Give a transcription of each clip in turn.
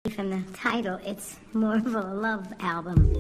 From the title, it's more of a love album.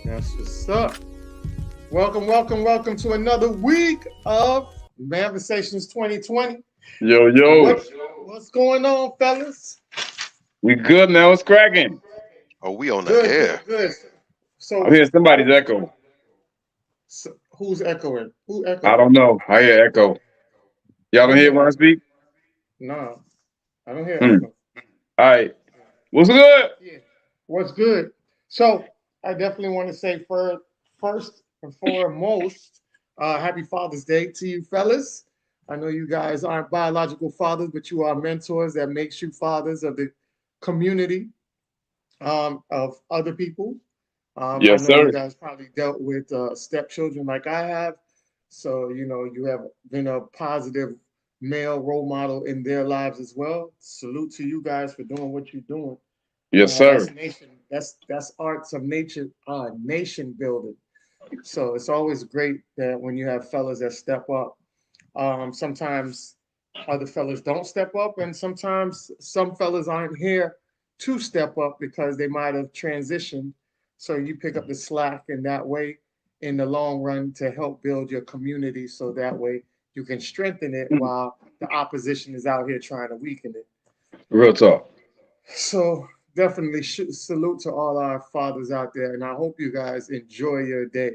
That's what's up. Welcome to another week of Manifestations 2020. Yo. What's going on, fellas? We good, man. What's cracking? Oh, we on the air. Good. So I'm hearing somebody's echo. So, who's echoing? Who echoing? I don't know. I hear echo. Y'all don't hear when I speak? No, I don't hear echo. All right. What's good? Yeah. What's good? So I definitely want to say first and foremost, happy Father's Day to you fellas. I know you guys aren't biological fathers, but you are mentors that makes you fathers of the community, of other people. Yes, I know sir. you guys probably dealt with stepchildren like I have. So, you have been a positive male role model in their lives as well. Salute to you guys for doing what you're doing. Yes, sir. That's nation. That's arts of nature, nation building. So it's always great that when you have fellas that step up. Sometimes other fellas don't step up, and sometimes some fellas aren't here to step up because they might have transitioned. So you pick up the slack in that way in the long run to help build your community so that way you can strengthen it while the opposition is out here trying to weaken it. Real talk. So definitely salute to all our fathers out there, and I hope you guys enjoy your day.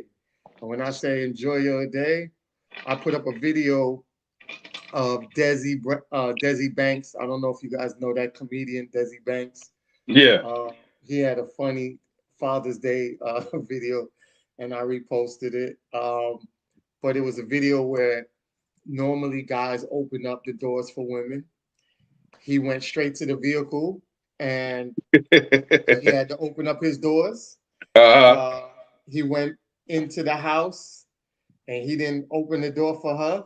And when I say enjoy your day, I put up a video of Desi Banks. I don't know if you guys know that comedian Desi Banks. Yeah. He had a funny Father's Day video, and I reposted it. But it was a video where normally guys open up the doors for women. He went straight to the vehicle, and he had to open up his doors. Uh-huh. He went into the house, and he didn't open the door for her.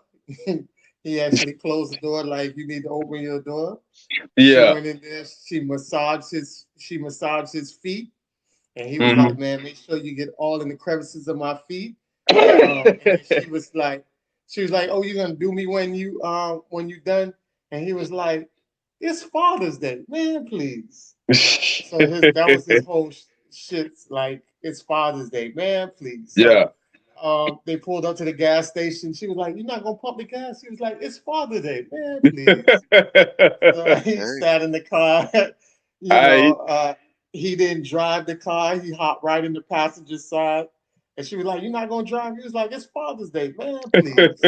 He actually closed the door like you need to open your door. She Yeah. went in there, she massaged his feet, and he was like, "Man, make sure you get all in the crevices of my feet." And then she was like, "Oh, you're gonna do me when you done?" And he was like, "It's Father's Day, man, please." So that was his whole shit. Like, it's Father's Day, man, please. So Yeah. they pulled up to the gas station. She was like, "You're not gonna pump the gas?" He was like, "It's Father's Day, man, please." So he Hey, sat in the car. you I know, uh, he didn't drive the car. He hopped right in the passenger side. And she was like, "You're not gonna drive?" He was like, "It's Father's Day, man, please."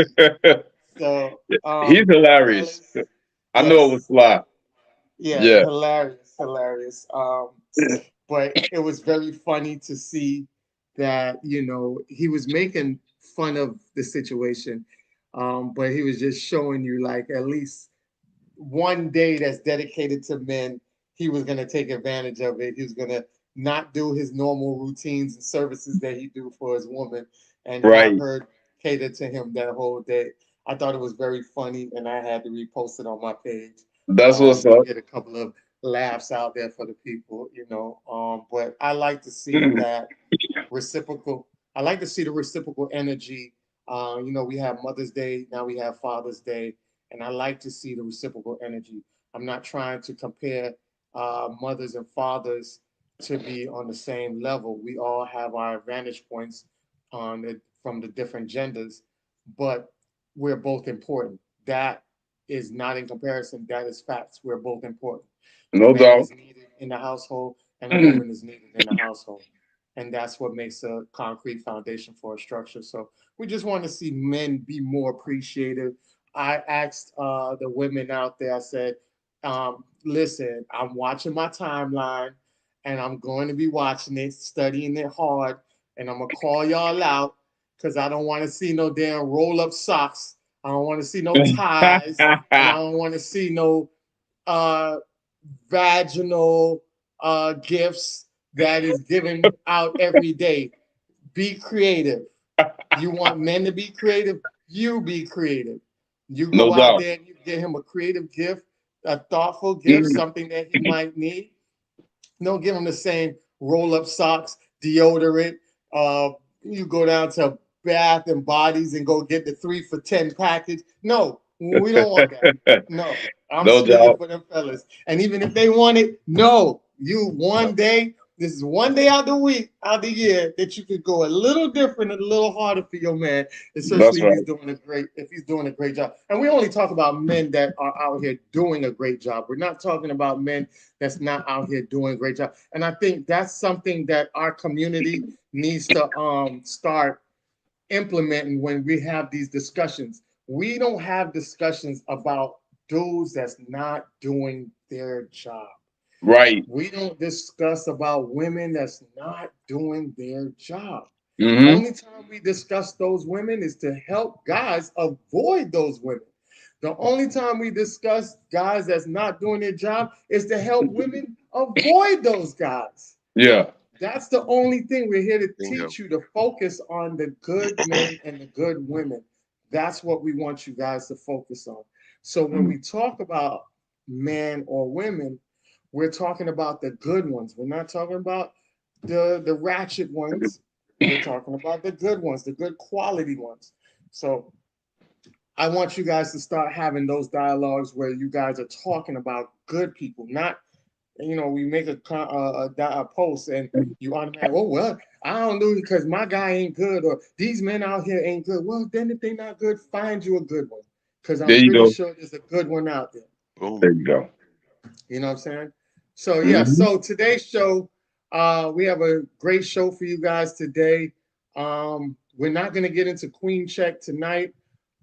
So, He's hilarious. fellas, I know it was yes, fly. yeah, Yeah. hilarious, hilarious. But it was very funny to see that, he was making fun of the situation, but he was just showing you, like, at least one day that's dedicated to men. He was going to take advantage of it. He was going to not do his normal routines and services that he do for his woman and have Right. her cater to him that whole day. I thought it was very funny, and I had to repost it on my page That's what's to up. get a couple of laughs out there for the people. But I like to see that reciprocal. I like to see the reciprocal energy. We have Mother's Day, now we have Father's Day, and I like to see the reciprocal energy. I'm not trying to compare mothers and fathers to be on the same level. We all have our vantage points on it from the different genders, but we're both important. That is not in comparison. That is facts. We're both important. A No man doubt. is needed in the household, and a woman is needed in the household. And that's what makes a concrete foundation for a structure. So we just want to see men be more appreciative. I asked the women out there, I said, listen, I'm watching my timeline, and I'm going to be watching it, studying it hard, and I'm going to call y'all out because I don't want to see no damn roll up socks. I don't want to see no ties, and I don't want to see no uh, vaginal gifts that is given out every day. Be creative. You want men to be creative? You be creative. You No go out doubt. there and you get him a creative gift, a thoughtful gift, something that he might need. Don't give him the same roll up socks, deodorant. Uh, you go down to Bath and Bodies and go get the 3 for $10 package. No, we don't want that. No, I'm No speaking doubt. for them fellas. And even if they want it, no, you one day. This is one day out the week, out the year that you could go a little different and a little harder for your man, That's especially if right. he's doing a great job. And we only talk about men that are out here doing a great job. We're not talking about men that's not out here doing a great job. And I think that's something that our community needs to start implementing when we have these discussions. We don't have discussions about dudes that's not doing their job. Right. We don't discuss about women that's not doing their job. Mm-hmm. Only time we discuss those women is to help guys avoid those women. The only time we discuss guys that's not doing their job is to help women avoid those guys. Yeah. That's the only thing we're here to bingo. teach you to focus on the good men and the good women. That's what we want you guys to focus on. So when we talk about men or women, we're talking about the good ones. We're not talking about the ratchet ones. We're talking about the good ones, the good quality ones. So I want you guys to start having those dialogues where you guys are talking about good people, not, we make a post and you automatically, oh, well, I don't know because my guy ain't good or these men out here ain't good. Well, then if they're not good, find you a good one because I'm There you pretty go. sure there's a good one out there. There Boom. you go. You know what I'm saying? So, yeah, Mhm. so today's show, we have a great show for you guys today. We're not going to get into Queen Check tonight.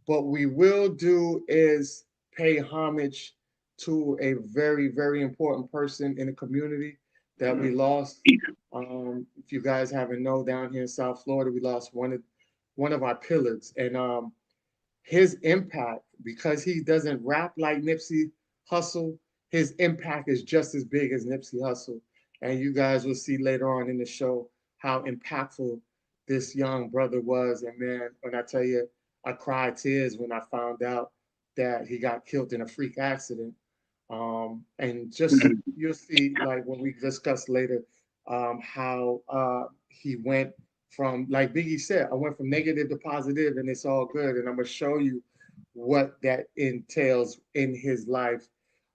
What we will do is pay homage to a very, very important person in the community that we lost. If you guys haven't known, down here in South Florida, we lost one of our pillars, and his impact, because he doesn't rap like Nipsey Hussle, his impact is just as big as Nipsey Hussle. And you guys will see later on in the show how impactful this young brother was. And man, when I tell you, I cried tears when I found out that he got killed in a freak accident. And just you'll see, like when we discuss later, how he went from, like Biggie said, I went from negative to positive, and it's all good. And I'm gonna show you what that entails in his life,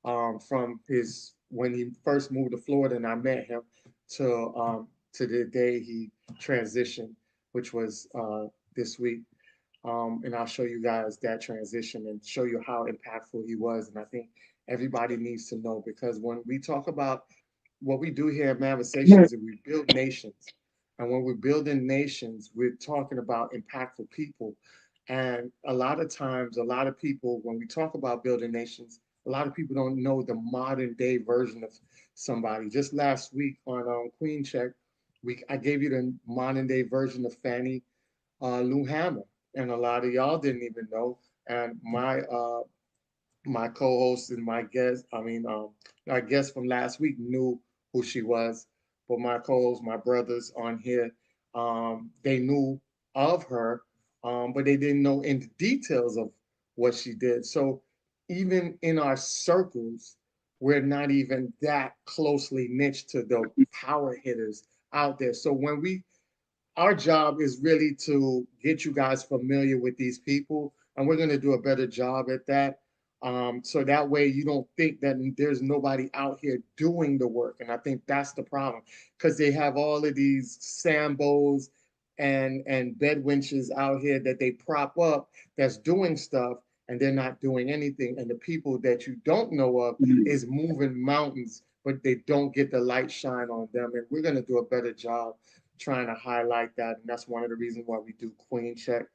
from his when he first moved to Florida and I met him to the day he transitioned, which was this week. And I'll show you guys that transition and show you how impactful he was. And I think everybody needs to know, because when we talk about what we do here at Manifestations, is we build nations. And when we're building nations, we're talking about impactful people. And a lot of times, a lot of people, when we talk about building nations, a lot of people don't know the modern day version of somebody. Just last week on Queen Check, I gave you the modern day version of Fannie Lou Hammer, and a lot of y'all didn't even know. And my co-host and my guest, our guest from last week knew who she was, but my co-host, my brothers on here, they knew of her, but they didn't know in the details of what she did. So even in our circles, we're not even that closely niched to the power hitters out there. So when our job is really to get you guys familiar with these people, and we're going to do a better job at that. So that way you don't think that there's nobody out here doing the work. And I think that's the problem, because they have all of these Sambos and bed winches out here that they prop up that's doing stuff, and they're not doing anything. And the people that you don't know of is moving mountains, but they don't get the light shine on them. And we're going to do a better job trying to highlight that. And that's one of the reasons why we do Queen Check,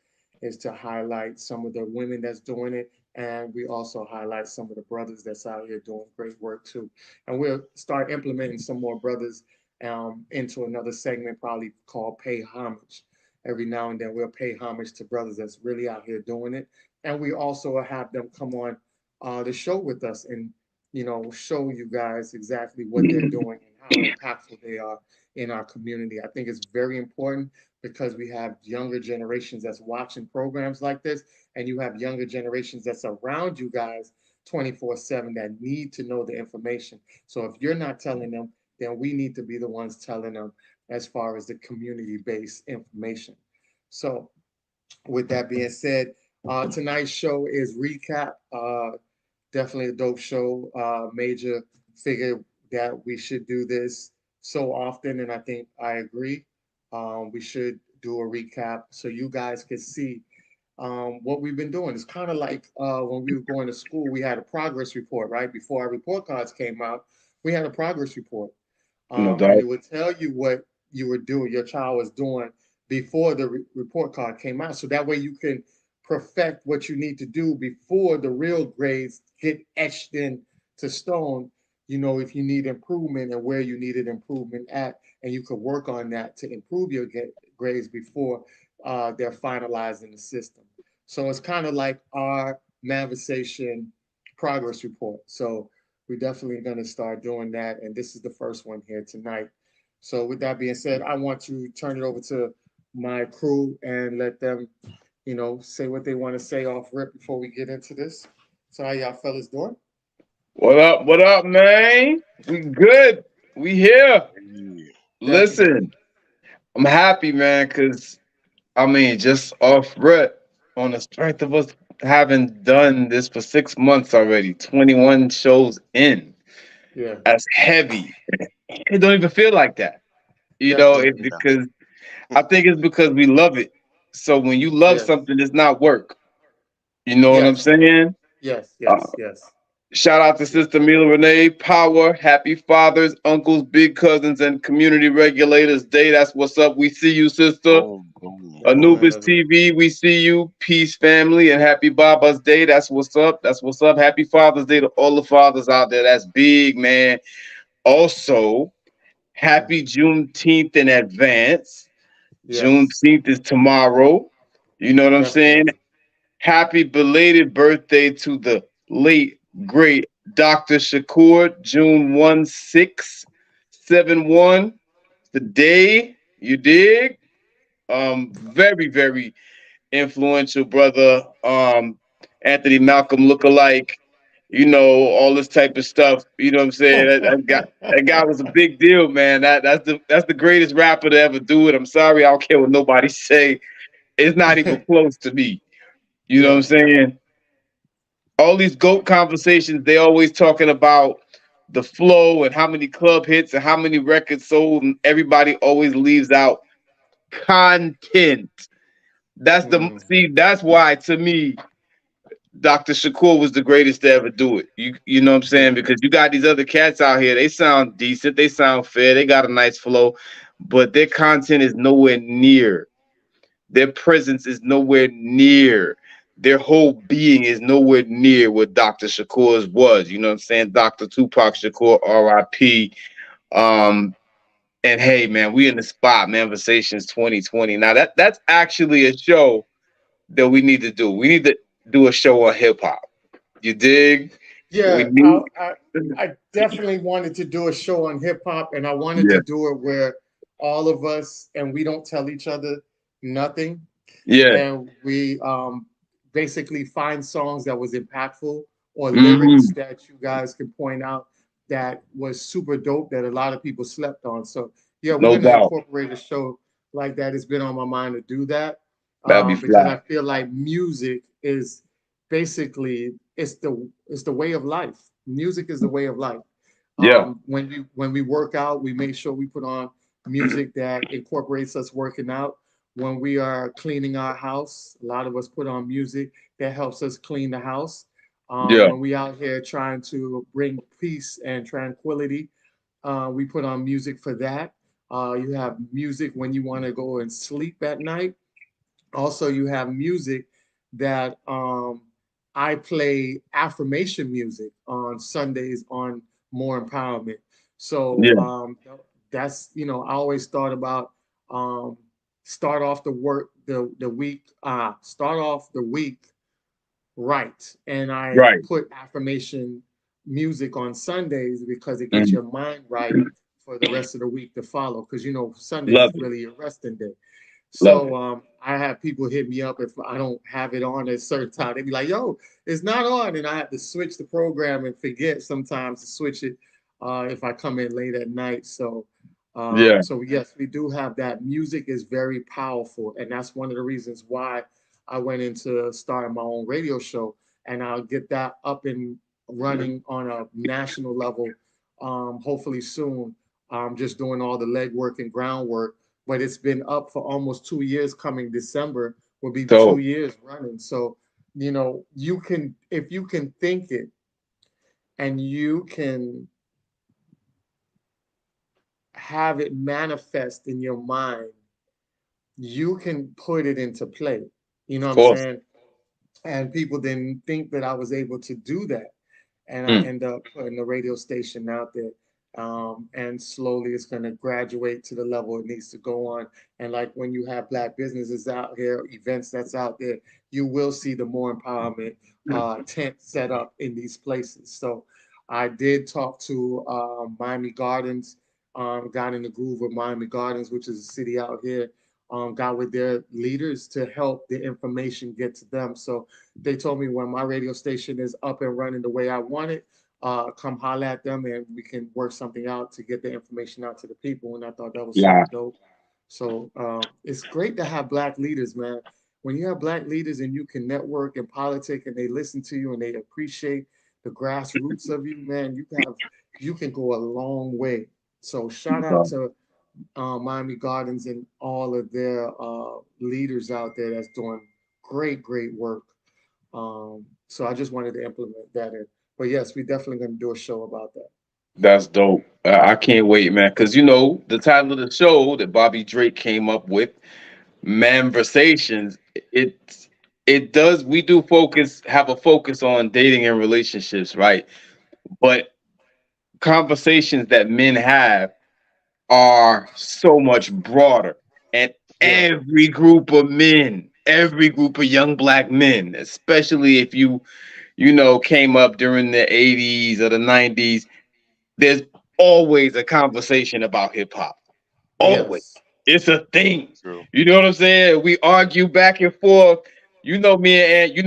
is to highlight some of the women that's doing it. And we also highlight some of the brothers that's out here doing great work too. And we'll start implementing some more brothers into another segment, probably called Pay Homage. Every now and then we'll pay homage to brothers that's really out here doing it. And we also have them come on the show with us and, show you guys exactly what they're doing and how impactful they are in our community. I think it's very important, because we have younger generations that's watching programs like this, and you have younger generations that's around you guys 24/7 that need to know the information. So if you're not telling them, then we need to be the ones telling them as far as the community-based information. So with that being said, tonight's show is recap. Definitely a dope show. Major figure that we should do this so often, and I think I agree. We should do a recap so you guys can see what we've been doing. It's kind of like when we were going to school, we had a progress report, right? Before our report cards came out, we had a progress report. No And doubt. it would tell you what you were doing, your child was doing before the report card came out. So that way you can perfect what you need to do before the real grades get etched in to stone. If you need improvement and where you needed improvement at, and you could work on that to improve your grades before they're finalized in the system. So it's kind of like our Manversation progress report. So we're definitely going to start doing that. And this is the first one here tonight. So with that being said, I want to turn it over to my crew and let them, say what they want to say off rip before we get into this. So how y'all fellas doing? What up? What up, man? We good. We here. Yeah. Definitely. Listen, I'm happy, man, because I mean, just off rip, on the strength of us having done this for 6 months already, 21 shows in. Yeah, That's heavy. It don't even feel like that. It's definitely. Yeah. because I think it's because we love it. So when you love Yes. something, it's not work. You know what I'm Yes. saying? Yes. Uh, Yes. Yes. Shout out to Yes. Sister Mila Renee, Power, Happy Fathers, Uncles, Big Cousins, and Community Regulators Day. That's what's up. We see you, sister. Boom, boom. Yes, man. Anubis That's right. TV, we see you. Peace, family, and Happy Baba's Day. That's what's up. That's what's up. Happy Father's Day to all the fathers out there. That's big, man. Also, happy Juneteenth in advance. Yes. Juneteenth is tomorrow. You know what I'm saying? Definitely. Happy belated birthday to the late, great Dr. Shakur, June 1, 671. The day, you dig? Very, very influential brother. Anthony Malcolm lookalike, all this type of stuff. You know what I'm saying? That guy was a big deal, man. That's the greatest rapper to ever do it. I'm sorry, I don't care what nobody say. It's not even close to me. You know what I'm Yeah. saying? All these GOAT conversations, they always talking about the flow and how many club hits and how many records sold, and everybody always leaves out content. Mm. That's why to me, Dr. Shakur was the greatest to ever do it. You know what I'm saying? Yeah. Because you got these other cats out here, they sound decent, they sound fair, they got a nice flow, but their content is nowhere near. Their presence is nowhere near. Their whole being is nowhere near what Dr. Shakur's was. You know what I'm saying? Dr. Tupac Shakur, R.I.P. Um, and hey, man, we in the spot, Manversations 2020. Now that's actually a show that we need to do. We need to do a show on hip hop. You dig? We Yeah. need. I definitely wanted to do a show on hip hop, and I wanted to Yeah, do it where all of us and we don't tell each other nothing, yeah. and we basically find songs that was impactful or lyrics Hmm. that you guys can point out that was super dope that a lot of people slept on. So yeah, we're No gonna doubt. incorporate a show like that. It's been on my mind to do that That'd be because I fly. feel like music is basically it's the way of life. Music is the way of life. Yeah. When we work out, we make sure we put on music that incorporates us working out. When we are cleaning our house, a lot of us put on music that helps us clean the house. Yeah. When we out here trying to bring peace and tranquility, we put on music for that. You have music when you want to go and sleep at night. Also, you have music that I play affirmation music on Sundays on More Empowerment. So Yeah. that's I always thought about um, start off the week start off the week right, and I Right. put affirmation music on Sundays because it gets Mhm. your mind right for the rest of the week to follow. Because Sundays Love is it. really your resting day. Love So it. I have people hit me up if I don't have it on at a certain time. They be like, "Yo, it's not on," and I have to switch the program and forget sometimes to switch it if I come in late at night. So, Yeah. yes, we do have that. Music is very powerful, and that's one of the reasons why I went into starting my own radio show, and I'll get that up and running on a national level, hopefully soon. Just doing all the legwork and groundwork, but it's been up for almost 2 years. Coming December will be two So, years running. So, you can, if you can think it and you can have it manifest in your mind, you can put it into play. You know of what I'm course. saying? And people didn't think that I was able to do that. And I Mm. end up putting the radio station out there. And slowly it's going to graduate to the level it needs to go on. And like when you have black businesses out here, events that's out there, you will see the more empowerment tent set up in these places. So I did talk to Miami Gardens, got in the groove of Miami Gardens, which is a city out here got with their leaders to help the information get to them. So they told me when my radio station is up and running the way I want it, come holler at them and we can work something out to get the information out to the people. And I thought that was Yeah. super dope. So it's great to have Black leaders, man. When you have Black leaders and you can network and politic and they listen to you and they appreciate the grassroots of you, man, you can go a long way. So shout out to Miami Gardens and all of their leaders out there that's doing great work. So I just wanted to implement that in. But yes, we definitely going to do a show about that. That's dope. I can't wait, man. Because you know the title of the show that Bobby Drake came up with, "Manversations." It does. We do have a focus on dating and relationships, right? But conversations that men have are so much broader, and Yeah. every group of men, every group of young Black men, especially if you know came up during the 80s or the 90s, there's always a conversation about hip hop. Always. Yes. It's a thing. True. You know what I'm saying? We argue back and forth. You know me and you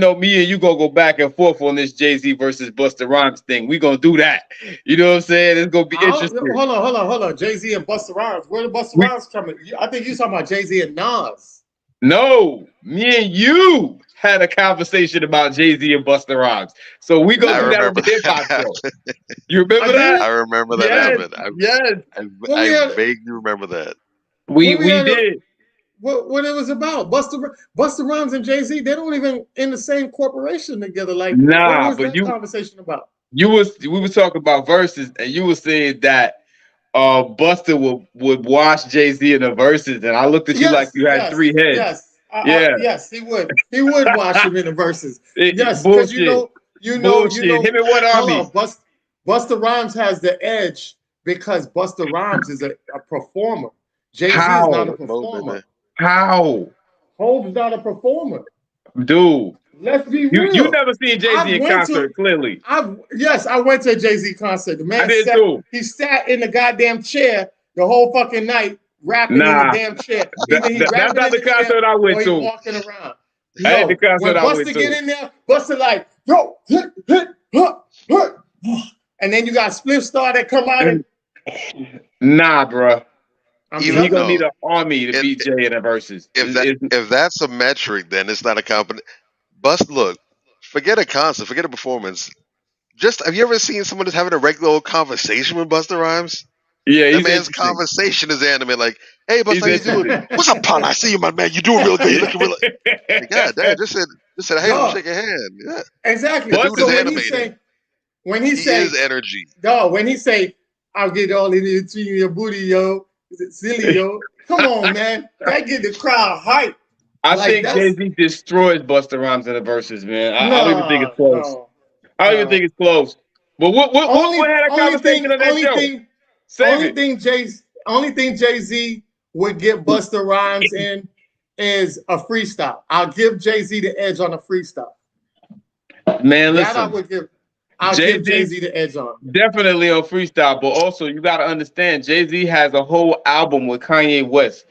gonna go back and forth on this Jay-Z versus Busta Rhymes thing. We gonna do that. You know what I'm saying? It's gonna be interesting. Hold on. Jay-Z and Busta Rhymes. Where the Busta We- Rhymes coming? I think you're talking about Jay-Z and Nas. No, me and you had a conversation about Jay-Z and Busta Rhymes. So we gonna I do that on remember the hip hop that. show. You remember I did? that? I remember that Yes, happened. yes. When we I had- vaguely remember that. We When we had a- did. What it was about? Busta Rhymes and Jay-Z, they don't even in the same corporation together. Like, Nah, what was but that conversation about? we were talking about verses, and you were saying that Buster would watch Jay-Z in the verses, and I looked at you like you had three heads. Yes, Yeah. yes, he would. He would watch him in the verses. Yes, because Bullshit. you know. Him and One Hold Army. on, Busta Rhymes has the edge because Busta Rhymes is a performer. Jay-Z is How? not a performer. How? Hope's not a performer. Dude. Let's be real. You never seen Jay-Z in concert, clearly. I went to a Jay-Z concert. The man I did too. He sat in the goddamn chair the whole fucking night, rapping in Nah. the damn chair. That's not the concert I went to. Walking around. I had the concert when I went Busta to. get in there, Busta like, yo, hit, and then you got Spliff Star that come out and Nah, bruh. Even He gonna though- need an army to beat Jay in the verses. If that's a metric, then it's not a company. Look, forget a concert, forget a performance. Just have you ever seen someone just having a regular old conversation with Busta Rhymes? Yeah, That he's man's interesting. conversation is anime. Like, hey, Busta, He's how you interesting. doing? What's up, pal? I see you, my man. You doing real good. You looking real. Like, God damn, just said, hey, Dog. I'm shaking hand. Yeah, exactly. Busta So is when he he say, is energy. dog, when he say, I'll get all in between your booty, yo, is it silly, yo? Come on, man, that get the crowd hype. I Like, think that's- Jay-Z destroys Busta Rhymes in the verses, man. I don't even think it's close. No. I don't even think it's close. But what had a conversation on that show? Save it. Only thing Jay-Z would get Busta Rhymes in is a freestyle. I'll give Jay-Z the edge on a freestyle. Man, That I listen. would give. I'll Jay-Z- give Jay-Z the edge on. Definitely on freestyle, but also you got to understand Jay-Z has a whole album with Kanye West.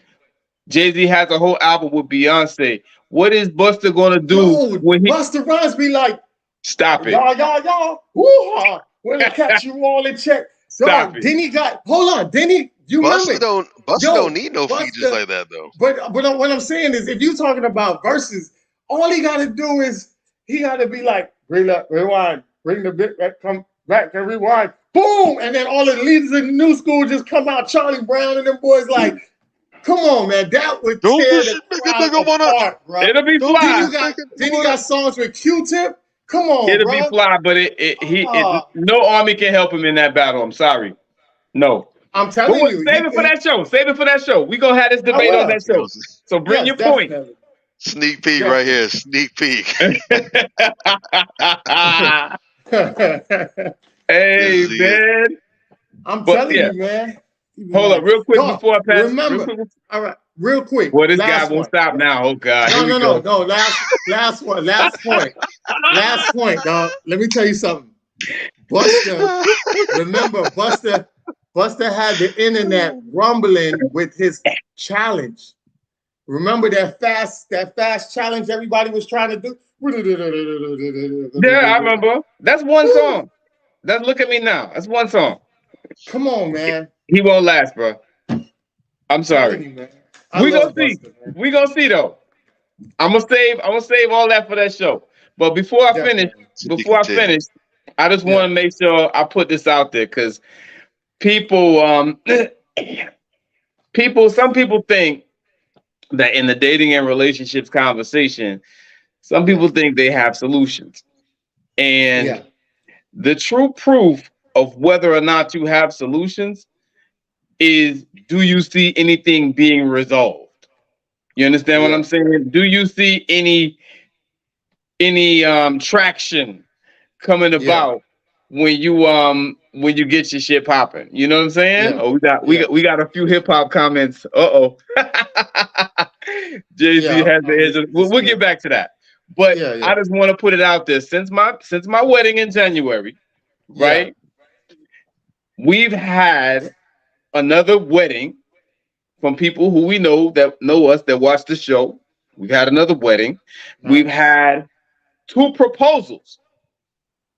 Jay-Z has a whole album with Beyonce. What is Busta gonna do Dude, when he Busta Rhymes be like, stop it? y'all, woo-ha, we'll catch you all in check. Stop Dog, it. then he got, hold on, then he, you Busta remember? don't need no Busta- features like that though. But what I'm saying is, if you're talking about verses, all he got to do is he got to be like, rewind, bring the bit back, come back and rewind, boom, and then all the leaders in the new school just come out, Charlie Brown and them boys like, come on, man, that would Don't tear this the shit make a crowd nigga wanna- apart, bro. It'll be Don't fly. Then you got songs with Q-Tip. Come on, It'll bro. be fly, but no army can help him in that battle. I'm sorry. No. I'm But telling you, save it for that show. Save it for that show. We gonna have this debate will. on that show. So bring your point. definitely. Sneak peek right here. Sneak peek. Hey This is man. I'm But, telling yeah. you, man. Hold up, real quick Dog, before I pass. remember- All right, real quick. Well, this last guy one. won't stop now. Oh God. Here we No. go. Last one. Last point, dog. Let me tell you something. Busta, remember, Busta had the internet rumbling with his challenge. Remember that fast challenge everybody was trying to do? Yeah, I remember. That's one song. That's Look at Me Now. That's one song. Come on, man. He won't last, bro. I'm Telling sorry. you, man. I We gonna love see. Buster, man. We gonna see though. I'm gonna save all that for that show. But Definitely. To be before I continued. finish, I just Yeah. want to make sure I put this out there because people, some people think that in the dating and relationships conversation, some Yeah. people think they have solutions. Yeah. And the true proof of whether or not you have solutions is, do you see anything being resolved? You understand what Yeah. I'm saying? Do you see any traction coming Yeah. about when you get your shit popping? You know what I'm saying? Yeah. Oh, Yeah. we got a few hip hop comments. Uh-oh. Jay-Z Yeah. has the edge of, we'll get back to that. But Yeah. I Yeah. just want to put it out there. Since my wedding in January, Yeah. right? We've had another wedding from people who we know that know us that watch the show. We've had another wedding. We've Nice. had two proposals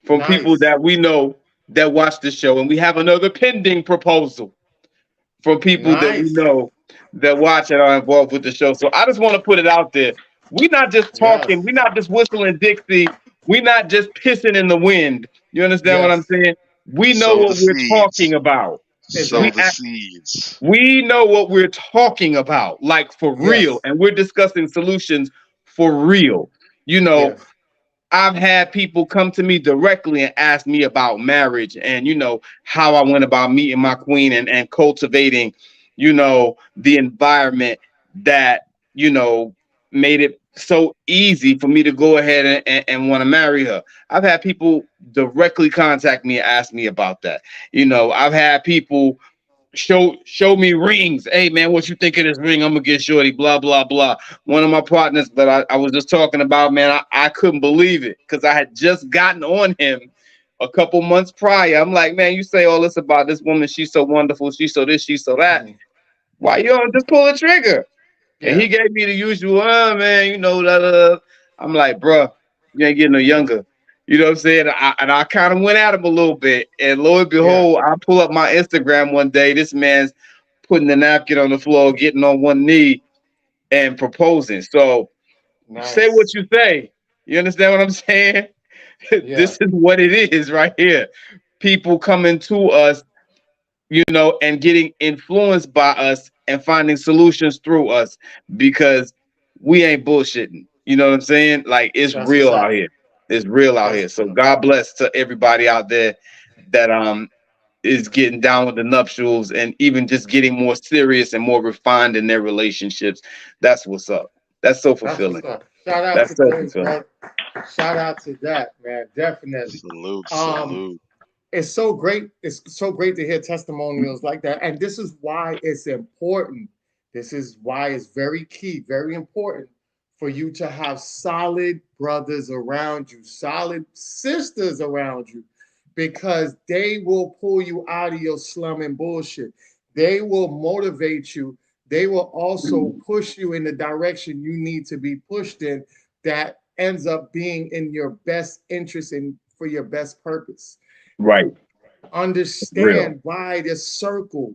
from people Nice. that we know that watch the show, and we have another pending proposal from people that we Nice. know that watch and are involved with the show. So I just want to put it out there. We're not just talking, Yes. we're not just whistling Dixie, we're not just pissing in the wind. You understand what I'm Yes. saying? We know Sow the what we're talking seeds. about. Sow We the Exactly. seeds. we know what we're talking about, like for real, Yes. and we're discussing solutions for real. You know, Yes. I've had people come to me directly and ask me about marriage and, how I went about meeting my queen and cultivating, the environment that, made it so easy for me to go ahead and want to marry her. I've had people directly contact me and ask me about that. I've had people show me rings. Hey man, what you think of this ring? I'm gonna get shorty. Blah blah blah. One of my partners that I was just talking about, man, I couldn't believe it because I had just gotten on him a couple months prior. I'm like, man, you say all this about this woman. She's so wonderful. She's so this. She's so that. Hmm. Why you don't just pull the trigger? And Yeah. he gave me the usual, man, da, da, da. I'm like, bruh, you ain't getting no younger. You know what I'm saying? I kind of went at him a little bit. And lo and Yeah. behold, I pull up my Instagram one day. This man's putting the napkin on the floor, getting on one knee and proposing. So say what Nice. you say. You understand what I'm saying? Yeah. This is what it is right here. People coming to us, and getting influenced by us and finding solutions through us because we ain't bullshitting. You know what I'm saying? Like it's That's what's real out up. here. It's real out That's here. what's So up. God bless to everybody out there that is getting down with the nuptials and even just getting more serious and more refined in their relationships. That's what's up. That's so That's what's fulfilling. up. Shout out That's to so those, fulfilling. man. Shout out to that, man. Definitely. Salute, Um, salute. it's so great. It's so great to hear testimonials like that. And this is why it's important. This is why it's very key, very important for you to have solid brothers around you, solid sisters around you, because they will pull you out of your slum and bullshit. They will motivate you. They will also push you in the direction you need to be pushed in that ends up being in your best interest and for your best purpose. Right. Real. Understand why this circle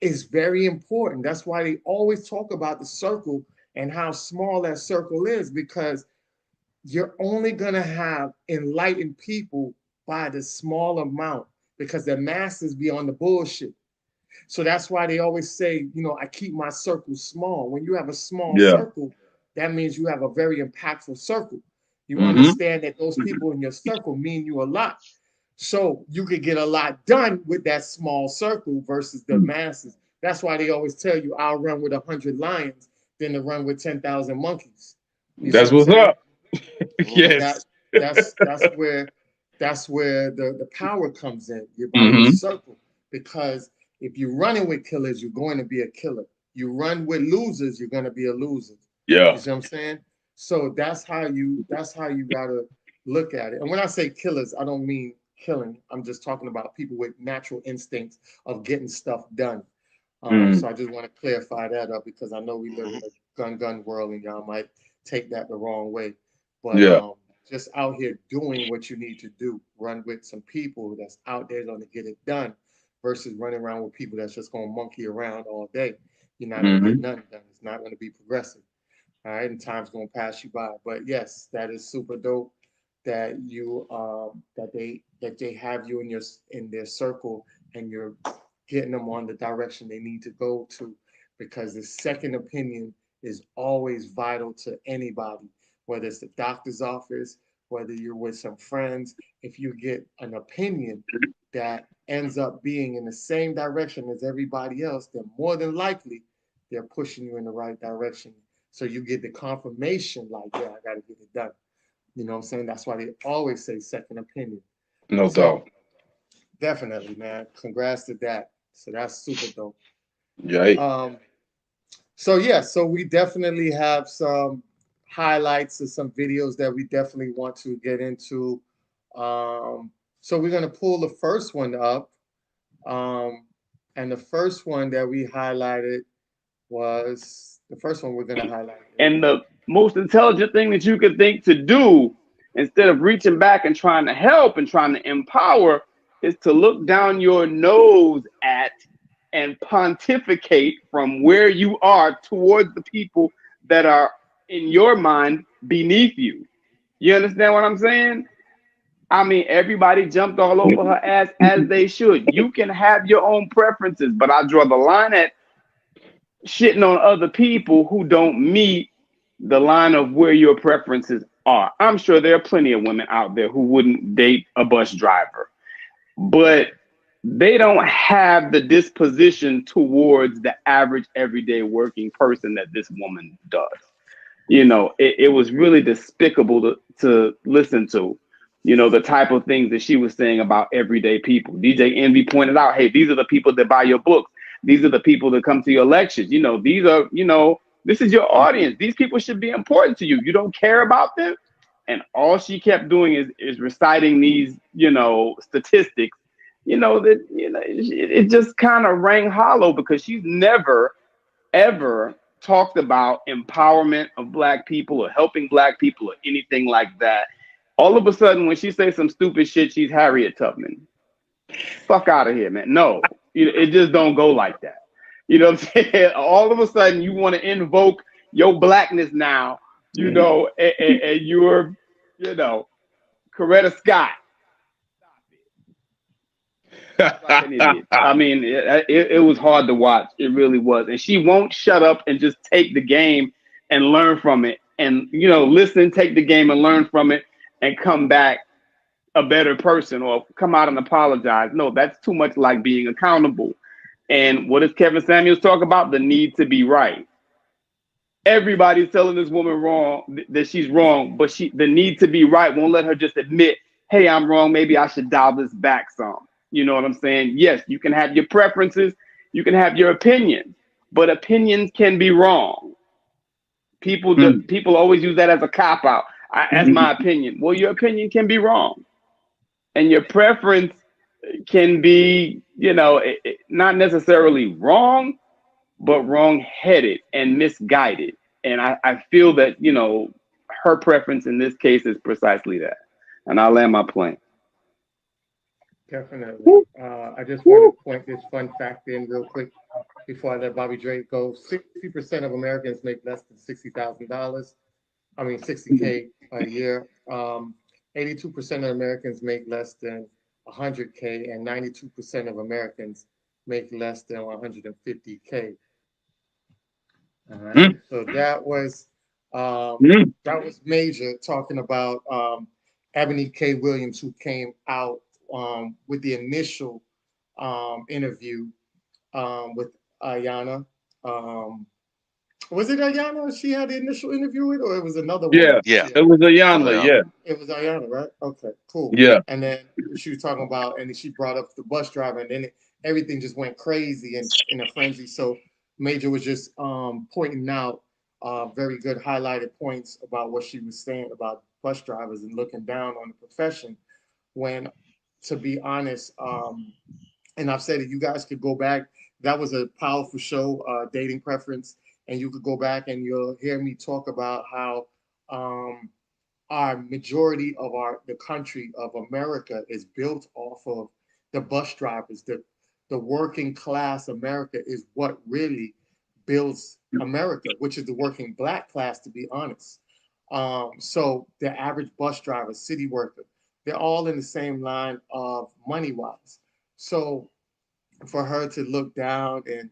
is very important. That's why they always talk about the circle and how small that circle is, because you're only going to have enlightened people by the small amount because the masses be on the bullshit. So that's why they always say, I keep my circle small. When you have a small Yeah. circle, that means you have a very impactful circle. You Mm-hmm. understand that those people in your circle mean you a lot. So you could get a lot done with that small circle versus the masses. That's why they always tell you, I'll run with 100 lions than to run with 10,000 monkeys. You see That's what I'm what's saying? up. And Yes. that's where the power comes in. You're by your Mm-hmm. circle. Because if you're running with killers, you're going to be a killer. You run with losers, you're going to be a loser. You Yeah. see what I'm saying? So that's how you gotta look at it. And when I say killers, I don't mean killing. I'm just talking about people with natural instincts of getting stuff done. Mm. So I just want to clarify that up because I know we live Mhm. gun world, and y'all might take that the wrong way. But Yeah. just out here doing what you need to do, run with some people that's out there going to get it done, versus running around with people that's just going to monkey around all day. You're not going to get Hmm. nothing done. It's not going to be progressive. All right, and time's going to pass you by. But yes, that is super dope that you that they have you in their circle, and you're getting them on the direction they need to go to, because the second opinion is always vital to anybody, whether it's the doctor's office, whether you're with some friends. If you get an opinion that ends up being in the same direction as everybody else, then more than likely they're pushing you in the right direction. So you get the confirmation, like, yeah, I got to get it done. You know what I'm saying? That's why they always say second opinion. No So doubt. definitely, man. Congrats to that. So that's super dope. Yeah. Um, so yeah, so we definitely have some highlights of some videos that we definitely want to get into. So we're gonna pull the first one up. Um, and the first one that we highlighted was the first one we're gonna highlight And is the most intelligent thing that you could think to do, instead of reaching back and trying to help and trying to empower, is to look down your nose at and pontificate from where you are towards the people that are in your mind beneath you. You understand what I'm saying? I mean, everybody jumped all over her ass as they should. You can have your own preferences, but I draw the line at shitting on other people who don't meet the line of where your preferences are. I'm sure there are plenty of women out there who wouldn't date a bus driver, but they don't have the disposition towards the average everyday working person that this woman does. You know, it was really despicable to listen to, you know, the type of things that she was saying about everyday people. DJ Envy pointed out, hey, these are the people that buy your books. These are the people that come to your lectures. You know, these are, you know, this is your audience. These people should be important to you. You don't care about them. And all she kept doing is reciting these, you know, statistics, you know, that, you know, it just kind of rang hollow because she's never ever talked about empowerment of black people or helping black people or anything like that. All of a sudden, when she says some stupid shit, she's Harriet Tubman. Fuck out of here, man. No, it just don't go like that. You know what I'm saying? All of a sudden, you want to invoke your blackness now, you know, and you're, you know, Coretta Scott. Like an idiot. I mean, it was hard to watch. It really was. And she won't shut up and just take the game and learn from it. And, you know, listen, take the game and learn from it and come back a better person or come out and apologize. No, that's too much like being accountable. And what does Kevin Samuels talk about? The need to be right. Everybody's telling this woman wrong, that she's wrong, but the need to be right won't let her just admit, hey, I'm wrong. Maybe I should dial this back some. You know what I'm saying? Yes, you can have your preferences, you can have your opinions, but opinions can be wrong. People always use that as a cop out. As my opinion. Well, your opinion can be wrong, and your preference can be, you know, not necessarily wrong, but wrong-headed and misguided. And I feel that, you know, her preference in this case is precisely that. And I'll land my plane. definitely. I just want to point this fun fact in real quick before I let Bobby Drake go. 60% of Americans make less than $60,000. I mean, 60K a year. 82% of Americans make less than 100K, and 92% of Americans make less than 150K. All right. So that was major, talking about Ebony K. Williams, who came out with the initial interview with Ayana. Was it Ayana she had the initial interview with, or it was another woman? Yeah. Yeah. It was Ayanla. Yeah. Yeah. It was Ayana, right? Okay, cool. Yeah. And then she was talking about, and then she brought up the bus driver, and then everything just went crazy and in a frenzy. So Major was just pointing out very good highlighted points about what she was saying about bus drivers and looking down on the profession. When, to be honest, and I've said it, you guys could go back. That was a powerful show, Dating Preference, and you could go back and you'll hear me talk about how our majority of the country of America is built off of the bus drivers. The working class America is what really builds America, which is the working black class, to be honest. So the average bus driver, city worker, they're all in the same line of money wise. So for her to look down and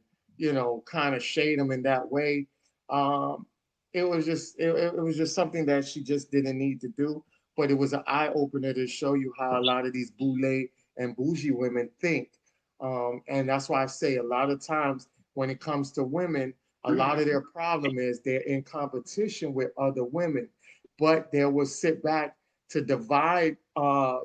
kind of shade them in that way, um, it was just something that she just didn't need to do. But it was an eye opener to show you how a lot of these boule and bougie women think. And that's why I say a lot of times when it comes to women, a lot of their problem is they're in competition with other women, but they will sit back to divide, to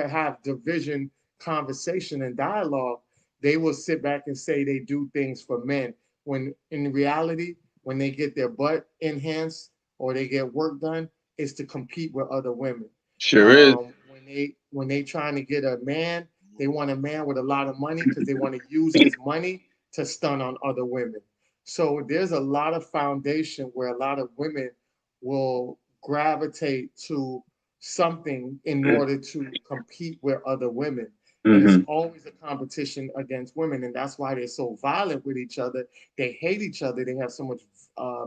have division, conversation, and dialogue. They will sit back and say they do things for men, when in reality, when they get their butt enhanced or they get work done, it's to compete with other women. Sure is. When they trying to get a man, they want a man with a lot of money because they want to use his money to stun on other women. So there's a lot of foundation where a lot of women will gravitate to something in order to compete with other women. And it's Mm-hmm. always a competition against women. And that's why they're so violent with each other. They hate each other. They have so much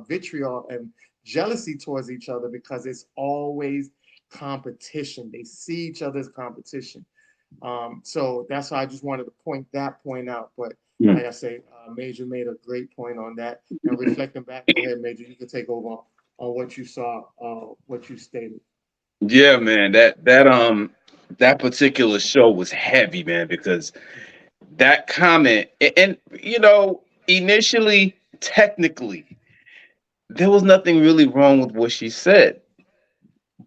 vitriol and jealousy towards each other because it's always competition. They see each other as competition. So that's why I just wanted to point that point out. But Mm. like I say, Major made a great point on that. And reflecting back, go ahead, Major, you can take over on what you saw, what you stated. Yeah, man, that particular show was heavy, man, because that comment and initially, technically, there was nothing really wrong with what she said,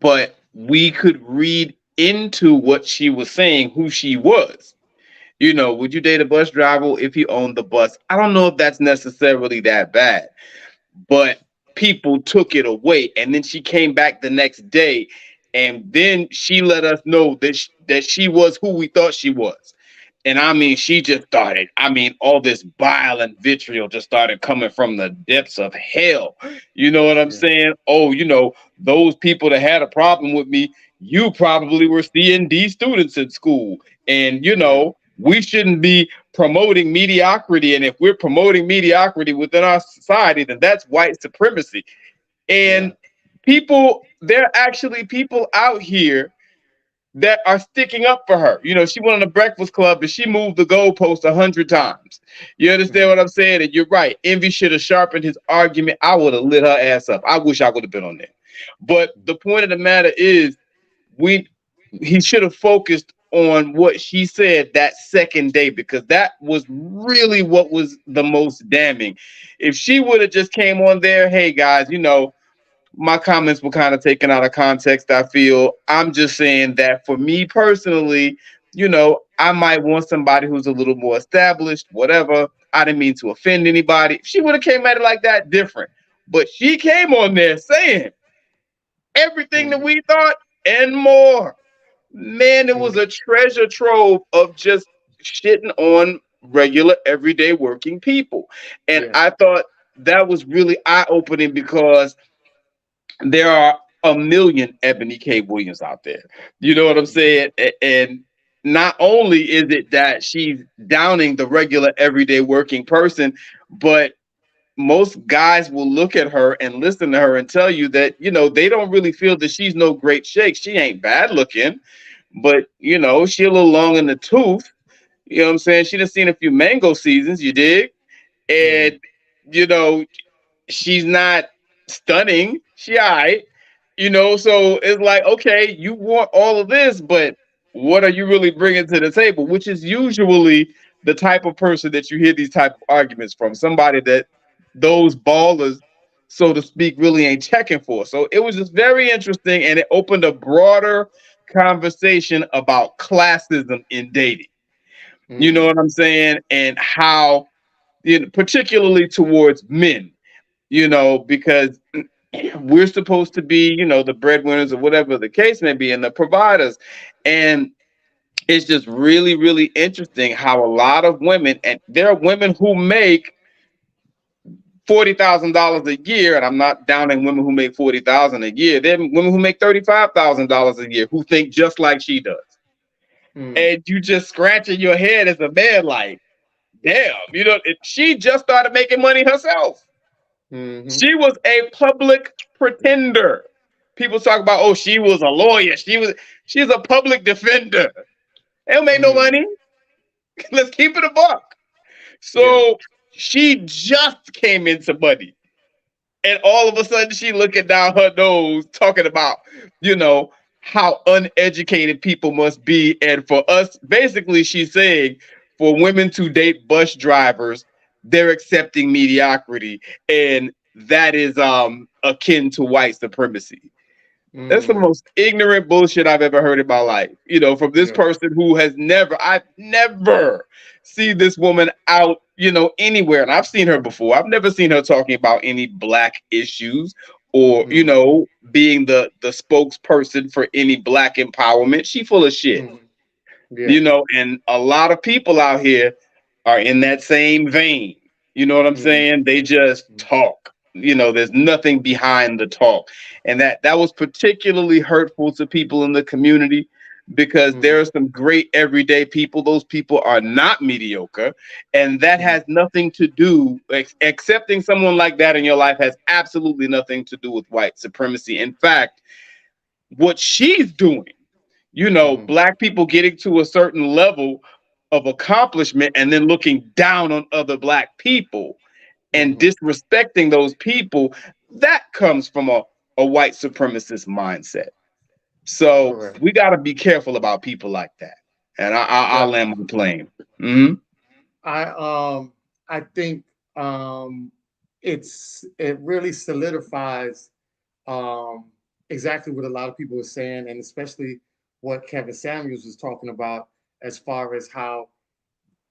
but we could read into what she was saying, who she was. Would you date a bus driver if he owned the bus? I don't know if that's necessarily that bad, but people took it away. And then she came back the next day, and then she let us know that she was who we thought she was. And I mean, she just started, all this bile and vitriol just started coming from the depths of hell. You know what I'm Yeah. saying? Oh, those people that had a problem with me, you probably were C&D students in school. And, Yeah. we shouldn't be promoting mediocrity. And if we're promoting mediocrity within our society, then that's white supremacy. Yeah. And there are actually people out here that are sticking up for her. She went on the Breakfast Club and she moved the goalpost 100 times. You understand Mhm. what I'm saying? And you're right. Envy should have sharpened his argument. I would have lit her ass up. I wish I would have been on there. But the point of the matter is, we he should have focused on what she said that second day, because that was really what was the most damning. If she would have just came on there, hey guys, my comments were kind of taken out of context. I feel I'm just saying that for me personally, I might want somebody who's a little more established, whatever. I didn't mean to offend anybody. If she would have came at it like that, different. But she came on there saying everything that Mhm. we thought and more. Man, it was Mhm. a treasure trove of just shitting on regular, everyday working people. And Yeah. I thought that was really eye opening, because there are a million Ebony K. Williams out there. You know what I'm Mhm. saying? And not only is it that she's downing the regular, everyday working person, but most guys will look at her and listen to her and tell you that, they don't really feel that she's no great shake. She ain't bad looking, but, she a little long in the tooth. You know what I'm saying? She done seen a few mango seasons, you dig? Mhm. And, you know, she's not stunning. She all right. So it's like, okay, you want all of this, but what are you really bringing to the table? Which is usually the type of person that you hear these type of arguments from. Somebody that those ballers, so to speak, really ain't checking for. So it was just very interesting, and it opened a broader conversation about classism in dating. You know Mhm. what I'm saying? And how, particularly towards men, because we're supposed to be, the breadwinners or whatever the case may be, and the providers. And it's just really, really interesting how a lot of women, and there are women who make $40,000 a year, and I'm not downing women who make $40,000 a year. There are women who make $35,000 a year who think just like she does. And you just scratching your head as a man, like, damn, she just started making money herself. She was a public pretender. People talk about, oh, she was a lawyer. She's a public defender. They don't make no money. Let's keep it a buck. So she just came into money. And all of a sudden she looking down her nose talking about, how uneducated people must be. And for us, basically she's saying for women to date bus drivers, they're accepting mediocrity. And that is akin to white supremacy. That's the most ignorant bullshit I've ever heard in my life. From this person who I've never seen this woman out, anywhere. And I've seen her before. I've never seen her talking about any black issues or, being the spokesperson for any black empowerment. She full of shit. And a lot of people out here are in that same vein. You know what I'm saying? They just talk. There's nothing behind the talk. And that was particularly hurtful to people in the community because there are some great everyday people. Those people are not mediocre. And that has nothing to do, accepting someone like that in your life has absolutely nothing to do with white supremacy. In fact, what she's doing, black people getting to a certain level of accomplishment and then looking down on other black people and disrespecting those people, that comes from a white supremacist mindset. So we got to be careful about people like that. And I'll land my plane. I think it really solidifies exactly what a lot of people were saying, and especially what Kevin Samuels was talking about as far as how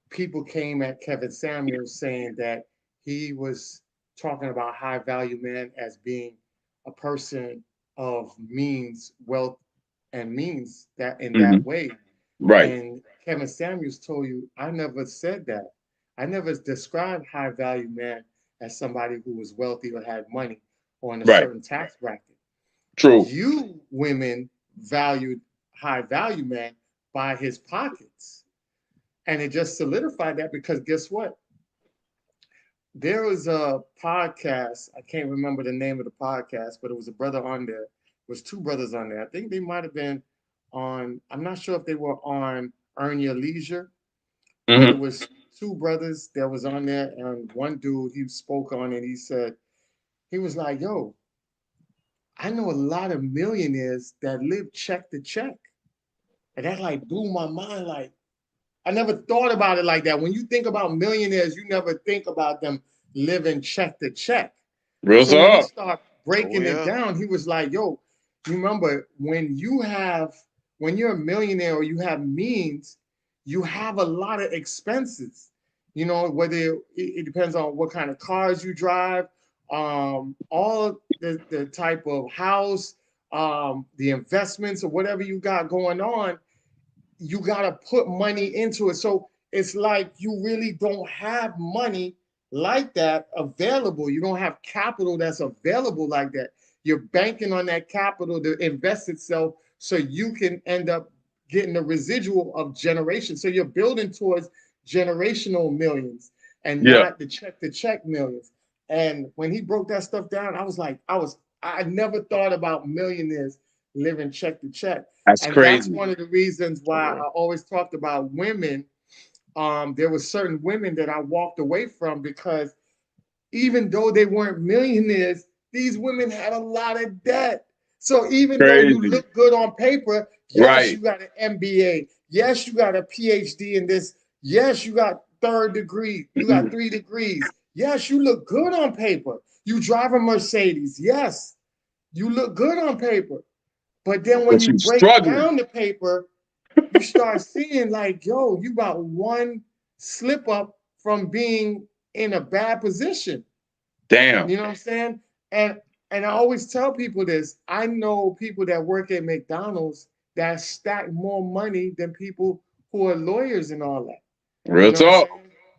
people came at Kevin Samuels saying that he was talking about high value men as being a person of means, wealth, and means that in that way. Right. And Kevin Samuels told you, I never said that. I never described high value man as somebody who was wealthy or had money or in a certain tax bracket. True. You women valued high value man by his pockets. And it just solidified that because guess what? There was a podcast, I can't remember the name of the podcast, but it was a brother on there. It was two brothers on there. I think they might have been on, I'm not sure if they were on Earn Your Leisure, but it was two brothers that was on there. And one dude, he spoke on it. He said, he was like, yo, I know a lot of millionaires that live check to check. And that like blew my mind. Like, I never thought about it like that. When you think about millionaires, you never think about them living check to check. Real so when he talk. started breaking it down, he was like, yo, remember when you're a millionaire or you have means, you have a lot of expenses. Whether it depends on what kind of cars you drive, all the type of house, the investments or whatever you got going on, you got to put money into it. So it's like you really don't have money like that available. You don't have capital that's available like that. You're banking on that capital to invest itself so you can end up getting the residual of generations. So you're building towards generational millions and not the check to check millions. And when he broke that stuff down, I was like, I never thought about millionaires living check to check. That's crazy. That's one of the reasons why I always talked about women. There were certain women that I walked away from because even though they weren't millionaires, these women had a lot of debt. So even though you look good on paper, yes, you got an MBA. Yes, you got a PhD in this. Yes, you got third degree. You got 3 degrees. Yes, you look good on paper. You drive a Mercedes. Yes, you look good on paper. But then when you break down the paper, you start seeing like, yo, you got one slip up from being in a bad position. Damn. You know what I'm saying? And I always tell people this. I know people that work at McDonald's that stack more money than people who are lawyers and all that. Real talk.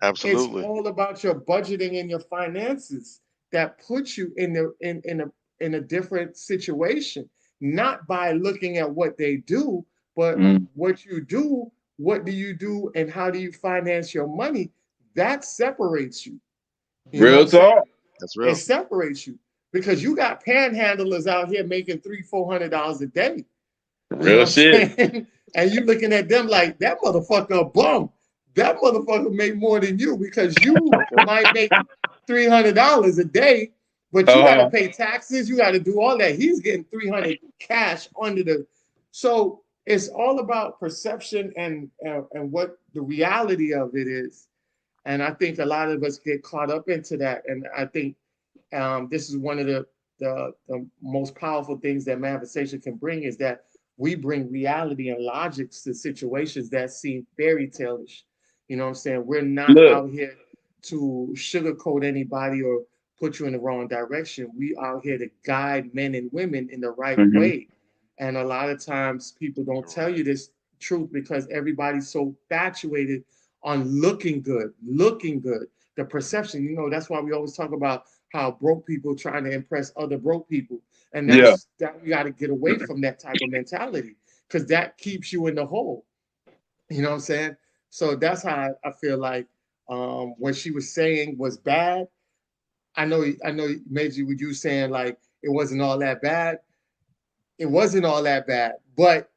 Absolutely. It's all about your budgeting and your finances. that puts you in a different situation, not by looking at what they do, but Mm. what you do, what do you do, and how do you finance your money? That separates you. You know what Real I'm saying? talk. That's It real. separates you because you got panhandlers out here making $300-400 a day. You know Real what I'm shit. saying? And you looking at them like that motherfucker a bum. That motherfucker make more than you because you might make $300 a day, but you got to Uh-huh. pay taxes. You got to do all that. He's getting 300 cash under the. So it's all about perception and what the reality of it is. And I think a lot of us get caught up into that. And I think this is one of the most powerful things that manifestation can bring is that we bring reality and logics to situations that seem fairy tale-ish. You know what I'm saying? We're not Look. out here to sugarcoat anybody or put you in the wrong direction. We out here to guide men and women in the right Hmm. way. And a lot of times people don't tell you this truth because everybody's so infatuated on looking good. The perception, that's why we always talk about how broke people trying to impress other broke people. And Yeah. that's that we got to get away from that type of mentality because that keeps you in the hole. You know what I'm saying? So that's how I feel like what she was saying was bad. I know, Meiji, with you saying like it wasn't all that bad. It wasn't all that bad, but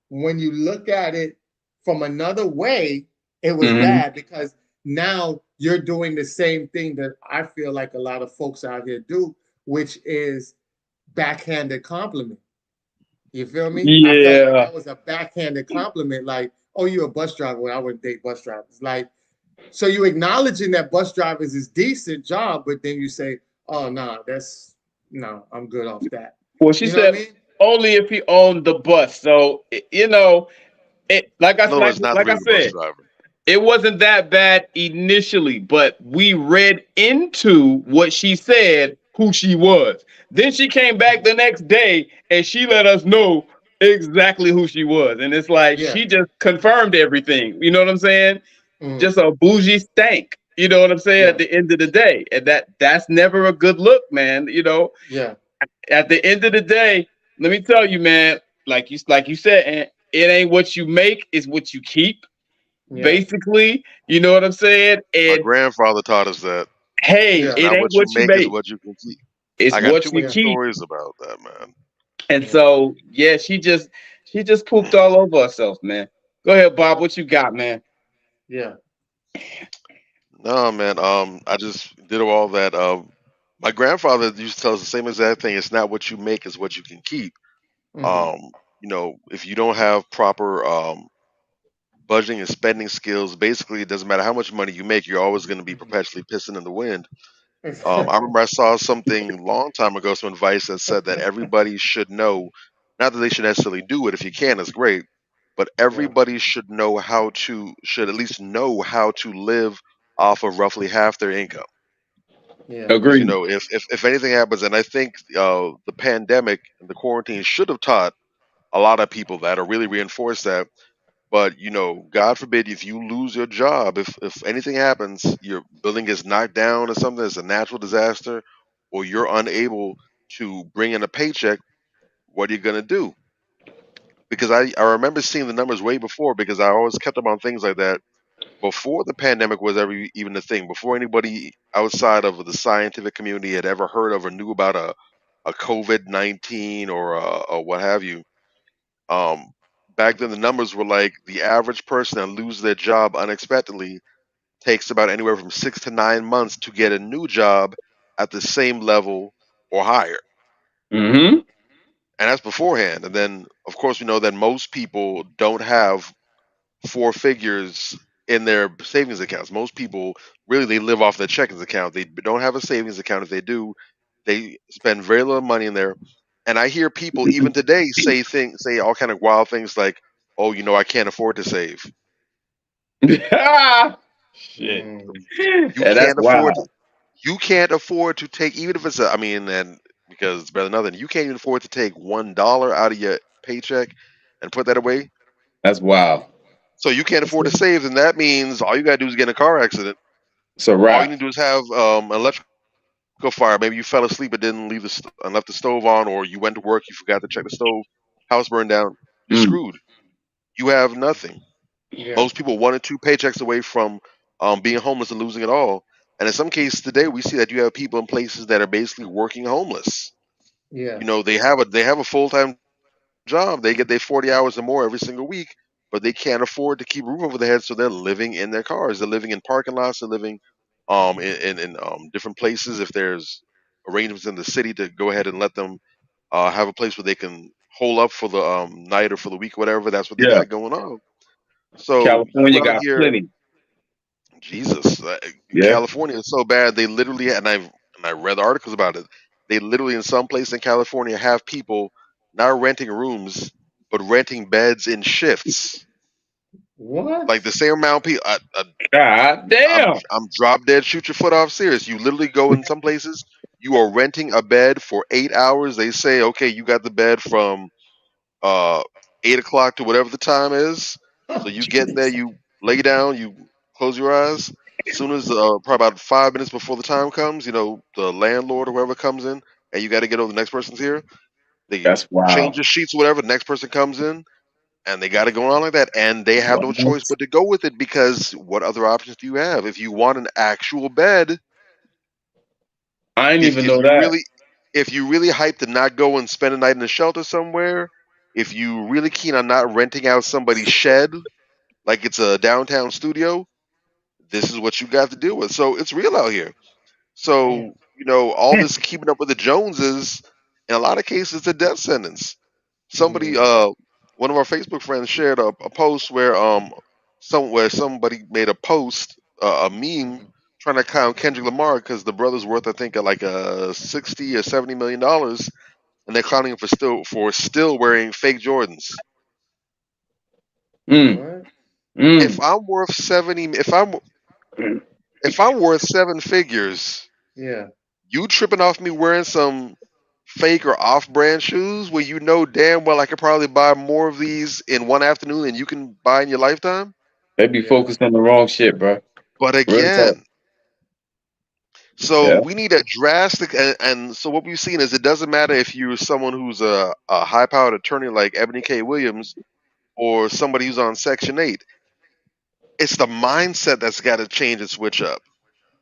when you look at it from another way, it was Hmm. bad because now you're doing the same thing that I feel like a lot of folks out here do, which is backhanded compliment. You feel me? I felt like Yeah. that was a backhanded compliment, like, oh, you're a bus driver. Well, I wouldn't date bus drivers. Like, so you acknowledging that bus drivers is decent job, but then you say, oh, nah, that's no, I'm good off that. Well, she You know what I said mean? only if he owned the bus. So it like I In other like words, not to like be I the bus said, driver. it wasn't that bad initially, but we read into what she said who she was. Then she came back the next day and she let us know exactly who she was. And it's like Yeah. she just confirmed everything. You know what I'm saying? Mm, Just a bougie stank. You know what I'm saying? At yeah. the end of the day. And that's never a good look, man. Yeah. At the end of the day, let me tell you, man, like you said, and it ain't what you make, it's what you keep Yeah. basically. You know what I'm saying? My And grandfather taught us that hey, it's Yeah. it not ain't what you what you make, it's make, what you can keep. it's I got what too you many Yeah. keep. stories about that, man. And Yeah. so, yeah, she just pooped all over herself, man. Go ahead, Bob. What you got, man? Yeah. No, man. I just did all that. My grandfather used to tell us the same exact thing. It's not what you make, it's what you can keep. Hmm. Um, if you don't have proper budgeting and spending skills, basically it doesn't matter how much money you make, you're always going to be perpetually pissing in the wind. I remember I saw something long time ago, some advice that said that everybody should know, not that they should necessarily do it. If you can, it's great, but Yeah. everybody should at least know how to live off of roughly half their income. Yeah. Because Agreed. if anything happens, and I think the pandemic and the quarantine should have taught a lot of people that, or really reinforced that. But God forbid if you lose your job, if anything happens, your building gets knocked down or something, it's a natural disaster, or you're unable to bring in a paycheck, what are you gonna do? Because I remember seeing the numbers way before, because I always kept up on things like that before the pandemic was ever even a thing, before anybody outside of the scientific community had ever heard of or knew about a COVID-19 or what have you. Um, Back then, the numbers were like the average person that loses their job unexpectedly takes about anywhere from 6 to 9 months to get a new job at the same level or higher. Mm-hmm. And that's beforehand. And then, of course, we know that most people don't have four figures in their savings accounts. Most people really they live off their checkings account. They don't have a savings account. If they do, they spend very little money in there. And I hear people even today say all kind of wild things like, "Oh, I can't afford to save. Shit. Mm. You Yeah, that's can't afford to, wild. you can't afford to take even if it's I mean, and because it's better than nothing, you can't even afford to take $1 out of your paycheck and put that away. That's wild. So you can't afford to save, and that means all you gotta do is get in a car accident. It's a All you wrap. need to do is have an electrical go fire. Maybe you fell asleep and didn't leave and left the stove on, or you went to work, you forgot to check the stove, house burned down. You're Mm. screwed. You have nothing. Yeah. Most people 1 or 2 paychecks away from being homeless and losing it all. And in some cases today, we see that you have people in places that are basically working homeless. Yeah. You know, they have a full time job. They get their 40 hours or more every single week, but they can't afford to keep a roof over their head, so they're living in their cars. They're living in parking lots. They're living in different places. If there's arrangements in the city to go ahead and let them have a place where they can hole up for the night or for the week, whatever, that's what they Yeah. got going on. So California you out got here, plenty. Jesus, in Yeah. California, it's so bad. They literally, and I read articles about it. They literally, in some place in California, have people not renting rooms, but renting beds in shifts. What? Like the same amount of people. God damn. I'm drop dead, shoot your foot off. Serious. You literally go in some places. You are renting a bed for 8 hours. They say, okay, you got the bed from uh 8 o'clock to whatever the time is. So you get in there, you lay down, you close your eyes. Soon as probably about 5 minutes before the time comes, the landlord or whoever comes in, and you got to get over the next person's here. They That's change wild. the sheets, or whatever. The next person comes in, and they got to go on like that, and they have no choice What? but to go with it because what other options do you have? If you want an actual bed, I didn't if even if know you that. really if you really hype to not go and spend a night in a shelter somewhere, if you really keen on not renting out somebody's shed like it's a downtown studio, this is what you got to deal with. So it's real out here. Damn. So all this keeping up with the Joneses, in a lot of cases, it's a death sentence. Somebody, Mm. one of our Facebook friends shared a post where somebody made a post, a meme trying to clown Kendrick Lamar because the brother's worth I think like 60 or 70 million dollars, and they're clowning him for still wearing fake Jordans. Mm. What? If Mm. I'm worth 70, if I'm worth 7 figures, Yeah. you tripping off me wearing some fake or off-brand shoes where you know damn well I could probably buy more of these in one afternoon than you can buy in your lifetime. They be Yeah. focused on the wrong shit, bro. But Real talk. again, so Yeah. we need a drastic, and so what we've seen is it doesn't matter if you're someone who's a high-powered attorney like Ebony K. Williams or somebody who's on Section 8. It's the mindset that's got to change and switch up.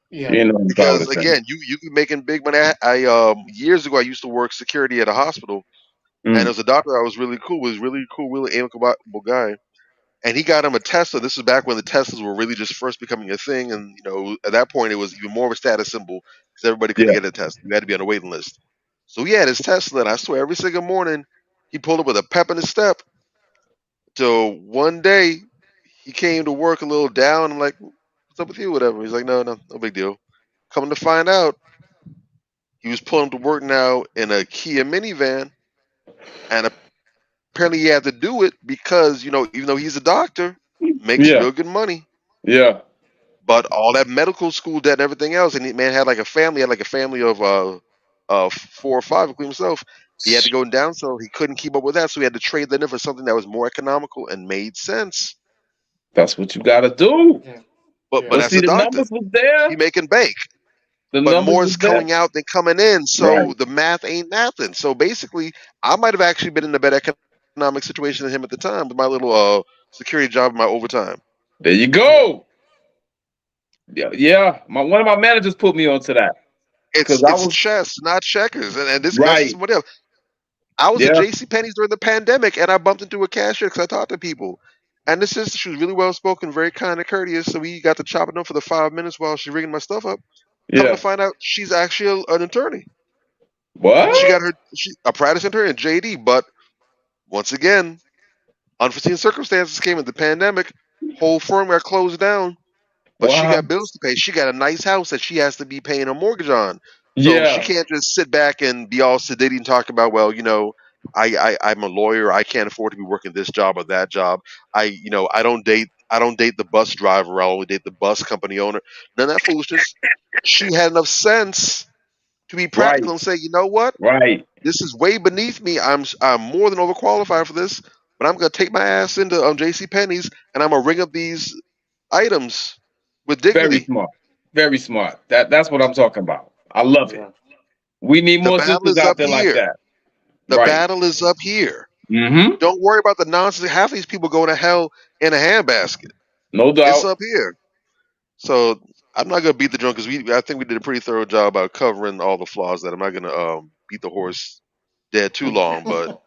Yeah. You know about Because it, thing. again, you can making big money. Years ago I used to work security at a hospital, and there Mm. was a doctor I was really cool, was really cool, really amicable guy, and he got him a Tesla. This was back when the Teslas were really just first becoming a thing, and at that point it was even more of a status symbol because everybody couldn't Yeah. get a Tesla. You had to be on a waiting list. So he had his Tesla, and I swear every single morning he pulled up with a pep in his step. Till one day he came to work a little down. I'm like, "What's up with you?" Whatever. He's like, "No, no, no big deal." Coming to find out, he was pulling to work now in a Kia minivan, and apparently he had to do it because even though he's a doctor, makes Yeah. real good money. Yeah. But all that medical school debt and everything else, and he man had like a family of 4 or 5, including himself. He had to go down, so he couldn't keep up with that, so he had to trade that in for something that was more economical and made sense. That's what you gotta do. Yeah. But Yeah. But as see, a the doctor, numbers was there. he making bank, The but numbers more was is there. going out than coming in, so Right. the math ain't mathing. So basically, I might have actually been in a better economic situation than him at the time with my little security job and my overtime. There you Yeah. go. Yeah. Yeah. One of my managers put me onto that because I It's was chess, not checkers, and this is right. somebody else. I was at Yeah. J.C. Penney's during the pandemic, and I bumped into a cashier because I talked to people. And this sister, she was really well spoken, very kind and courteous. So we got to chop it up for the 5 minutes while she ringing my stuff up. Come to Yeah. find out, she's actually an attorney. She What? What? got a practice attorney at JD, but once again, unforeseen circumstances came in the pandemic. Whole firm got closed down, but she What? got bills to pay. She got a nice house that she has to be paying a mortgage on. So she Yeah. can't just sit back and be all sedate and talk about, well, I'm a lawyer. I can't afford to be working this job or that job. I don't date the bus driver. I only date the bus company owner. None of that foolishness. She had enough sense to be Right. practical and say, you know what? Right. This is way beneath me. I'm more than overqualified for this, but I'm gonna take my ass into J.C. Penney's and I'm gonna ring up these items with Very dignity. smart. Very smart. That's what I'm talking about. I love it. Yeah. We need The more battle sisters is out up there like here. that. The Right. battle is up here. Mm-hmm. Don't worry about the nonsense. Half these people go to hell in a handbasket. No It's doubt. up here. So I'm not gonna beat the drum because I think we did a pretty thorough job about covering all the flaws. That I'm not gonna beat the horse dead too long, but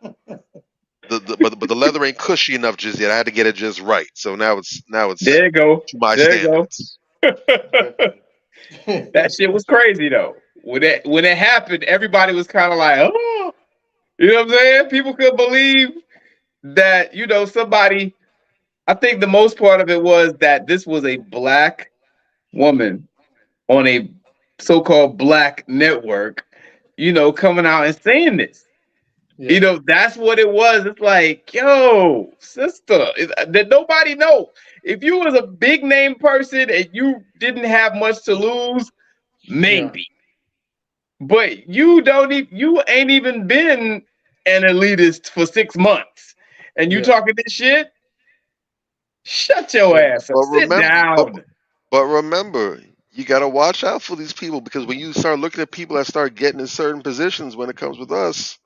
but the leather ain't cushy enough just yet. I had to get it just right. So now it's There you go. to my There you go. standards. Definitely. That shit was crazy though. When it happened, everybody was kind of like, oh, you know what I'm saying? People couldn't believe that, somebody. I think the most part of it was that this was a black woman on a so-called black network, coming out and saying this. Yeah. That's what it was. It's like, yo, sister, that nobody know. If you was a big name person and you didn't have much to lose, Yeah. maybe. But you ain't even been an elitist for 6 months. And you Yeah. talking this shit? Shut your Yeah. ass up. But Sit remember, down. but remember, you gotta watch out for these people because when you start looking at people that start getting in certain positions, when it comes with us,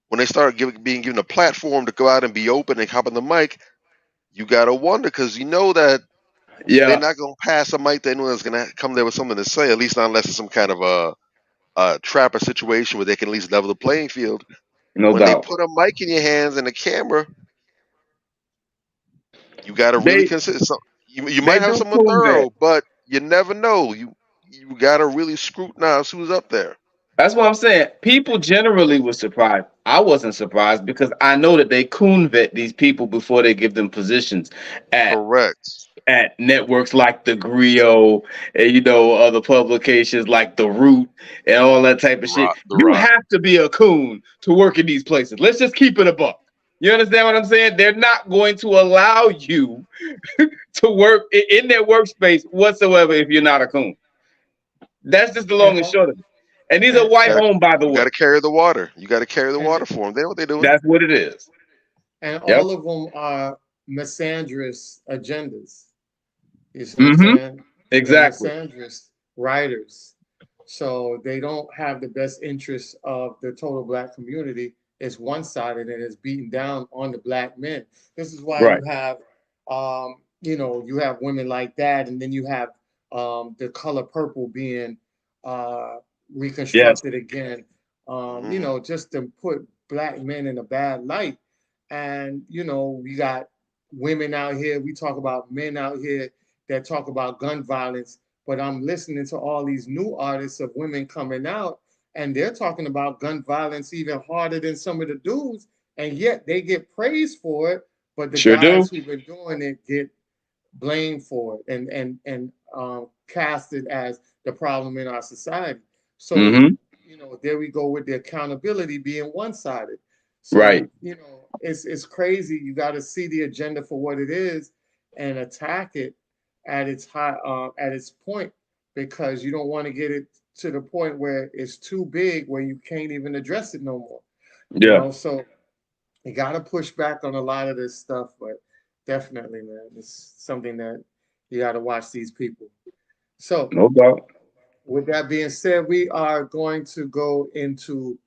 when they start being given a platform to go out and be open and hop on the mic, you gotta wonder because you know that they're Yeah, not gonna pass a mic to anyone that's gonna come there with something to say. At least not unless it's some kind of a trap or situation where they can at least level the playing field. no When they doubt. put a mic in your hands and a camera, you got to really They consider. You they might have do someone prove that. thorough, but you never know. You got to really scrutinize who's up there. That's what I'm saying. People generally were surprised. I wasn't surprised because I know that they coon vet these people before they give them positions at Correct. at networks like the Grio and other publications like the Root and all that type of shit. The You Rock. have to be a coon to work in these places. Let's just keep it a buck. You understand what I'm saying? They're not going to allow you to work in their workspace whatsoever if you're not a coon. That's just the And long and short of it. And these are and, white Got to owned, by the you got way. to carry the water. You got to carry the and water for them. They know what they're doing. That's what it is. and Yep. all of them are misandrous agendas. You see what I'm Mm-hmm. saying? They're Exactly. misandrous writers. So they don't have the best interests of the total black community. It's one-sided and it's beaten down on the black men. This is why Right. you have you have women like that, and then you have the color purple being uh Yes. reconstructed again. Hmm. Just to put black men in a bad light. And we got women out here, we talk about men out here that talk about gun violence, but I'm listening to all these new artists of women coming out, and they're talking about gun violence even harder than some of the dudes, and yet they get praised for it, but the Sure do. guys who've been doing it get blamed for it and casted as the problem in our society. So, Mm-hmm. there we go with the accountability being one-sided. Right. So, it's crazy. You got to see the agenda for what it is and attack it at its point, because you don't want to get it to the point where it's too big where you can't even address it no more. Yeah. So you got to push back on a lot of this stuff, but definitely, man, it's something that you got to watch these people. So, No doubt. with that being said, we are going to go into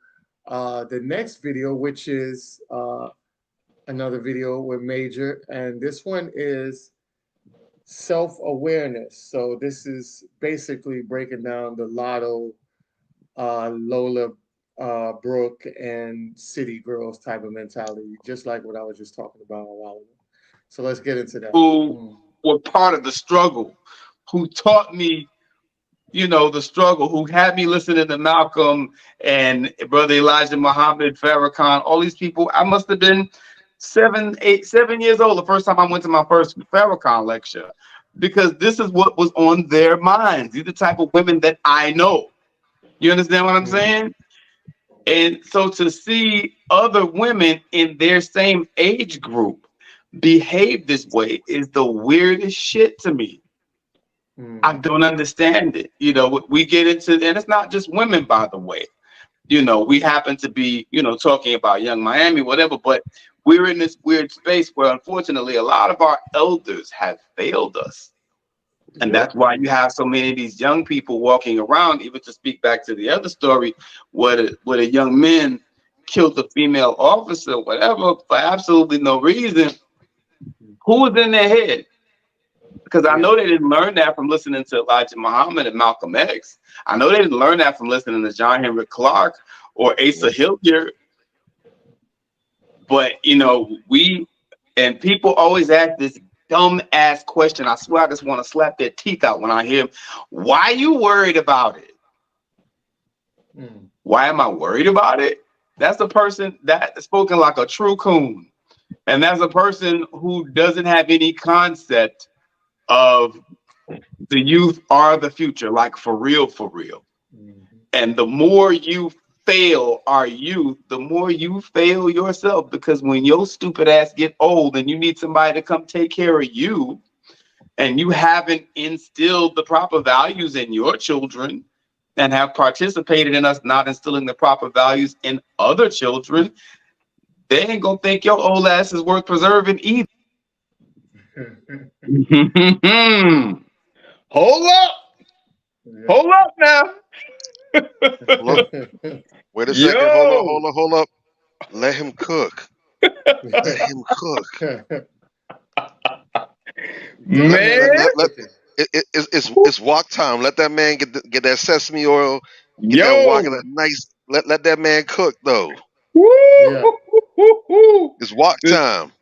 the next video, which is another video with Major, and this one is self-awareness. So this is basically breaking down the Lotto, Lola Brooke, and City Girls type of mentality, just like what I was just talking about a while ago. So let's get into that. Who were part of the struggle, who taught me, the struggle, who had me listening to Malcolm and Brother Elijah Muhammad, Farrakhan, all these people. I must have been 7 years old the first time I went to my first Farrakhan lecture, because this is what was on their minds. These are the type of women that I know. You understand what I'm Mm, saying? And so to see other women in their same age group behave this way is the weirdest shit to me. I mm, don't understand it. We get into, and it's not just women, by the way. We happen to be, talking about Young Miami, whatever, but we're in this weird space where unfortunately a lot of our elders have failed us. And Yep. that's why you have so many of these young people walking around, even to speak back to the other story, where the young men killed the female officer, whatever, for absolutely no reason. Who was in their head? Because I know they didn't learn that from listening to Elijah Muhammad and Malcolm X. I know they didn't learn that from listening to John Henry Clark or Asa Hilliard. But, and people always ask this dumb ass question. I swear I just want to slap their teeth out when I hear them. Why are you worried about it? Why am I worried about it? That's a person that spoken like a true coon. And that's a person who doesn't have any concept of the youth are the future, like for real, for real. And the more you fail our youth, the more you fail yourself, because when your stupid ass get old and you need somebody to come take care of you, and you haven't instilled the proper values in your children and have participated in us not instilling the proper values in other children, they ain't gonna think your old ass is worth preserving either. Hold up now. Look, wait a second. Yo. Hold up. Let him cook. Let him cook. Man. It's walk time. Let that man get that sesame oil. Get that walk. That nice. Let that man cook though. It's walk time.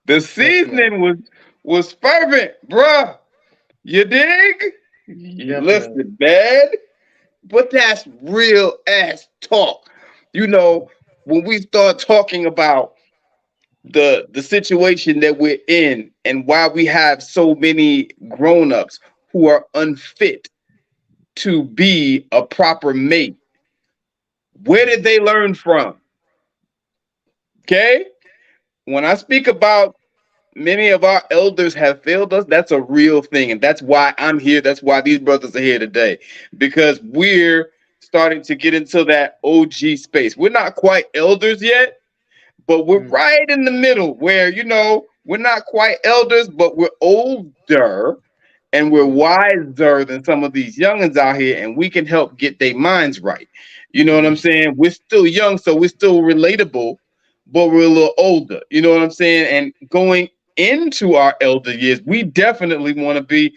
The seasoning was fervent, bruh. You dig? Listen, man. But that's real ass talk. When we start talking about the situation that we're in and why we have so many grown-ups who are unfit to be a proper mate, where did they learn from? Okay? When I speak about many of our elders have failed us, that's a real thing. And that's why I'm here. That's why these brothers are here today. Because we're starting to get into that OG space. We're not quite elders yet, but we're right in the middle where, we're not quite elders, but we're older and we're wiser than some of these youngins out here, and we can help get their minds right. You know what I'm saying? We're still young, so we're still relatable, but we're a little older. You know what I'm saying? And going into our elder years, we definitely want to be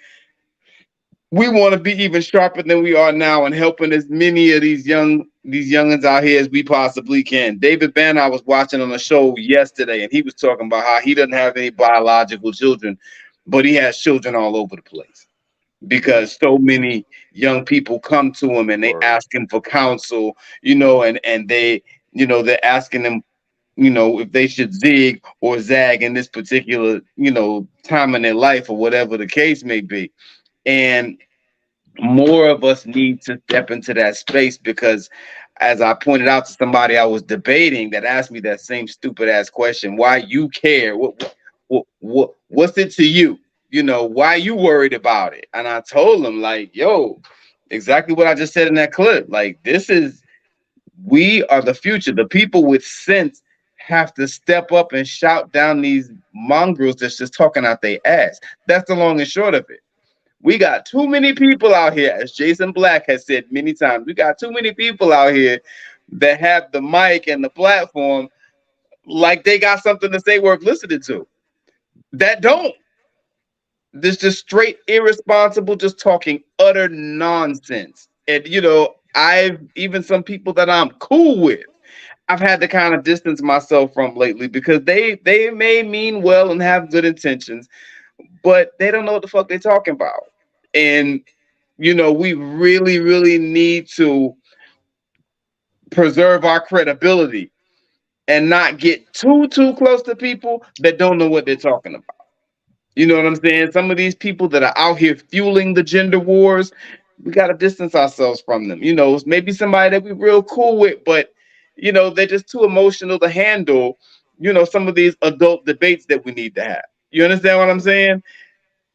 even sharper than we are now and helping as many of these youngins out here as we possibly can. David Banner, I was watching on a show yesterday, and he was talking about how he doesn't have any biological children, but he has children all over the place because so many young people come to him and they ask him for counsel, and they, they're asking him, if they should zig or zag in this particular, time in their life or whatever the case may be. And more of us need to step into that space because, as I pointed out to somebody I was debating that asked me that same stupid ass question, why you care? What's it to you? Why you worried about it? And I told him, like, yo, exactly what I just said in that clip. Like, we are the future. The people with sense have to step up and shout down these mongrels that's just talking out their ass. That's the long and short of it. We got too many people out here, as Jason Black has said many times, we got too many people out here that have the mic and the platform like they got something to say worth listening to. That don't. This just straight irresponsible, just talking utter nonsense. And, even some people that I'm cool with, I've had to kind of distance myself from lately because they may mean well and have good intentions, but they don't know what the fuck they're talking about. And, we really, really need to preserve our credibility and not get too close to people that don't know what they're talking about. You know what I'm saying? Some of these people that are out here fueling the gender wars, we got to distance ourselves from them. Maybe somebody that we're real cool with, but, they're just too emotional to handle, some of these adult debates that we need to have. You understand what I'm saying?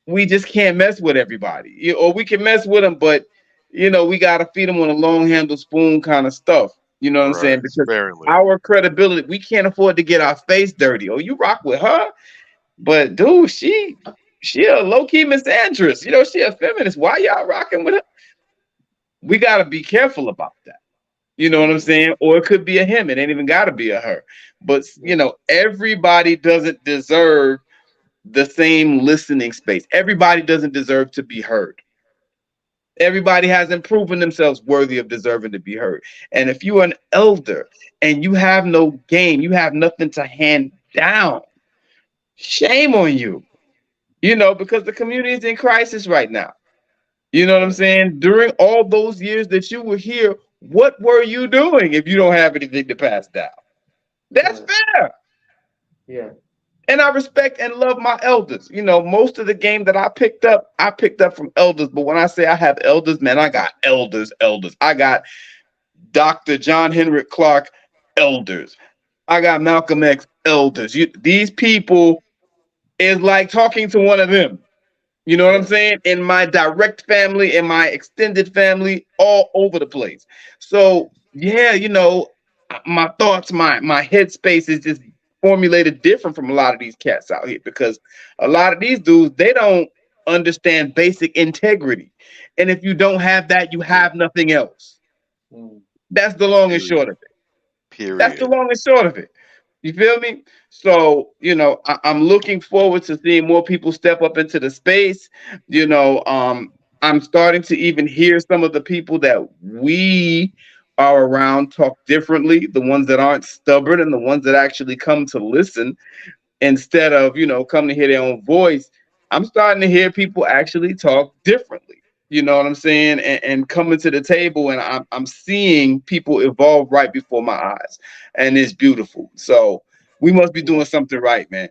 We just can't mess with everybody. Or we can mess with them, but, we got to feed them on a long handle spoon kind of stuff. You know what I'm saying? Because our credibility, we can't afford to get our face dirty. Oh, you rock with her? But dude, she she a low-key misandrist. You know, she a feminist. Why y'all rocking with her? We gotta be careful about that. You know what I'm saying? Or it could be a him. It ain't even gotta be a her. But you know, everybody doesn't deserve the same listening space. Everybody doesn't deserve to be heard. Everybody hasn't proven themselves worthy of deserving to be heard. And if you're an elder and you have no game, you have nothing to hand down, shame on you. You know, because the community is in crisis right now. You know what I'm saying? During all those years that you were here, what were you doing if you don't have anything to pass down? That's fair. Yeah. And I respect and love my elders. You know, most of the game that I picked up from elders. But when I say I have elders, man, I got elders. I got Dr. John Henrik Clark elders. I got Malcolm X elders. These people is like talking to one of them. You know what I'm saying? In my direct family, in my extended family, all over the place. So yeah, you know, my thoughts, my headspace is just formulated different from a lot of these cats out here because a lot of these dudes, they don't understand basic integrity. And if you don't have that, you have nothing else. That's the long and short Period. of it. That's the Period. long and short of it. You feel me? So, you know, I'm looking forward to seeing more people step up into the space. You know, I'm starting to even hear some of the people that we are around talk differently, the ones that aren't stubborn and the ones that actually come to listen instead of, you know, coming to hear their own voice. I'm starting to hear people actually talk differently. You know what I'm saying? And coming to the table, and I'm seeing people evolve right before my eyes, and it's beautiful. So we must be doing something right, man.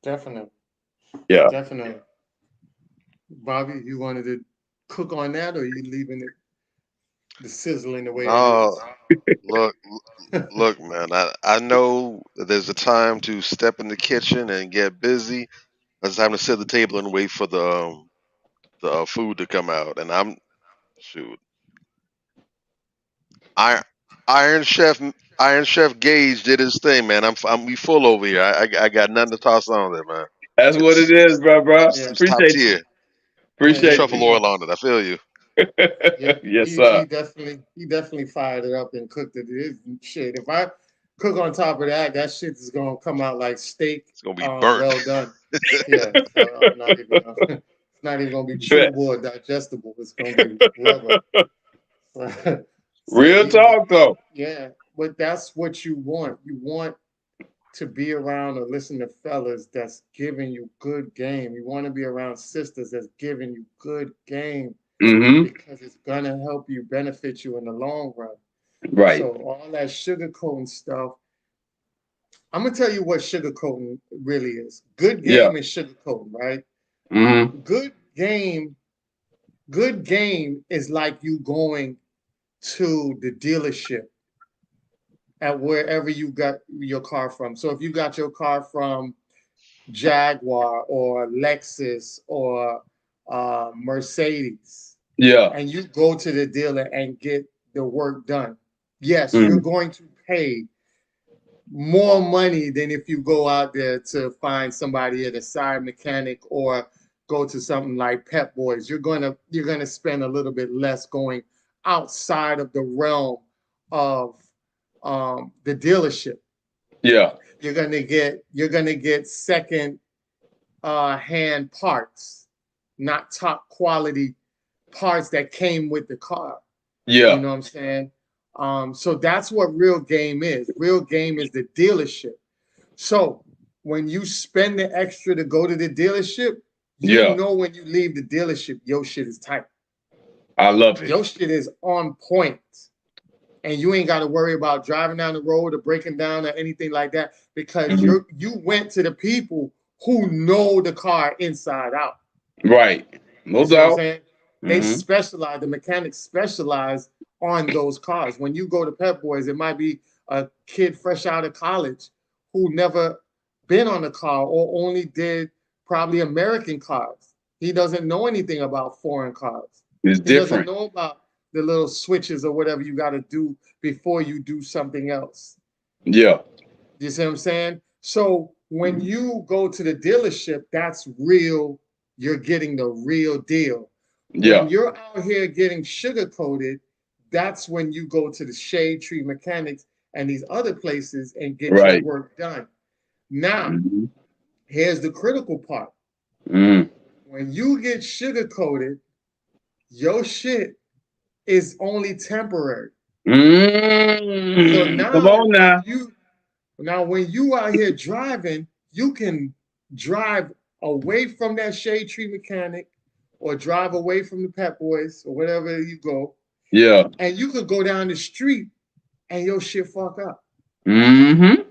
Definitely. Yeah. Definitely. Bobby, you wanted to cook on that, or you leaving it the sizzling the way it No, is? look, look, man. I know that there's a time to step in the kitchen and get busy. There's time to sit at the table and wait for the food to come out. And I'm shoot, Iron Iron Chef Iron Chef Gage did his thing, man. We full over here. I got nothing to toss on there, man. That's what it It's is, bro. Yeah. it's top Appreciate you. tier. Yeah, Some Appreciate truffle you. he oil on it. I feel you. yeah, Yes, sir. he definitely fired it up and cooked it. Shit, if I cook on top of that, that shit is gonna come out like steak, It's gonna be burnt. well done. Yeah, so I'm not even gonna, it's not even gonna be chewable or digestible. It's gonna be rubber. So Real talk, though. yeah, but that's what you want. You want to be around or listen to fellas that's giving you good game. You want to be around sisters that's giving you good game Mm-hmm. because it's gonna help you benefit you in the long run. Right. So all that sugarcoating stuff, I'm gonna tell you what sugarcoating really is. Good Yeah. game is sugarcoating, right? Mm-hmm. Good game, good game is like you going to the dealership at wherever you got your car from. So if you got your car from Jaguar or Lexus or Mercedes, Yeah. and you go to the dealer and get the work done, yes, you're Mm-hmm. going to pay more money than if you go out there to find somebody at a side mechanic or go to something like Pep Boys. You're gonna spend a little bit less going outside of the realm of the dealership. Yeah. You're gonna get second hand parts, not top quality parts that came with the car. You Yeah. know what I'm saying? So that's what real game is. Real game is the dealership. So when you spend the extra to go to the dealership, you Yeah. know when you leave the dealership, your shit is tight. I love it. Your shit is on point. And you ain't got to worry about driving down the road or breaking down or anything like that because Mm-hmm. you went to the people who know the car inside out. Right. You No see what I'm doubt. saying? They Mm-hmm. specialize, the mechanics specialize on those cars. When you go to Pep Boys, it might be a kid fresh out of college who never been on a car or only did probably American cars. He doesn't know anything about foreign cars. It's He doesn't different. know about the little switches or whatever you got to do before you do something else. Yeah. You see what I'm saying? So when you go to the dealership, that's real. You're getting the real deal. Yeah. When you're out here getting sugar coated, that's when you go to the shade tree mechanics and these other places and get your Right. work done. Now, Mm-hmm. here's the critical part. Mm. When you get sugar coated, your shit is only temporary. So Come now on now. when you out here driving, you can drive away from that shade tree mechanic or drive away from the Pep Boys or wherever you go, Yeah. and you could go down the street and your shit fuck up. Mm-hmm.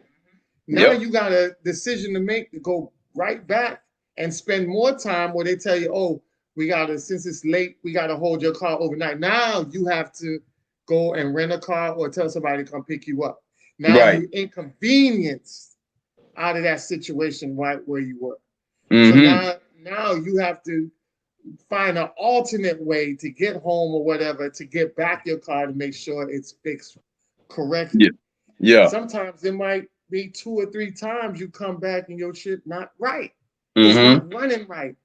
Now Yep. you got a decision to make to go right back and spend more time where they tell you, oh, we gotta, since it's late, we gotta hold your car overnight. Now you have to go and rent a car or tell somebody to come pick you up. Now Right. you inconvenienced out of that situation right where you were. So Mm-hmm. now you have to find an alternate way to get home or whatever to get back your car to make sure it's fixed correctly. Yeah. Yeah. Sometimes it might be 2 or 3 times you come back and your shit not right. It's Mm-hmm. not running right.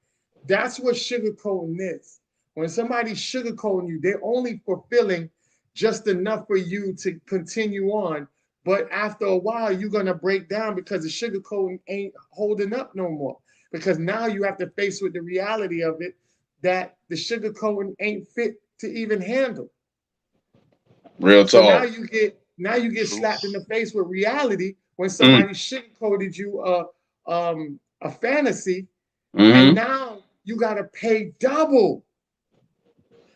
That's what sugarcoating is. When somebody's sugarcoating you, they're only fulfilling just enough for you to continue on. But after a while, you're gonna break down because the sugarcoating ain't holding up no more. Because now you have to face with the reality of it that the sugarcoating ain't fit to even handle. Real So talk. now you get Truth. slapped in the face with reality when Mm. somebody sugarcoated you a fantasy, and Mm-hmm. now you gotta pay double.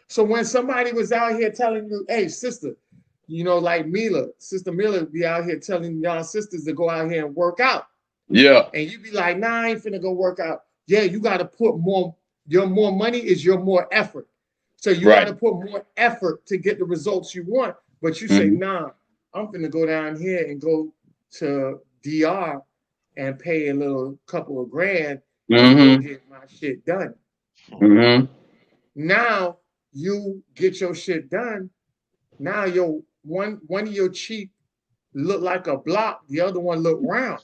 So when somebody was out here telling you, hey, sister, like Sister Mila be out here telling y'all sisters to go out here and work out. Yeah. And you be like, nah, I ain't finna go work out. Yeah, you gotta put more, your more money is your more effort. So you Right. gotta put more effort to get the results you want. But you say, Mm-hmm. nah, I'm finna go down here and go to DR and pay a little couple of grand and go Mm-hmm. get my shit done. Mm-hmm. Now you get your shit done. Now your one of your cheek look like a block, the other one look round.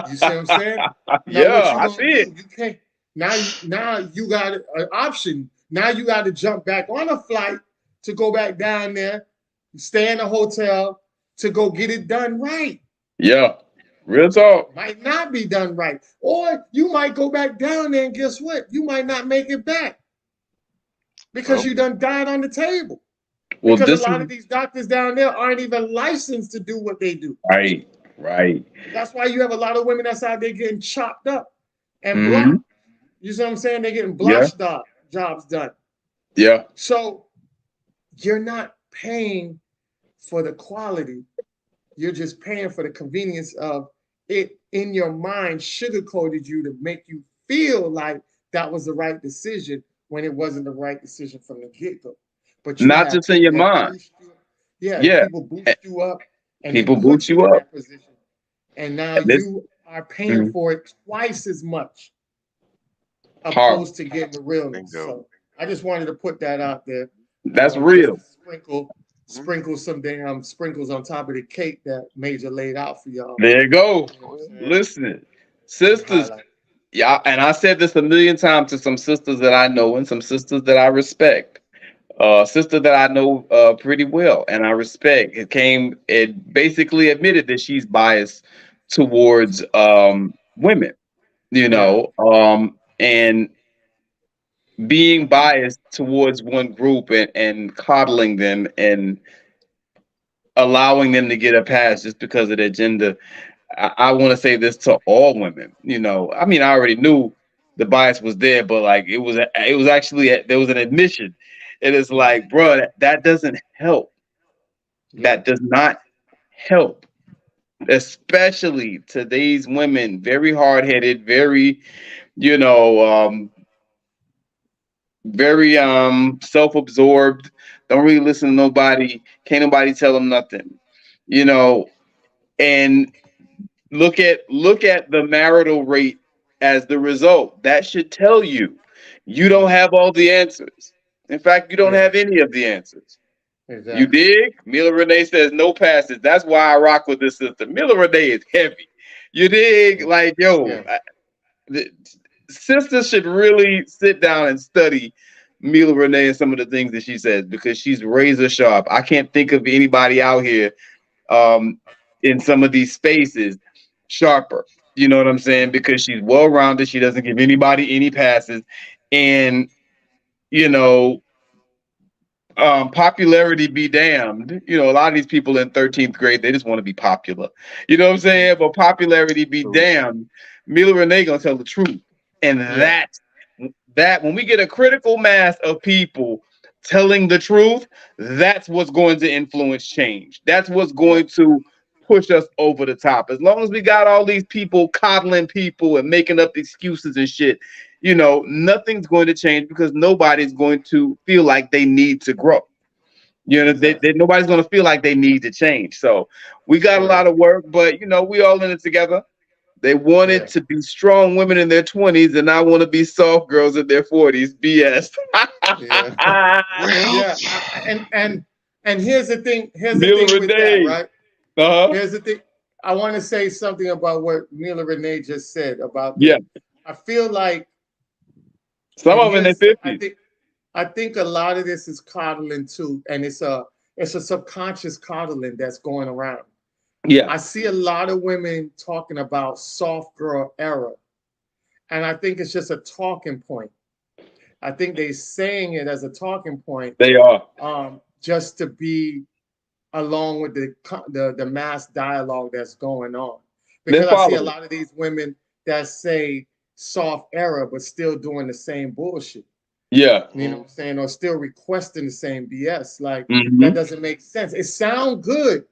You see what I'm saying? Now what Yeah, you I gonna see it. do? You can't now you got an option. Now you got to jump back on a flight to go back down there, stay in a hotel to go get it done right. Yeah. Real talk. Might not be done right. Or you might go back down there and guess what? You might not make it back because Well, you done died on the table. Well, Because a this is lot of these doctors down there aren't even licensed to do what they do. right. Right. That's why you have a lot of women that's out there getting chopped up and Mm-hmm. blocked. You see what I'm saying? They're getting Yeah. jobs done. Yeah. So you're not paying for the quality. You're just paying for the convenience of it in your mind, sugarcoated you to make you feel like that was the right decision when it wasn't the right decision from the get-go. But you Not have just in people your that mind. boost you. Yeah, Yeah. people Eh, boost you up and they People put boost you you in up. that position. And now And this you are paying mhm. for it twice as much Horrible. opposed to getting the realness. bingo. So I just wanted to put that out there, That's just to real. Mhm. sprinkle some damn sprinkles on top of the cake that Major laid out for y'all. There you go. You know what I'm saying? Listen, Just sisters. highlight. Yeah, and I said this a million times to some sisters that I know and some sisters that I respect. Sister that I know pretty well and I respect. It basically admitted that she's biased towards women, Yeah, and being biased towards one group and coddling them and allowing them to get a pass just because of their gender. I want to say this to all women. I mean, I already knew the bias was there, but like it was actually there was an admission. It is yeah, like, bro, that doesn't help. yeah, That does not help, especially to these women, very hard headed, very, you know, very self absorbed. Don't really listen to nobody. Can't nobody tell them nothing. You know, and look at the marital rate as the result. That should tell you you don't mhm, have all the answers. In fact, you don't yeah, have any of the answers. You Exactly. dig? Mila Renee says no passes. That's why I rock with this sister. Mila Renee is heavy. You dig? Yeah. Like, yo, Yeah. the sisters should really sit down and study Mila Renee and some of the things that she says because she's razor sharp. I can't think of anybody out here um, in some of these spaces sharper. You know what I'm saying? Because she's well rounded. She doesn't give anybody any passes. And, you know, popularity be damned. You know, a lot of these people in 13th grade, they just want to be popular. You know what I'm saying? But popularity be True. damned. Mila Renee gonna tell the truth. And Yeah. that when we get a critical mass of people telling the truth, that's what's going to influence change. That's what's Yeah. going to push us over the top. As long as we got all these people coddling people and making up excuses and shit, you know, nothing's going to change because nobody's going to feel like they need to grow. You know, Exactly. nobody's going to feel like they need to change. So we got a Yeah. lot of work, but you know, we all in it together. They wanted Yeah. to be strong women in their 20s, and I want to be soft girls in their 40s. BS. Yeah. Well, Yeah. And here's the thing. Here's the Mila thing with that, Renee. right? Uh-huh. Here's the thing. I want to say something about what Mila Renee just said about Yeah. the. I feel like, Some and of them in their here's, 50s. I think a lot of this is coddling too, and it's a subconscious coddling that's going around. Yeah. I see a lot of women talking about soft girl era, and I think it's just a talking point. I think they're saying it as a talking point, They are. just to be along with the mass dialogue that's going on. They're Because I see a followers. lot of these women that say soft era, but still doing the same bullshit. Yeah. You know what I'm saying? Or still requesting the same BS. Like that Hmm. doesn't make sense. It sounds good.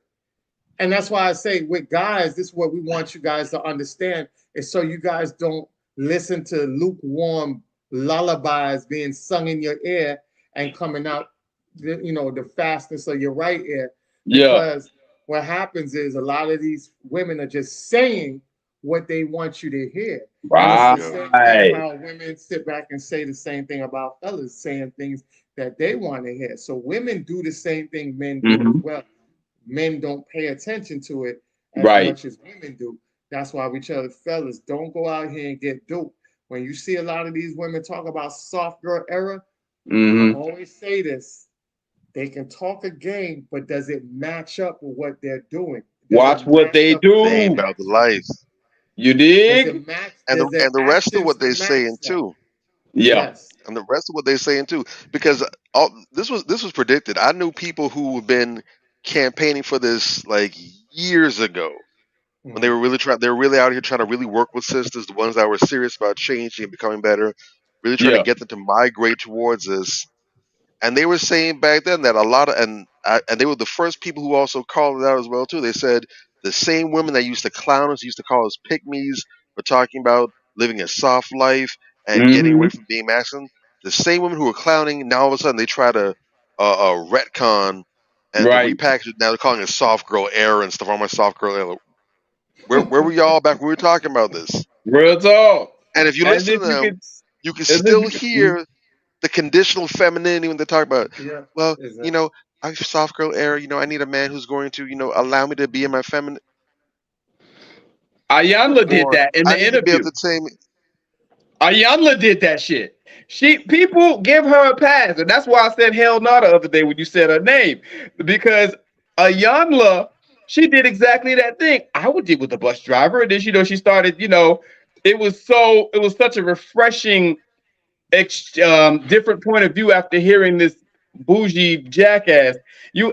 And that's why I say with guys, this is what we want you guys to understand is so you guys don't listen to lukewarm lullabies being sung in your ear and coming out, the fastness of your right ear. Yeah. Because what happens is a lot of these women are just saying what they want you to hear. And it's the yeah. same thing Right. how women sit back and say the same thing about fellas saying things that they want to hear. So women do the same thing men do as Hmm. well. Men don't pay attention to it as Right. much as women do. That's why we tell the fellas, don't go out here and get duped. When you see a lot of these women talk about soft girl era, I Hmm. always say this. They can talk a game, but does it match up with what they're doing? Does Watch it what match they up with their They do. about the actions? life, You Does it dig? match? and Does their the rest of actions what they're match saying that? too, Yeah. Yes. and the rest of what they're saying too, because this was predicted. I knew people who have been campaigning for this like years ago when they Mhm. were really trying. They were really out here trying to really work with sisters, the ones that were serious about changing and becoming better, really trying to Yeah. get them to migrate towards this. And they were saying back then that a lot of and they were the first people who also called it out as well too. They said the same women that used to clown us, used to call us pygmies, were talking about living a soft life and getting Hmm. away from being masculine. The same women who were clowning, now all of a sudden they try to retcon and to Right. repackage it. Now they're calling it soft girl era and stuff. All my soft girl era. Where were y'all back when we were talking about this? Real talk. And if you As listen if to you them, could. you can As if still you could. hear the conditional femininity when they talk about, Yeah. well, Exactly. I'm soft girl era, I need a man who's going to, allow me to be in my feminine. Ayanla Come did on, that in I the need to be able interview. to say, Ayanla did that shit. People give her a pass, and that's why I said hell no the other day when you said her name, because Ayanla, she did exactly that thing. I would deal with the bus driver, and then she started. It was such a refreshing different point of view after hearing this bougie jackass.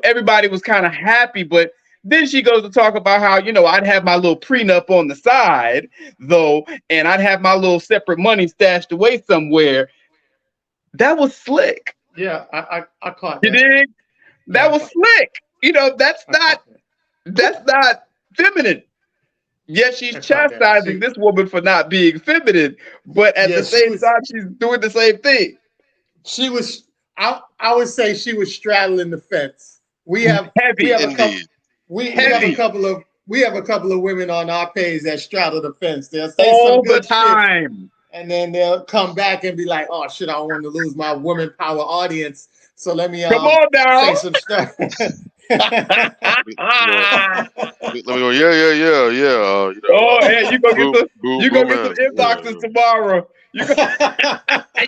Everybody was kind of happy, but then she goes to talk about how I'd have my little prenup on the side though, and I'd have my little separate money stashed away somewhere. That was slick. Yeah, I caught You that. dig? Yeah, That I was caught that. slick. That's I not caught that. that's not feminine. Yes, she's I caught that. chastising this woman for not being feminine, but at Yeah, the same time, she's doing the same thing. she was I would say she was straddling the fence. We Heavy, have a couple indeed, heavy, we have a couple of women on our page that straddle the fence. They'll say some all the good shit time. and then they'll come back and be like, "Oh shit, I don't want to lose my woman power audience." So let me Come on say now. some stuff. You know, let me go. Yeah. Oh, hey, you gonna get Boom, some. boom, You boom, gonna get some man. inboxes Yeah. tomorrow. You gonna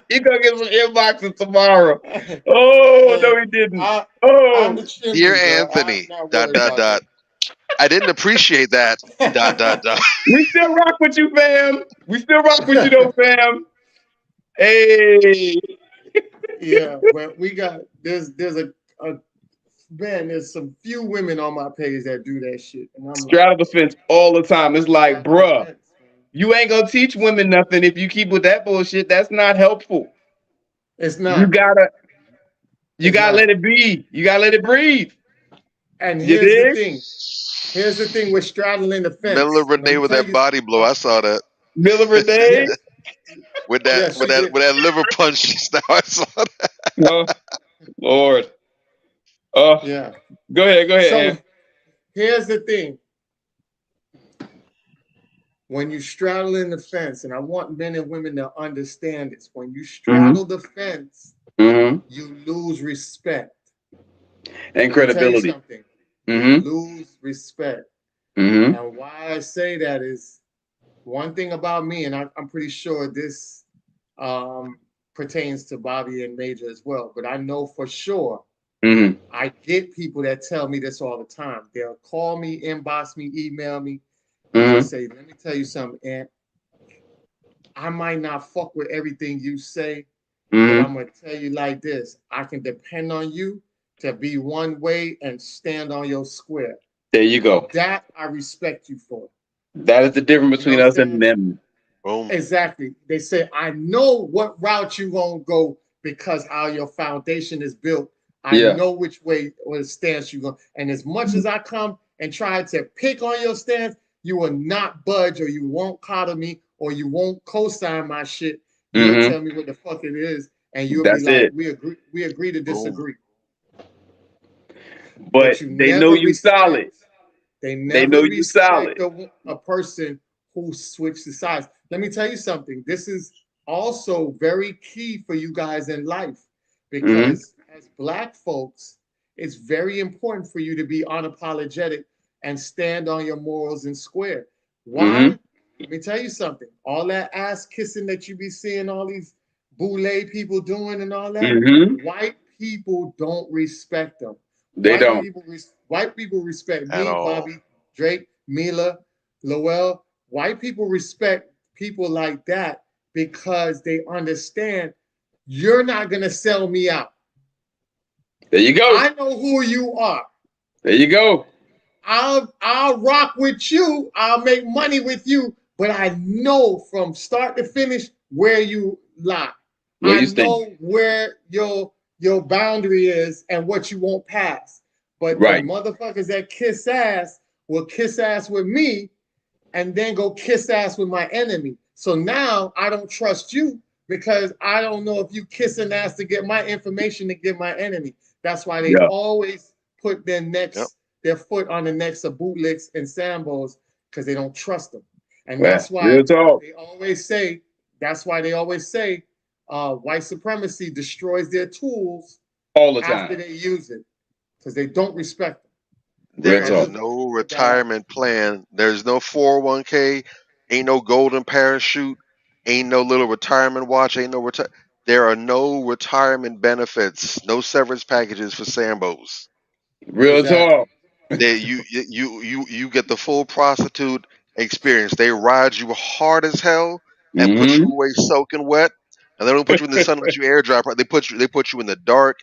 you gonna get some inboxes tomorrow. Oh no, Hey, he didn't. I'm Oh, the Dear chimney, bro. I'm Anthony. not Dot worried dot about dot. I didn't appreciate that. Dot dot dot. we still rock with you, fam. We still rock with you, though, that. fam. Hey, Yeah, but we got there's a man, there's some few women on my page that do that shit. And I'm like, straddle the fence all the time. It's like, straddle the bruh, fence, man. you ain't gonna teach women nothing if you keep with that bullshit. That's not helpful. It's You not. gotta, you It's gotta not. let it be. You gotta let it breathe. And You here's the dig? thing. Here's the thing with straddling the Miller fence. Let Renee me with tell that you. body blow. I saw that. Miller Yeah, Renee. with that yeah, with she that did. with that liver punch just now. I saw that. Oh Lord. Oh, Yeah. go ahead, So Ann. here's the thing. When you straddle in the fence, and I want men and women to understand this, when you Mm-hmm. straddle the fence, Mm-hmm. you lose respect. And Let me tell you credibility. something. You Mm-hmm. lose respect. Mm-hmm. And why I say that is one thing about me, and I'm pretty sure this pertains to Bobby and Major as well, but I know for sure Mm-hmm. I get people that tell me this all the time. They'll call me, inbox me, email me, and they'll Mm-hmm. say, let me tell you something, Aunt. I might not fuck with everything you say, but Mm-hmm. I'm gonna tell you like this. I can depend on you to be one way and stand on your square. There you go. That I respect you for. That is the difference You know between what I'm us and saying? them. Boom. Exactly. They say, I know what route you gonna go because how your foundation is built. I Yeah. know which way or stance you're going. And as much as I come and try to pick on your stance, you will not budge or you won't coddle me or you won't co-sign my shit. You'll Mm-hmm. tell me what the fuck it is, and you'll be That's like, it. we agree to Boom. disagree. But But you they know never you solid. respect, they They know never you solid. respect a person who switches sides. Let me tell you something. This is also very key for you guys in life Mm-hmm. because as Black folks, it's very important for you to be unapologetic and stand on your morals and square. Mm-hmm. Why? Let me tell you something. All that ass kissing that you be seeing all these boule people doing and all that, Mm-hmm. white people don't respect them. They don't. White people respect At me, all. Bobby, Drake, Mila, Lowell. White people respect people like that because they understand you're not gonna sell me out. There you go. I know who you are. There you go. I'll rock with you. I'll make money with you, but I know from start to finish where you lie. Where I you stand. know where your boundary is and what you won't pass. But the Right. motherfuckers that kiss ass will kiss ass with me and then go kiss ass with my enemy. So now I don't trust you because I don't know if you kissing ass to get my information to give my enemy. That's why they Yeah. always put Yep. their foot on the necks of bootlicks and sambos because they don't trust them. And Well, that's why real talk. they always say, white supremacy destroys their tools All the after time. they use it because they don't respect them. There Real So I is talk. just want no to put that out. retirement plan. There's no 401k. Ain't no golden parachute. Ain't no little retirement watch. Ain't no retire. There are no retirement benefits. No severance packages for Sambos. Real Exactly. talk. They you get the full prostitute experience. They ride you hard as hell and put you Mm-hmm. away soaking wet. And they don't put you in the sun, let you air dry. They put you in the dark,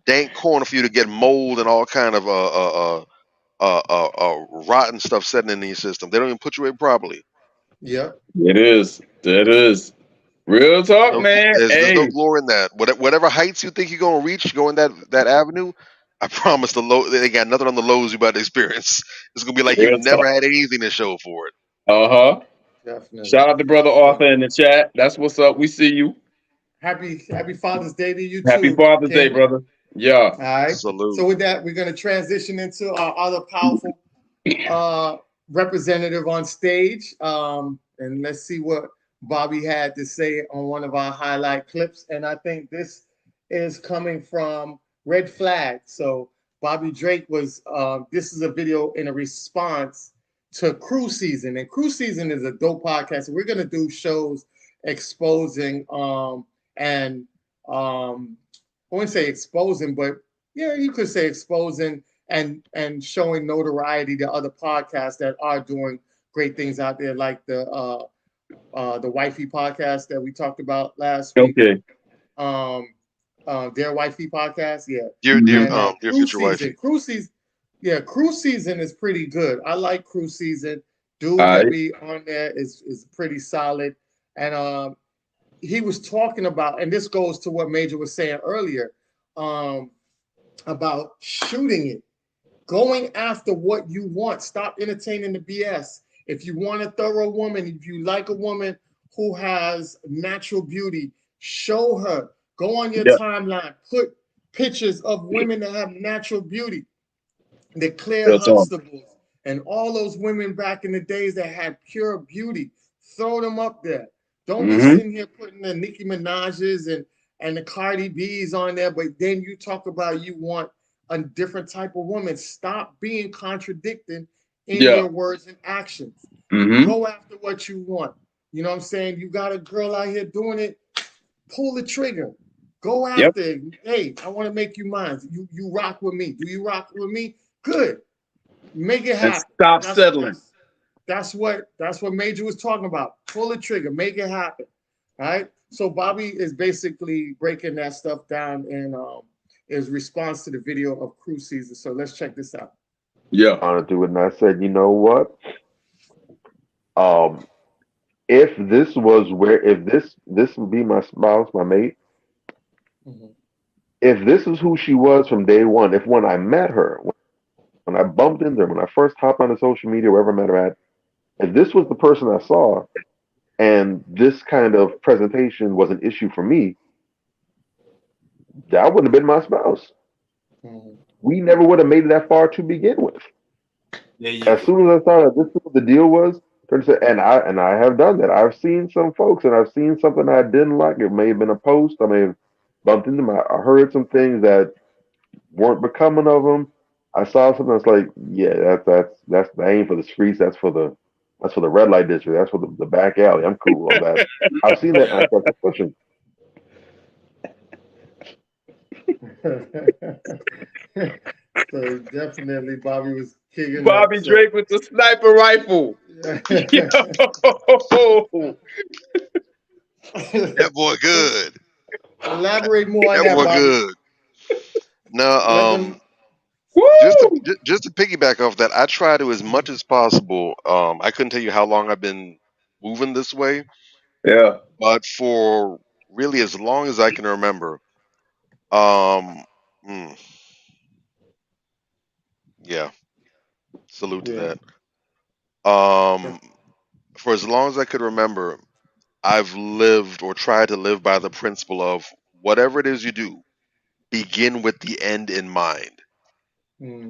dank corner for you to get mold and all kind of rotten stuff setting in these systems. They don't even put you in properly. Yep. It is. It is. Real talk, No, man. there's no Hey, glory in that. Whatever heights you think you're gonna reach, going that avenue, I promise the low. They got nothing on the lows you about to experience. It's gonna be like you real never talk. had anything to show for it. Uh-huh. Definitely. Shout out to brother So Arthur in the chat. That's what's up. We see you. happy Father's Day to you Happy too, Father's Day, King. brother. Yeah. All right. So Salute. with that, we're gonna transition into our other powerful uh representative on stage. And let's see what Bobby had to say on one of our highlight clips. And I think this is coming from Red Flag. So Bobby Drake was. This is a video in a response to Cruise Season, and Cruise Season is a dope podcast. We're gonna do shows exposing and I wouldn't say exposing, but yeah, you could say exposing and showing notoriety to other podcasts that are doing great things out there, like the wifey podcast that we talked about last week. Okay. Um, their wifey podcast, yeah, Dear, dear, Hmm. and dear future wifey. Cruise Season, yeah, Cruise Season is pretty good. I like Cruise Season. Dude All that right. be on there is pretty solid, and he was talking about, and this goes to what Major was saying earlier, um, about shooting it, going after what you want. Stop entertaining the BS. If you want a thorough woman, if you like a woman who has natural beauty, show her. Go on your Yeah. timeline, put pictures of women that have natural beauty, the Claire Real talk. Huxtables, and all those women back in the days that had pure beauty. Throw them up there. Don't be Hmm. sitting here putting the Nicki Minaj's and the Cardi B's on there, but then you talk about you want a different type of woman. Stop being contradicting in Yeah. your words and actions. Hmm. Go after what you want. You know what I'm saying? You got a girl out here doing it, pull the trigger. Go Yep. after it. Hey, I want to make you mine. You rock with me. Do you rock with me? Good. Make it And happen. stop That's settling. that's that's what Major was talking about. Pull the trigger, make it happen. All right. So Bobby is basically breaking that stuff down in his response to the video of Cruise Season. So let's check this out. Yeah. On to it, and I said, you know what? Um, if this was where, if this would be my spouse, my mate, Mhm. if this is who she was from day one, if when I met her, when I bumped into her, when I first hopped onto social media, wherever I met her at, if this was the person I saw, and this kind of presentation was an issue for me, that wouldn't have been my spouse. Mhm. We never would have made it that far to begin with. There you As go. soon as I saw that this is what the deal was, and I have done that. I've seen some folks, and I've seen something I didn't like. It may have been a post. I may have bumped into them. I heard some things that weren't becoming of them. I saw something that's like, yeah, that ain't for the streets. That's for the red light district. That's for the back alley. I'm cool on that. I've seen that, and I started pushing. So definitely Bobby was kicking up. Bobby So Drake with the sniper rifle. Yo. That boy good. elaborate more on That that, boy Bobby. good. No, Let them. Woo! just to piggyback off that, I try to as much as possible. I couldn't tell you how long I've been moving this way, Yeah. but for really as long as I can remember, um, mm, yeah, salute to Yeah. that. Um, for as long as I could remember, I've lived or tried to live by the principle of whatever it is you do, begin with the end in mind.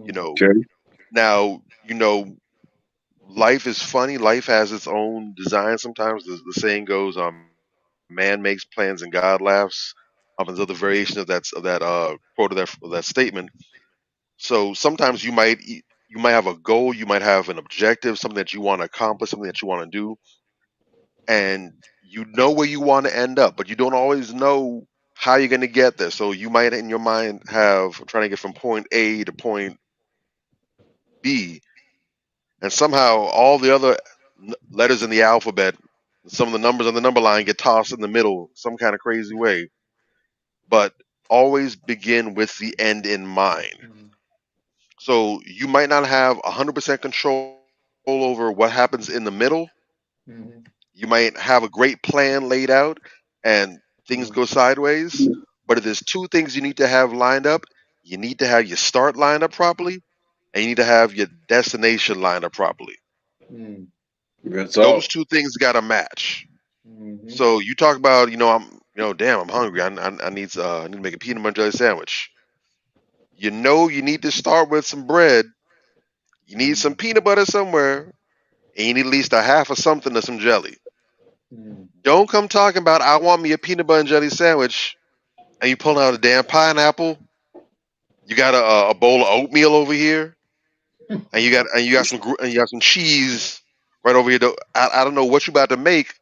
You Mm, know, Okay. now, life is funny. Life has its own design sometimes. The saying goes, man makes plans and God laughs. There's other variation of that quote of that statement. So sometimes you might have a goal, you might have an objective, something that you want to accomplish, something that you want to do, and you know where you want to end up, but you don't always know how you're going to get there. So you might in your mind have trying to get from point A to point B, and somehow all the other letters in the alphabet, some of the numbers on the number line get tossed in the middle some kind of crazy way. But always begin with the end in mind. mm, So you might not have 100% control over what happens in the middle. mm, You might have a great plan laid out and things go mm, sideways. But if there's two things you need to have lined up, you need to have your start lined up properly, and you need to have your destination lined up properly. mm, Real Those talk. two things got to match. mm, So you talk about, damn, I'm hungry. I need to make a peanut butter jelly sandwich. You need to start with some bread. You need some mm, peanut butter somewhere, and you need at least a half of something or some jelly. mm, Don't come talking about I want me a peanut butter and jelly sandwich and you pulling out a damn pineapple. You got a bowl of oatmeal over here, and you got and you got some cheese right over here. I don't know what you about to make.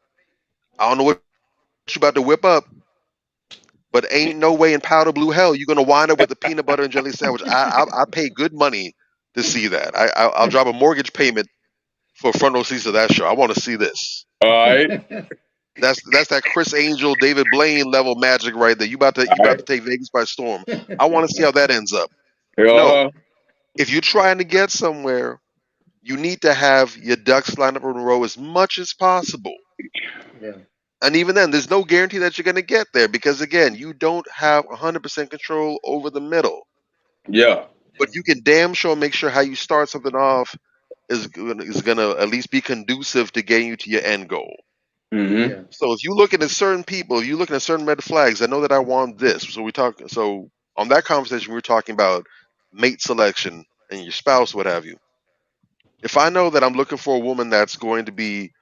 I don't know what you about to whip up, but ain't no way in powder blue hell you're gonna wind up with a peanut butter and jelly sandwich. I pay good money to see that. I'll drop a mortgage payment for front row seats of that show. I want to see this. All right. That's that Chris Angel, David Blaine level magic right there. You All about right. to take Vegas by storm. I want to see how that ends up. No, Uh, if you're trying to get somewhere, you need to have your ducks lined up in a row as much as possible. Yeah. And even then, there's no guarantee that you're going to get there because, again, you don't have 100% control over the middle. yeah. But you can damn sure make sure how you start something off is gonna at least be conducive to getting you to your end goal. Mm-hmm. Yeah. So if you're looking at certain people, if you're looking at certain red flags, I know that I want this. So we talk. So on that conversation, we were talking about mate selection and your spouse, what have you. If I know that I'm looking for a woman that's going to be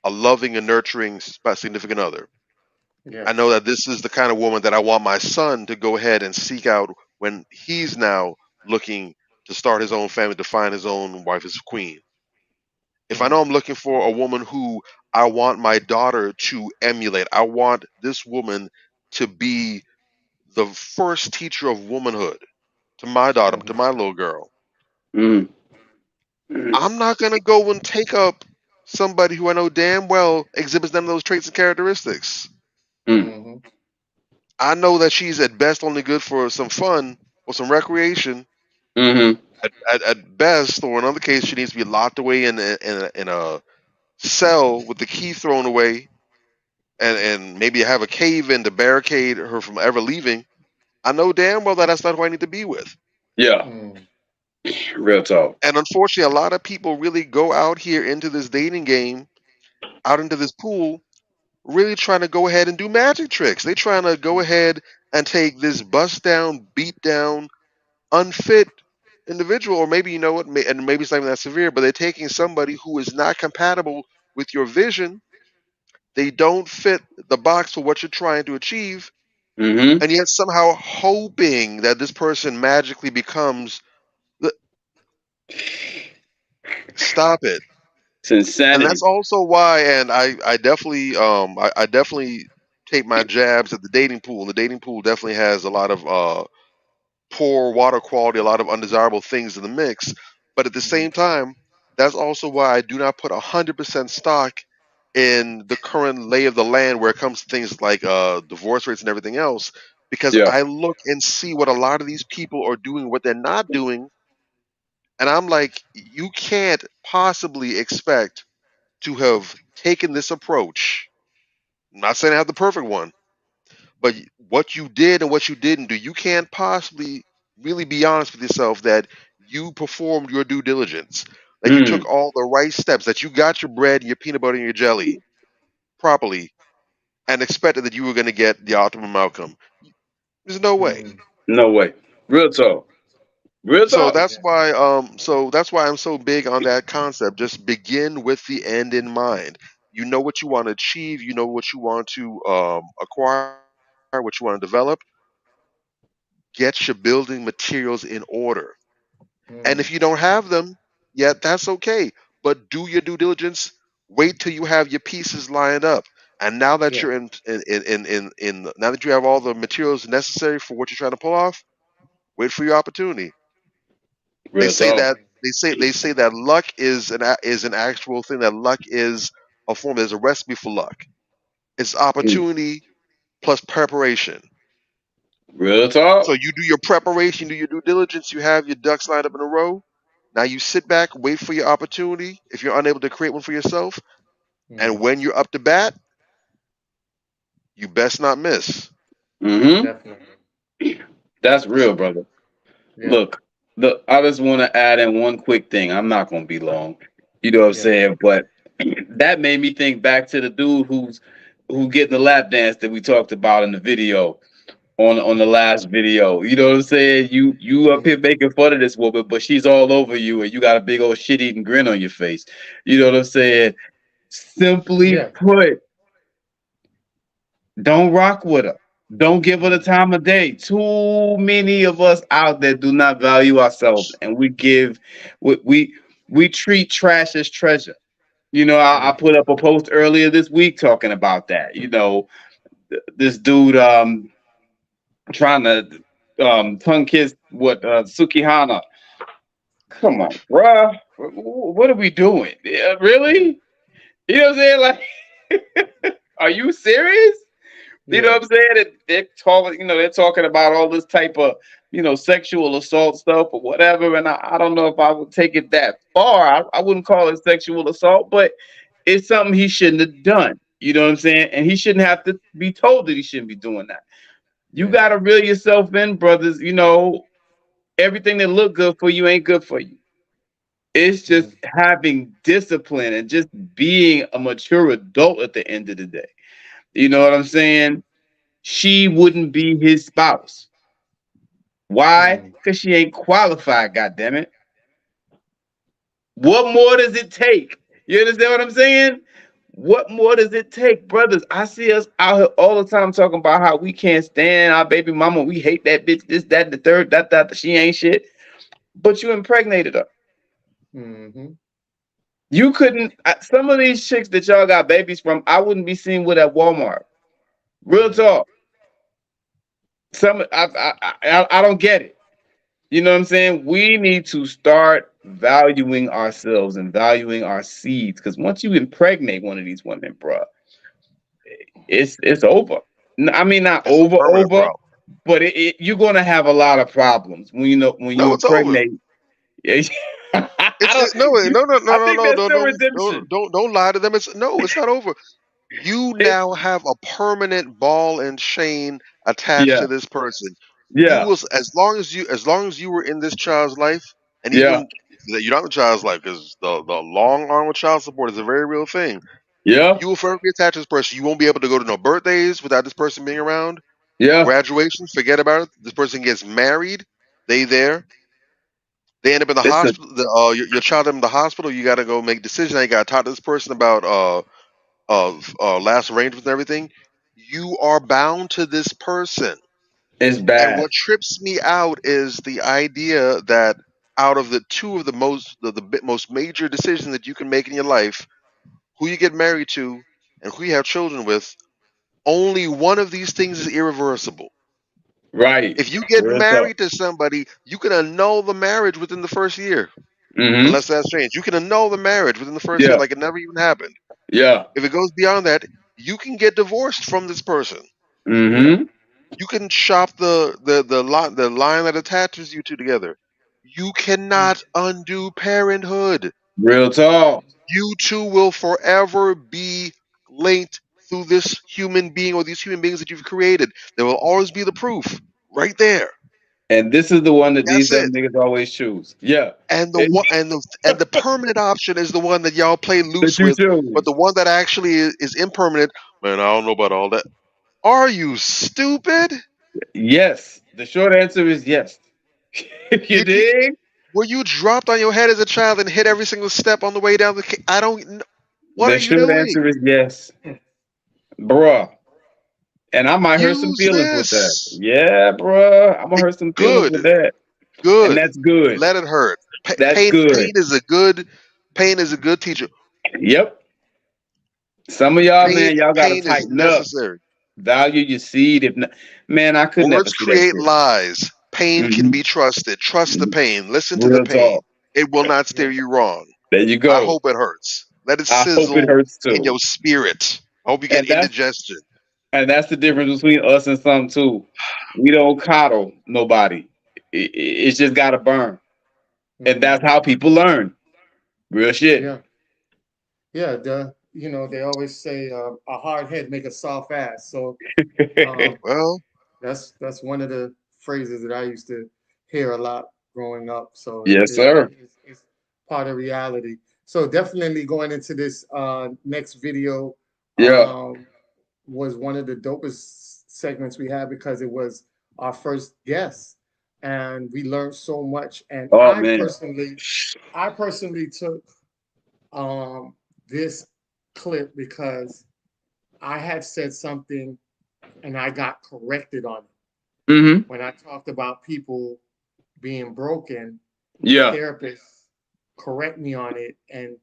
a loving and nurturing significant other, Yeah. I know that this is the kind of woman that I want my son to go ahead and seek out when he's now looking to start his own family, to find his own wife as queen. If I know Mhm. I'm looking for a woman who I want my daughter to emulate, I want this woman to be the first teacher of womanhood to my daughter, to Mhm. my little girl. Mm-hmm. I'm not going to go and take up somebody who I know damn well exhibits none of those traits and characteristics. Mhm. I know that she's at best only good for some fun or some recreation. Mm-hmm. At best, or in other cases, she needs to be locked away in a cell with the key thrown away, and maybe have a cave in to barricade her from ever leaving. I know damn well that that's not who I need to be with. Yeah. Mhm. Real talk. And unfortunately, a lot of people really go out here into this dating game, out into this pool, really trying to go ahead and do magic tricks. They trying to go ahead and take this bust down, beat down, unfit individual, or maybe you know what, and maybe it's not even that severe, but they're taking somebody who is not compatible with your vision. They don't fit the box for what you're trying to achieve, Mm-hmm. and yet somehow hoping that this person magically becomes the, stop it. It's And that's insanity. also why, and I definitely take my jabs at the dating pool. The dating pool definitely has a lot of poor water quality, a lot of undesirable things in the mix. But at the Mhm. same time, that's also why I do not put 100% stock in the current lay of the land where it comes to things like divorce rates and everything else, because Yeah. I look and see what a lot of these people are doing, what they're not doing, and I'm like, you can't possibly expect to have taken this approach. I'm not saying I have the perfect one, but what you did and what you didn't do, you can't possibly really be honest with yourself that you performed your due diligence, that you took Mm. all the right steps, that you got your bread and your peanut butter and your jelly properly, and expected that you were going to get the optimum outcome. There's no way. Mhm. No way. Real talk. Real So talk. that's why that's why I'm so big on that concept. Just begin with the end in mind. You know what you want to achieve, you know what you want to acquire, what you want to develop. Get your building materials in order. And if you Mhm. don't have them yet, that's okay. But do your due diligence. Wait till you have your pieces lined up. And now that Yeah. you're in now that you have all the materials necessary for what you're trying to pull off, wait for your opportunity. They Real say talk. that they say that luck is an actual thing. That luck is a form. There's a recipe for luck. It's Mm. opportunity plus preparation. Real So talk. you do your preparation, do your due diligence. You have your ducks lined up in a row. Now you sit back, wait for your opportunity. If you're unable to create one for yourself, and Mhm. when you're up to bat, you best not miss. Mm-hmm. Definitely. That's real, So, brother. yeah. Look, I just want to add in one quick thing. I'm not gonna be long. You know what I'm Yeah. saying? But that made me think back to the dude who getting the lap dance that we talked about in the video on the last video. You know what I'm saying? You up here Mhm. making fun of this woman, but she's all over you, and you got a big old shit eating grin on your face. You know what I'm saying? Simply Yeah. put, don't rock with her. Don't give her the time of day. Too many of us out there do not value ourselves, and we treat trash as treasure. I Mhm. put up a post earlier this week talking about that. This dude trying to tongue kiss Sukihana. Come on, bruh. What are we doing? Yeah, Yeah. really? You know what I'm saying? Like, are you serious? You know Yeah. what I'm saying? They're talking, they're talking about all this type of, sexual assault stuff or whatever. And I don't know if I would take it that far. I wouldn't call it sexual assault, but it's something he shouldn't have done. You know what I'm saying? And he shouldn't have to be told that he shouldn't be doing that. You Yeah. got to reel yourself in, brothers. Everything that look good for you ain't good for you. It's Mhm. just having discipline and just being a mature adult at the end of the day. You know what I'm saying? She wouldn't be his spouse. Why? Mhm. Because she ain't qualified, goddammit. What more does it take? You understand what I'm saying? What more does it take, brothers? I see us out here all the time talking about how we can't stand our baby mama. We hate that bitch, this, that, the third, that, she ain't shit. But you impregnated her. Mhm. You couldn't, some of these chicks that y'all got babies from, I wouldn't be seen with at Walmart. Real Mhm. talk. I don't get it. You know what I'm saying? We need to start valuing ourselves and valuing our seeds. Because once you impregnate one of these women, bro, it's over. I mean, not It's a permanent over, problem. but you're gonna have a lot of problems when you No, it's over. impregnate. I It's don't. no, You, no, no, no, I no, think no, there's no, still no, no, redemption. don't lie to them. It's not over. You It, now have a permanent ball and chain attached yeah, to this person. You yeah, will, as long as you were in this child's life, and yeah, even that you're not in the child's life, because the long arm of child support is a very real thing. yeah, You will forever be attached to this person. You won't be able to go to no birthdays without this person being around. yeah. Graduations, forget about it. This person gets married, they there. They end up in the It's a hospital. Your child in the hospital. You got to go make decisions. Now you got to talk to this person about last arrangements and everything. You are bound to this person. it's And bad, what trips me out is the idea that out of the two of the most major decisions that you can make in your life, who you get married to and who you have children with, only one of these things is irreversible. right? If you get Real talk. married to somebody, you can annul the marriage within the first year, Mm-hmm. unless that's changed. You can annul the marriage within the first year, Yeah, like it never even happened. yeah. If it goes beyond that, you can get divorced from this person. Yeah. Mm-hmm. You can chop the line that attaches you two together. You cannot undo parenthood. Real talk. You two will forever be linked through this human being or these human beings that you've created. There will always be the proof right there. And this is the one that these That's dumb it. niggas always choose. Yeah. And the It, one and the permanent option is the one that y'all play that loose you with, but the choose. one that actually is impermanent, man, I don't know about all that. Are you stupid? Yes. The short answer is yes. You Did you dig? were you dropped on your head as a child and hit every single step on the way down I don't know. What are The you short doing? answer is yes. Bruh. And I might hurt some Use feelings with that. this. Yeah, bruh. I'm gonna hurt some feelings Good. with that. And Good. that's good. Let it hurt. That's Pain good. pain is a good pain is a good teacher. Yep. Some of y'all, Pain man, y'all gotta pain is tighten up. necessary. Value your seed. If not, man, I could never Words see that create shit. lies. Pain can Hmm. be trusted. Trust the pain. Listen to the Real pain. talk. It will not steer Yeah. you wrong. There you I go. hope it hurts. Let it I hope it sizzle hurts in too. your spirit. I hope you get And that's indigestion. and that's the difference between us and some too. We don't coddle nobody. It's just gotta burn, and that's Mhm. how people learn. Real shit. Yeah. Yeah. They always say a hard head make a soft ass. So um, Well, that's one of the phrases that I used to hear a lot growing up. So Yes, sir. it's part of reality. So definitely going into this next video Yeah. um, was one of the dopest segments we had because it was our first guest, and we learned so much. And Oh I man. personally, I personally took this clip because I had said something and I got corrected on it. Mm-hmm. When I talked about people being broken, the Yeah. therapist correct me on it, and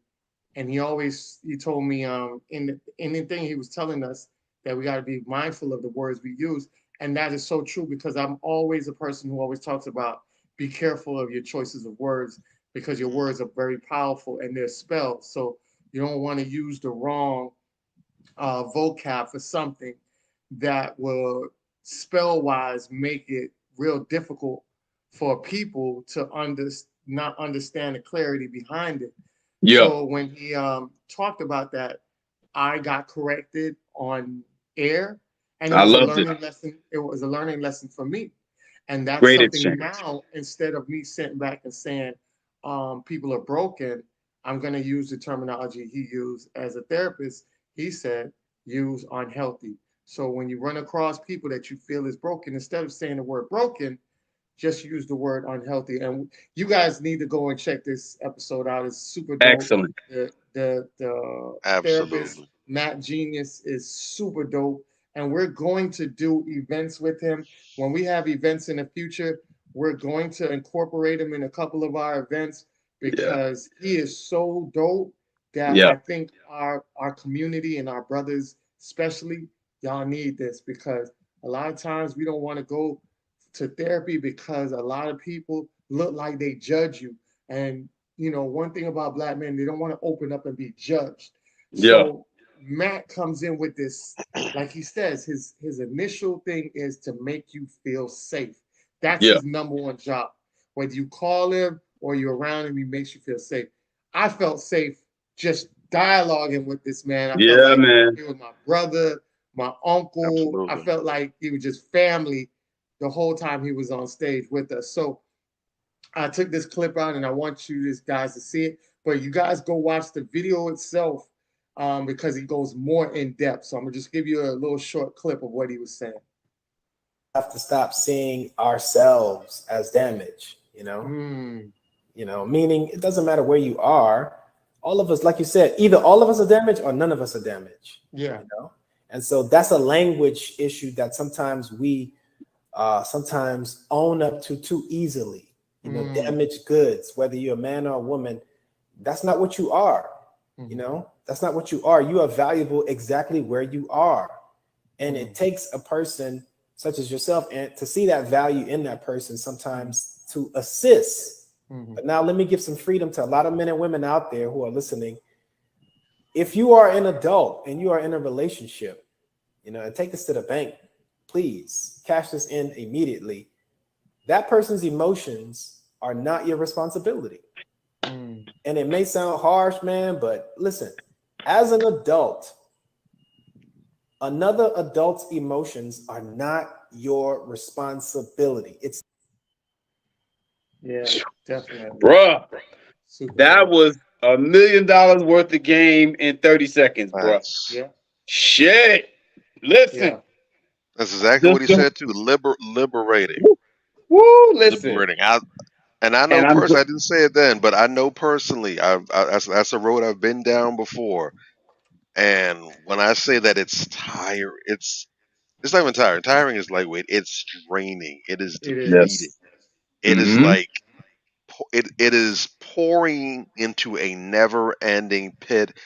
he told me in the thing he was telling us that we got to be mindful of the words we use, and that is so true because I'm always a person who always talks about be careful of your choices of words because your words are very powerful and they're spelled, so you don't want to use the wrong vocab for something that will spell wise make it real difficult for people to not understand the clarity behind it. Yeah. So when he talked about that, I got corrected on air, and it I was a loved it. learning lesson. It was a learning lesson for me, and that's Great something exchange. now. Instead of me sitting back and saying people are broken, I'm going to use the terminology he used as a therapist. He said use unhealthy. So when you run across people that you feel is broken, instead of saying the word broken, just use the word unhealthy. And you guys need to go and check this episode out. It's super dope. Excellent. The therapist Absolutely. Matt Genius is super dope, and we're going to do events with him. When we have events in the future, we're going to incorporate him in a couple of our events Yeah. because he is so dope that Yeah. I think our community and our brothers, especially, y'all need this because a lot of times we don't want to go to therapy because a lot of people look like they judge you. And one thing about black men, they don't want to open up and be judged. Yeah. So Matt comes in with this, like he says, his initial thing is to make you feel safe. That's Yeah. his number one job. Whether you call him or you're around him, he makes you feel safe. I felt safe just dialoguing with this man. I felt Yeah, like man. he was my brother, my uncle. I Absolutely. felt like he was just family the whole time he was on stage with us. So I took this clip out and I want you guys to see it. But you guys go watch the video itself because he goes more in depth. So I'm gonna just give you a little short clip of what he was saying. Have to stop seeing ourselves as damage, you know? Mm, Meaning it doesn't matter where you are. All of us, like you said, either all of us are damaged or none of us are damaged, yeah. you know? And so that's a language issue that sometimes we sometimes own up to too easily. Mm, Damaged goods, whether you're a man or a woman, that's not what you are. mm, That's not what you are. You are valuable exactly where you are. And mm, it takes a person such as yourself and to see that value in that person mm, sometimes to assist. mm, But now let me give some freedom to a lot of men and women out there who are listening. If you are an adult and you are in a relationship, and take this to the bank, please cash this in immediately. That person's emotions are not your responsibility. mm. And it may sound harsh, man, but listen, as an adult, another adult's emotions are not your responsibility. It's Yeah, definitely. Bruh, Super that dope. was $1 million worth of game in 30 seconds, bruh. Facts. Yeah, Shit. Listen. yeah. That's exactly The, what he the, said too. Liberating, woo, listen. liberating. And I know And I'm personally, I didn't say it then, but I know personally, that's a road I've been down before. And when I say that it's tiring, it's not even tiring. Tiring is lightweight. It's draining. It is It is. depleting. yes. It is Mm-hmm. like it is pouring into a never-ending pit.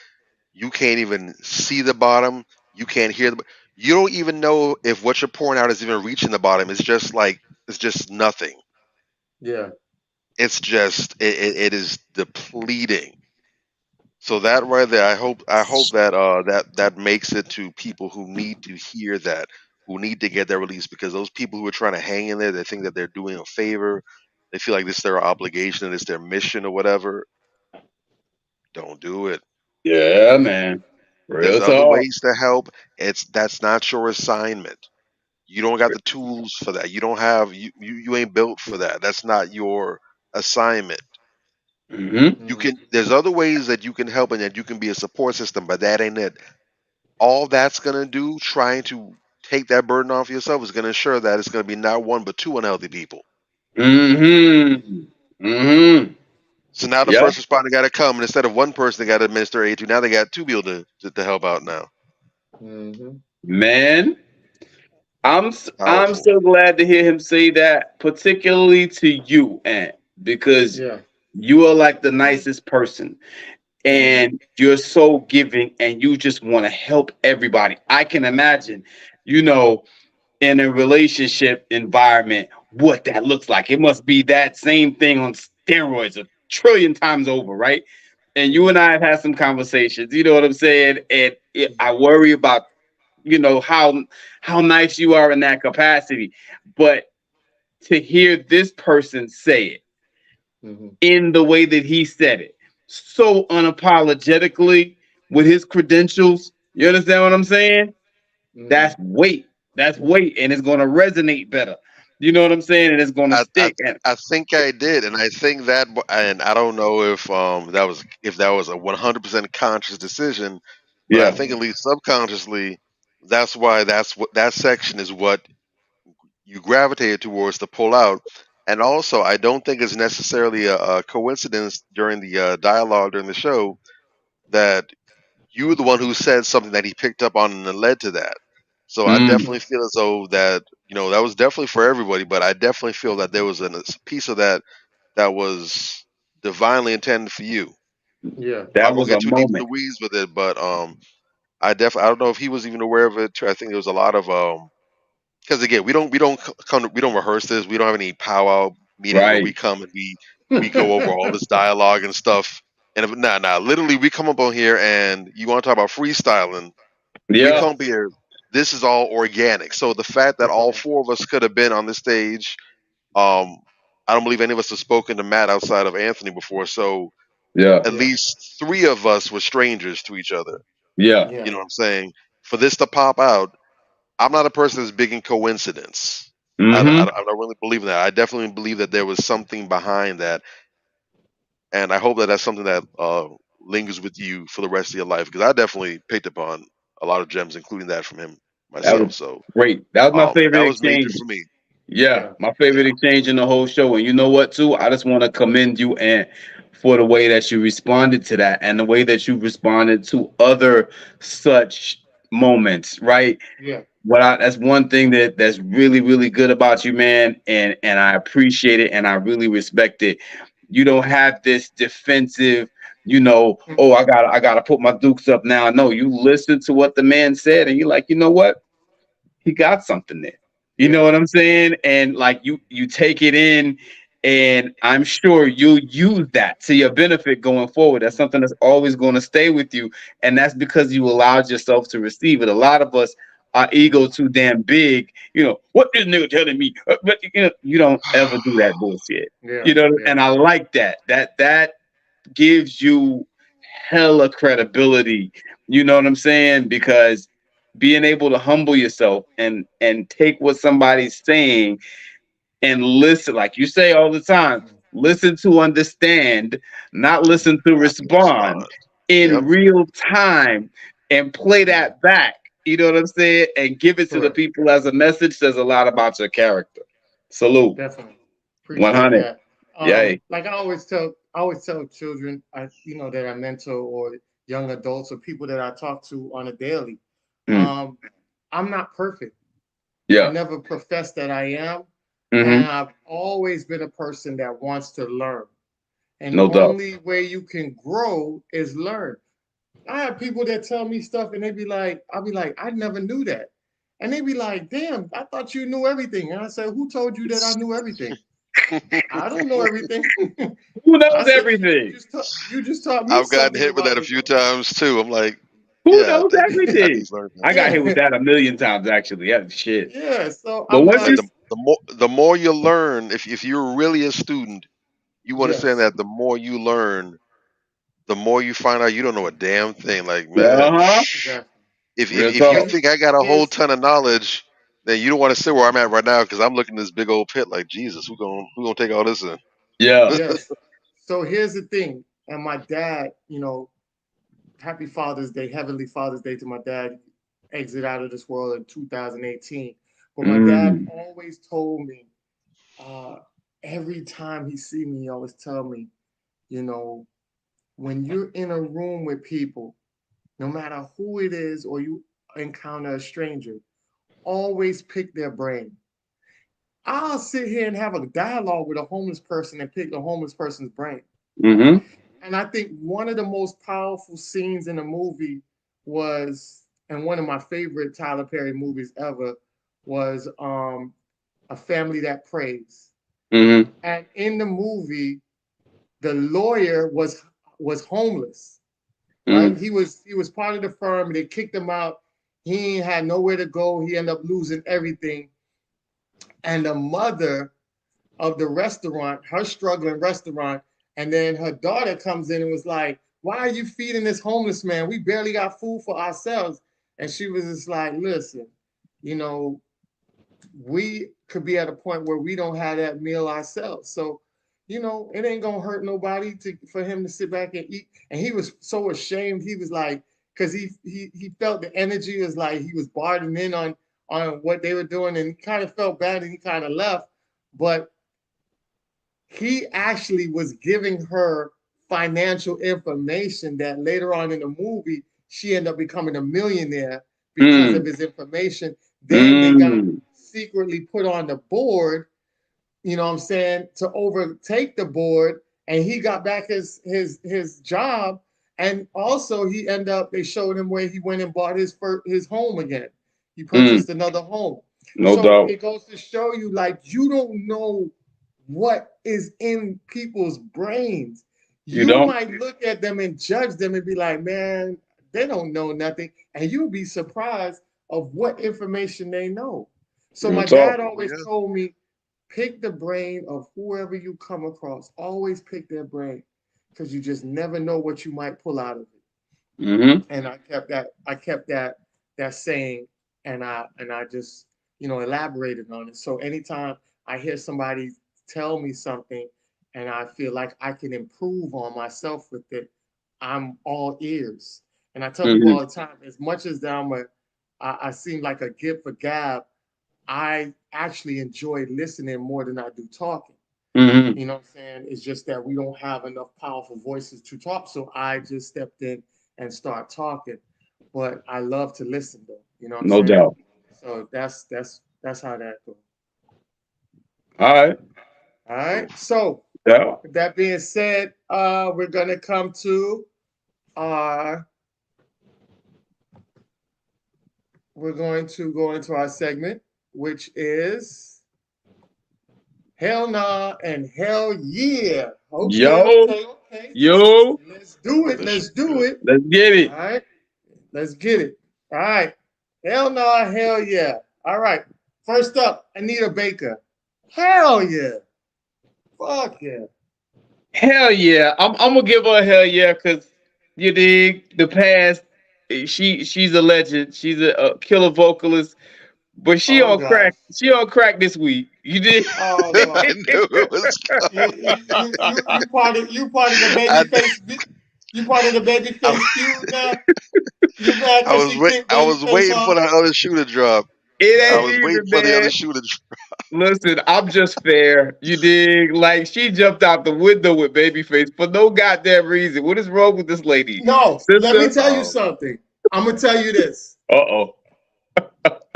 You can't even see the bottom. You can't hear the. You don't even know if what you're pouring out is even reaching the bottom. It's just nothing. Yeah. It's just it is depleting. So that right there, I hope that that makes it to people who need to hear that, who need to get their release, because those people who are trying to hang in there, they think that they're doing a favor, they feel like this is their obligation and it's their mission or whatever. Don't do it. Yeah, man. There's Real other talk. ways to help. That's not your assignment. You don't got the tools for that. You don't have you ain't built for that. That's not your assignment. Mm-hmm. You Mm, can there's other ways that you can help and that you can be a support system, but that ain't it. All that's going to do, trying to take that burden off yourself, is going to ensure that it's going to be not one but two unhealthy people. Mm-hmm. Mm-hmm. So now the Yeah. first responder got to come, and instead of one person they got to administer aid to, now they got two people to help out now. mm-hmm. Man. I'm Powerful. so glad to hear him say that, particularly to you, Aunt, because Yeah. you are like the nicest person Hmm. and you're so giving and you just want to help everybody. I can imagine, you know, in a relationship environment, what that looks like. It must be that same thing on steroids a trillion times over, right? And you and I have had some conversations, you know what I'm saying? And I worry about, how nice you are in that capacity. But to hear this person say it Hmm. in the way that he said it, so unapologetically with his credentials, you understand what I'm saying? Hmm. That's weight. That's weight, and it's going to resonate better. You know what I'm saying? And it's going to I, I stick. And I think I did, and I think that, and I don't know if that was a 100% conscious decision, but I yeah, think at least subconsciously, that's what that section is what you gravitated towards to pull out. And also, I don't think it's necessarily a coincidence during the dialogue during the show that you were the one who said something that he picked up on and led to that. So I mm, definitely feel as though that that was definitely for everybody, but I definitely feel that there was a piece of that that was divinely intended for you. Yeah. I'm not that gonna was a get too deep in the moment, weeds with it, but I don't know if he was even aware of it. Too. I think there was a lot of because again we don't rehearse this. We don't have any powwow meetings where we right? come and we go over all this dialogue and stuff. And if, nah, literally we come up on here and you want to talk about freestyling. We Yeah, come up here. This is all organic. So the fact that all Definitely. four of us could have been on this stage, um, I don't believe any of us have spoken to Matt outside of Anthony before. So yeah, at Yeah. least three of us were strangers to each other. yeah. Yeah. You know what I'm saying? For this to pop out, I'm not a person that's big in coincidence. Mm-hmm. I don't really believe in that. I definitely believe that there was something behind that, and I hope that that's something that lingers with you for the rest of your life. Because I definitely picked up on a lot of gems, including that from him That was myself. So great. That was my that favorite was major exchange. for me. Yeah, Yeah. my favorite Yeah, exchange in the whole show. And you know what, too? I just want to commend you and for the way that you responded to that and the way that you responded to other such moments, right? Yeah. That's one thing that's really really good about you, man, and I appreciate it and I really respect it. You don't have this defensive, oh, Mm-mm. I gotta put my dukes up now. No, you listen to what the man said and you're like, you know what? He got something there. You know Yeah. what I'm saying? And like you take it in and I'm sure you'll use that to your benefit going forward. That's something that's always going to stay with you. And that's because you allowed yourself to receive it. A lot of us, our ego Hmm. too damn big. What this nigga telling me? But you don't ever do that bullshit. Yeah. Yeah. And I like that. That gives you hella credibility. You know what I'm saying? Because being able to humble yourself and take what somebody's saying and listen, like you say all the time, Mhm. listen to understand, not listen to not to respond respond. Yep. in real time and play Yeah. that back. You know what I'm saying? And give it to the Correct. people as a message says a lot about your character. Salute. Definitely. Appreciate 100. that. Yay. Like I always tell children, that I mentor or young adults or people that I talk to on a daily. Mm. Um, I'm not perfect. I Yeah. never profess that I am, and Hmm. I've always been a person that wants to learn. And the No doubt. only way you can grow is learn. I have people that tell me stuff and I'll be like, I never knew that. And they be like, damn, I thought you knew everything. And I said, who told you that I knew everything? I don't know everything. Who I knows said, everything? you just taught me I've gotten something hit with about that a the few world. times too. I'm like, Who yeah, knows I need everything? to learn I this. got hit with Yeah. that a million times actually. Yeah, shit. Yeah. So But I'm once you Like like, the more you learn, if you're really a student, you understand yes, that the more you learn, the more you find out you don't know a damn thing. Like, man, uh-huh. exactly. if Real if you talk. And think I got a whole here's ton of knowledge, then you don't want to sit where I'm at right now because I'm looking at this big old pit. Like, Jesus, who gonna take all this in? Yeah. yes. So here's the thing. And my dad, happy Father's Day, Heavenly Father's Day to my dad. Exit out of this world in 2018. But my dad Mm. always told me, uh, every time he see me, he always tell me, you know, when you're in a room with people, no matter who it is, or you encounter a stranger, always pick their brain. I'll sit here and have a dialogue with a homeless person and pick the homeless person's brain. Mm-hmm. And I think one of the most powerful scenes in the movie was, and one of my favorite Tyler Perry movies ever was A Family That Prays. Mm-hmm. And in the movie, the lawyer was homeless, right? Mm-hmm. He was part of the firm. They kicked him out. He had nowhere to go. He ended up losing everything. And the mother of the restaurant, her struggling restaurant, and then her daughter comes in and was like, "Why are you feeding this homeless man? We barely got food for ourselves." And she was just like, "Listen, you know, we could be at a point where we don't have that meal ourselves. So, you know, it ain't gonna hurt nobody for him to sit back and eat." And he was so ashamed. He was like, because he felt the energy was like he was barring in on what they were doing, and he kind of felt bad and he kind of left. But he actually was giving her financial information that later on in the movie she ended up becoming a millionaire because of his information. Then they got secretly put on the board, you know what I'm saying, to overtake the board, and he got back his job. And also he ended up, they showed him where he went and bought his home again. He purchased another home. No So doubt. it goes to show you, like, you don't know what is in people's brains. You You don't. might look at them and judge them and be like, man, they don't know nothing. And you'll be surprised of what information they know. So Real my talk. dad always Yeah. told me, pick the brain of whoever you come across. Always pick their brain, because you just never know what you might pull out of it. Mm-hmm. And I kept that saying, and I just, you know, elaborated on it. So anytime I hear somebody tell me something and I feel like I can improve on myself with it, I'm all ears. And I tell people Mm-hmm. all the time, as much as I seem like a gift for gab, I actually enjoy listening more than I do talking. Mm-hmm. You know what I'm saying? It's just that we don't have enough powerful voices to talk. So I just stepped in and start talking. But I love to listen though. You know what I'm No saying? doubt. So that's how that goes. All right. All right. Oof. So Yeah. with that being said, we're gonna come to our we're going to go into our segment, which is hell nah and hell yeah. Okay, Yo. okay, okay. Yo. Let's do it. This Let's shit do good. it. Let's get All it. right. Let's get it. All right. Hell no, hell yeah. All right. First up, Anita Baker. Hell yeah. Fuck yeah. Hell yeah. I'm gonna give her a hell yeah, because you dig the past. She's a legend. She's a killer vocalist. But she Oh on gosh. crack. She on crack this week. You did. Oh I gosh. knew it was You part of the I, babyface. You part of the I, babyface feud now. You mad because she kicked I was babyface waiting for off? that other shoe to drop. It I ain't was Oh, waiting even, for the other man. shoe to drop. Listen, I'm just fair. You dig? Like, she jumped out the window with Babyface for no goddamn reason. What is wrong with this lady, no, let me sister? tell you Um, something. I'm gonna tell you this. Uh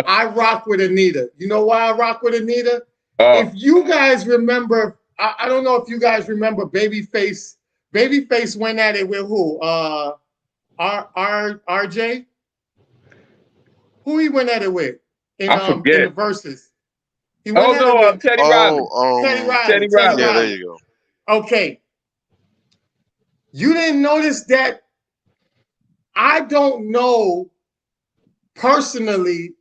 I rock with Anita. You know why I rock with Anita? oh. If you guys remember, I don't know if you guys remember Babyface. Babyface went at it with who? RJ? Who he went at it with I in forget. the verses? He went Oh at it no, with Teddy Riley. Teddy Riley. Teddy Teddy Riley. yeah, there Riley. you go. Okay. You didn't notice that? I don't know personally,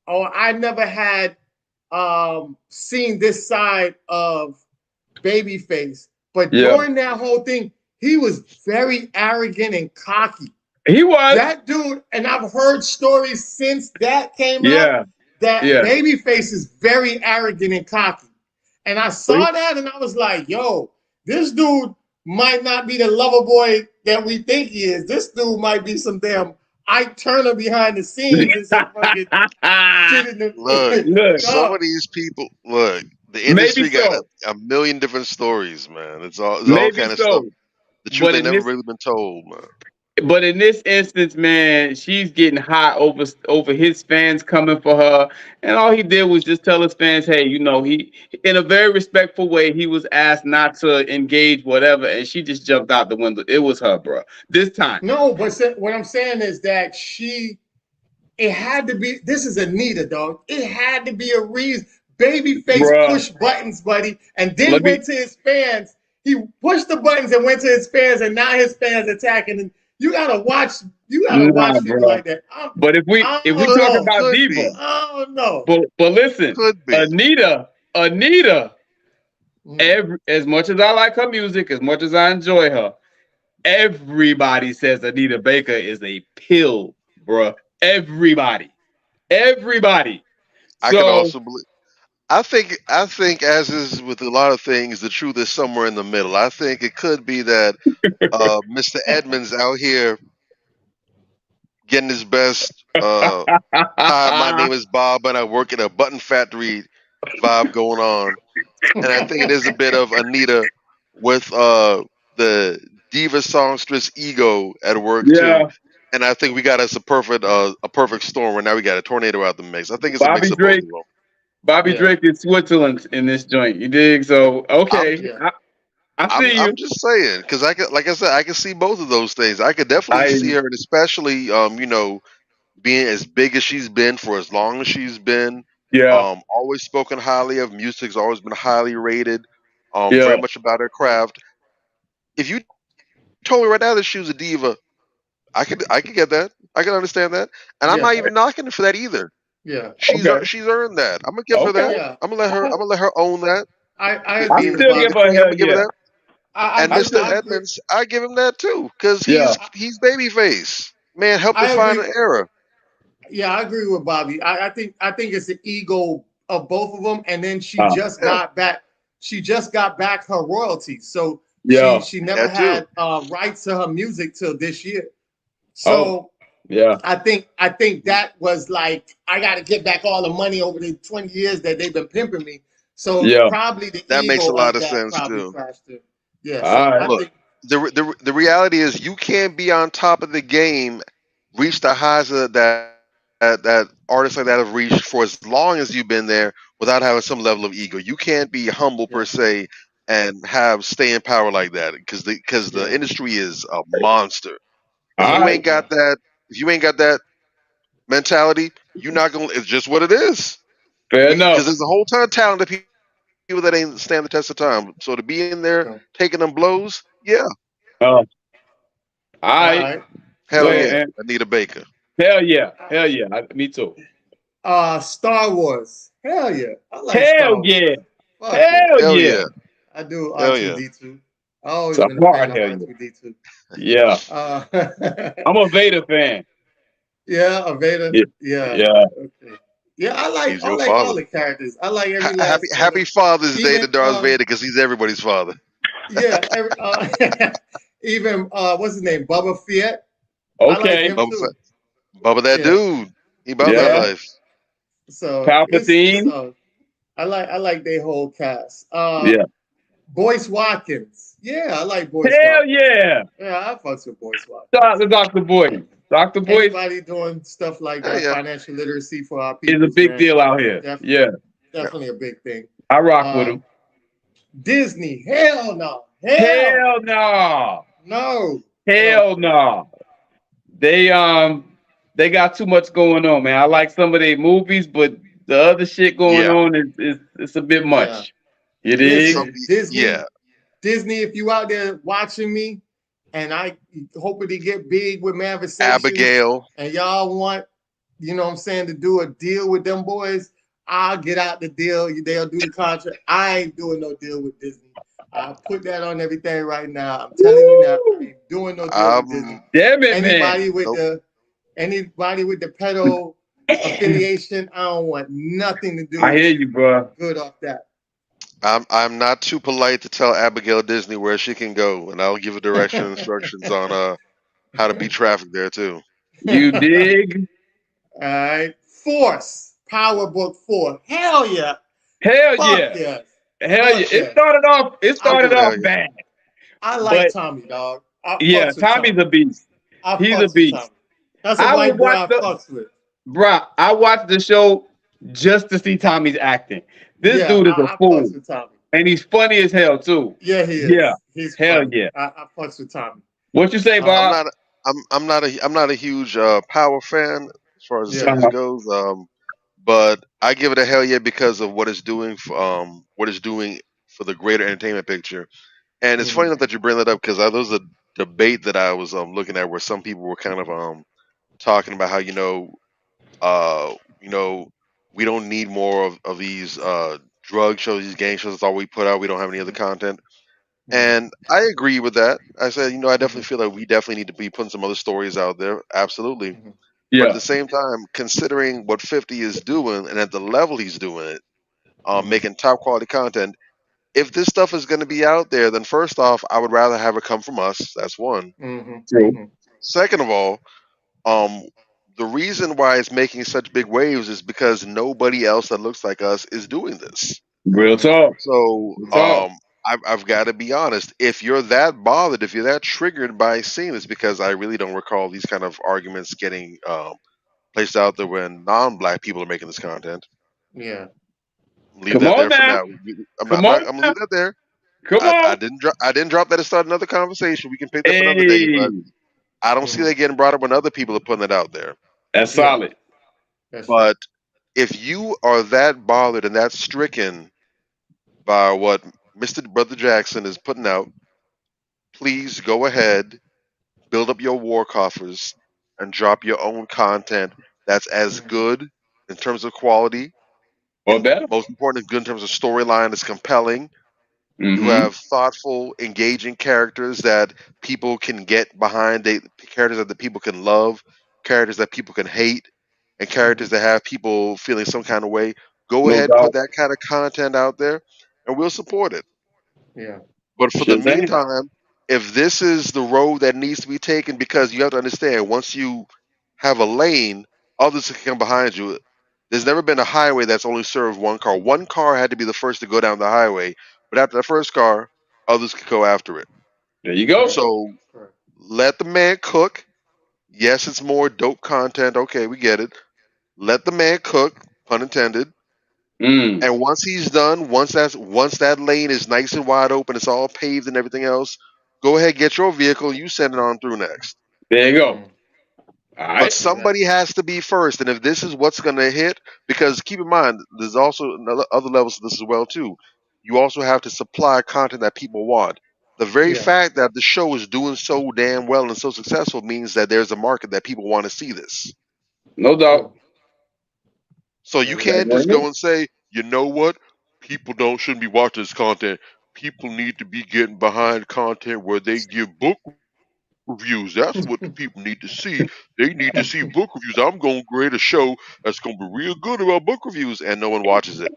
or I never had seen this side of Babyface. But Yeah, during that whole thing, he was very arrogant and cocky. he was. That dude, and I've heard stories since that came out, Yeah, that yeah. Babyface is very arrogant and cocky. And I See? saw that and I was like, yo, this dude might not be the lover boy that we think he is. This dude might be some damn Ike Turner behind the scenes and some fucking shit in Look, the Look, some of dog. these people. Look, the maybe industry got so, a million different stories, man. It's all maybe kind of stuff. so. The truth But ain't in never this really been told, man. But in this instance, man, she's getting hot over his fans coming for her, and all he did was just tell his fans, "Hey, he in a very respectful way, he was asked not to engage, whatever," and she just jumped out the window. It was her, bro. This time, No, but what I'm saying is that it had to be. This is Anita, dog. It had to be a reason. Babyface bro. pushed buttons, buddy, and then Let me. went to his fans. He pushed the buttons and went to his fans, and now his fans attacking. And you gotta watch. You gotta Nah, watch people bro. like that. But I if we don't Could talk know. about could diva, be. I don't know. but listen, Could be. Anita, Mm. as much as I like her music, as much as I enjoy her, everybody says Anita Baker is a pill, bruh. Everybody. I could So also believe. I think as is with a lot of things, the truth is somewhere in the middle. I think it could be that Mr. Edmonds out here getting his best hi, my name is Bob and I work at a button factory vibe going on. And I think it is a bit of Anita with the diva songstress ego at work too. yeah, And I think we got us a perfect storm where now we got a tornado out the mix. I think it's a Bobby mix of both Drake, of them. Bobby Yeah, Drake is Switzerland in this joint. You dig? So I'm okay, yeah, I I'm see you. I'm just saying because I could, like I said, I can see both of those things. I could definitely I see her, and especially being as big as she's been for as long as she's been. yeah, Always spoken highly of. Music's always been highly rated. yeah, Very much about her craft. If you told me right now that she was a diva, I could get that. I can understand that, and I'm yeah, not even knocking her for that either. yeah, okay, She's earned that. I'm gonna give her okay. that. yeah. I'm gonna let her own that. I I agree with still Being give the Bobby. her a queen, I'm hell gonna give her yeah. that. And I Mr. still, I agree. Edmonds, I give him that too, because yeah, he's babyface. Man, helped I define agree. an era. Yeah, I agree with Bobby. I think it's the ego of both of them, and then she uh, just Yeah, got back. She just got back her royalties, so yeah, she never that too. had rights to her music till this year. oh, So yeah, I think that was like I got to get back all the money over the 20 years that they've been pimping me. So yeah. probably the That makes ego a lot of of that sense probably too. crashed her. Yeah, All so I right, Look, think the reality is you can't be on top of the game, reach the highs that artists like that have reached for as long as you've been there without having some level of ego. You can't be humble per yeah, se and have stay in power like that because the yeah, industry is a monster. If all yeah, you right. ain't got that, if you ain't got that mentality, you're not gonna. It's just what it is. Fair Because enough. there's a whole ton of talented people that ain't stand the test of time. So to be in there yeah. taking them blows, yeah, All All right. right. Go hell ahead, So yeah, and Anita Baker. hell yeah. Me too. Star Wars. Hell yeah. I like Hell Star Wars. yeah, Fuck yeah. hell Hell yeah. yeah, I do hell yeah. R2D2. I It's always a been a fan hard of hell yeah. R2D2. Yeah, Uh, I'm a Vader fan. yeah, a Vader. Yeah, Yeah. yeah. Okay. Yeah, He's I your like father. all the characters. I like every Happy last one of Happy them. Father's Day to Even Darth Vader because he's everybody's father. yeah, even what's his name? Bubba Fiett. I like Okay. him Bubba, too. Bubba that Yeah. dude. He about that Yeah. Yeah. life. So it's Palpatine. I like their whole cast. Yeah. Boyce Watkins. Yeah, I like Boyce Hell Watkins. yeah. Yeah, I fucks with Boyce Watkins. Shout out to Dr. Boyce. Dr. Boyce Anybody doing stuff like Yeah, that, yeah, financial literacy for our is a peoples, big man, deal out here. def- Yeah. yeah. definitely a big thing. I rock with Um, him. Disney, hell no, Hell no. no. Hell Okay, no. They got too much going on, man. I like some of their movies, but the other shit going Yeah. on is it's a bit yeah. much. You dig? Some, Listen, yeah. Disney, if you out there watching me, and I hoping to get big with Manversations, Abigail. and y'all want, you know what I'm saying, to do a deal with them boys, I'll get out the deal. They'll do the contract. I ain't doing no deal with Disney. I'll put that on everything right now. I'm telling you now, I ain't doing no deal with Disney. Damn it, man. Anybody with Nope. the pedo affiliation, I don't want nothing to do I hear you, bro. good off that. I'm not too polite to tell Abigail Disney where she can go, and I'll give her direction and instructions on how to beat traffic there too. You dig? All right. Force. Power Book 4. Hell yeah. Hell Fuck yeah. yes. Hell yeah. Fuck It yeah. started off it I, I'll give started it a off hell yeah. bad. I like But Tommy, dog. I yeah, fucks with Tommy's Tommy. a beast. I He's a fucks with beast. Tommy. That's a I will white boy watch I the fucks with. bruh. I watched the show just to see Tommy's acting. This Yeah, dude is a I fool, fucks with Tommy. and he's funny as hell too. Yeah, he Yeah, is. He's hell funny. yeah. I fucks with Tommy. What you say, Um, I'm Bob? not. I'm not a huge Power fan as far as the yeah. series Uh-huh. goes. But I give it a hell yeah because of what it's doing for the greater entertainment picture. And it's funny Mhm, enough that you bring that up because there was a debate that I was looking at where some people were kind of talking about how you know we don't need more of these drug shows, these gang shows. That's all we put out. We don't have any other content. mhm, And I agree with that. I said, I definitely mhm, feel like we definitely need to be putting some other stories out there. Absolutely. mhm, But at Yeah, the same time, considering what 50 is doing and at the level he's doing it, mhm, making top quality content, if this stuff is going to be out there, then first off, I would rather have it come from us. That's one. mhm, true. mhm, Second of all, um, the reason why it's making such big waves is because nobody else that looks like us is doing this. Real mhm, talk. So Real talk. I've got to be honest. If you're that bothered, if you're that triggered by seeing this, because I really don't recall these kind of arguments getting placed out there when non-black people are making this content. yeah. Leave Come that on there for now. now. Come on I'm gonna now. leave that there. Come I on. didn't drop. I didn't drop that to start another conversation. We can pick that for another day. Hey, But I don't see Mhm, that getting brought up when other people are putting it out there. that's yeah. solid. That's true. But if you are that bothered and that stricken by what Mr. Brother Jackson is putting out, please go ahead, build up your war coffers, and drop your own content that's as Mhm, good in terms of quality, Or and better. most important, good in terms of storyline. It's compelling. You Mm-hmm. have thoughtful, engaging characters that people can get behind. Characters that the people can love, characters that people can hate, and characters mhm, that have people feeling some kind of way. Go No ahead, put doubt. that kind of content out there, and we'll support it. yeah. But for the Shazam. meantime, if this is the road that needs to be taken, because you have to understand, once you have a lane, others can come behind you. There's never been a highway that's only served one car. One car had to be the first to go down the highway, but after the first car, others could go after it. There you go. Correct. So Correct. let the man cook. Yes, it's more dope content. Okay, we get it. Let the man cook, pun intended. Mm. And once he's done, once that lane is nice and wide open, it's all paved and everything else. Go ahead, get your vehicle. You send it on through next. There you go. Mm, All But right. somebody exactly. has to be first, and if this is what's going to hit, because keep in mind, there's also other levels to this as well too. You also have to supply content that people want. The very Yeah. fact that the show is doing so damn well and so successful means that there's a market that people want to see this. No doubt. True. So you Very That's can't true. what just it go is. and say, you know what? People don't shouldn't be watching this content. People need to be getting behind content where they give book reviews. That's what the people need to see. They need to see book reviews. I'm going to create a show that's going to be real good about book reviews, and no one watches it.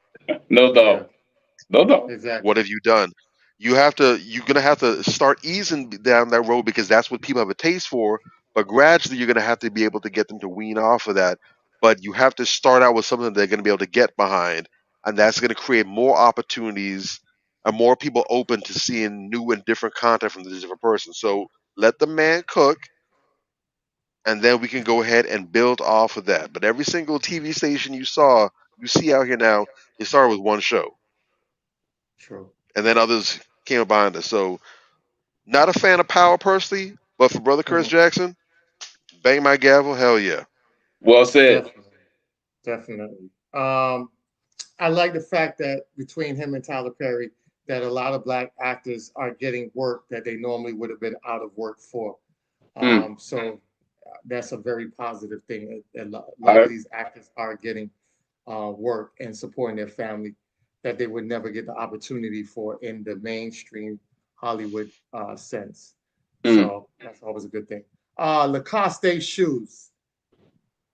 No Yeah. doubt. No doubt. What Exactly. have you done? You're gonna have to start easing down that road because that's what people have a taste for. But gradually, you're gonna have to be able to get them to wean off of that. But you have to start out with something they're gonna be able to get behind, and that's gonna create more opportunities and more people open to seeing new and different content from the different person. So let the man cook, and then we can go ahead and build off of that. But every single TV station you see out here now, they started with one show, True. and then others came behind us. So not a fan of Power personally, but for Brother Chris Mhm, Jackson, bang my gavel, hell yeah. Well said. definitely. Definitely. I like the fact that between him and Tyler Perry, that a lot of black actors are getting work that they normally would have been out of work for. Mm. So that's a very positive thing. A All lot of right. these actors are getting work and supporting their family that they would never get the opportunity for in the mainstream Hollywood sense. Mm. So that's always a good thing. Lacoste shoes.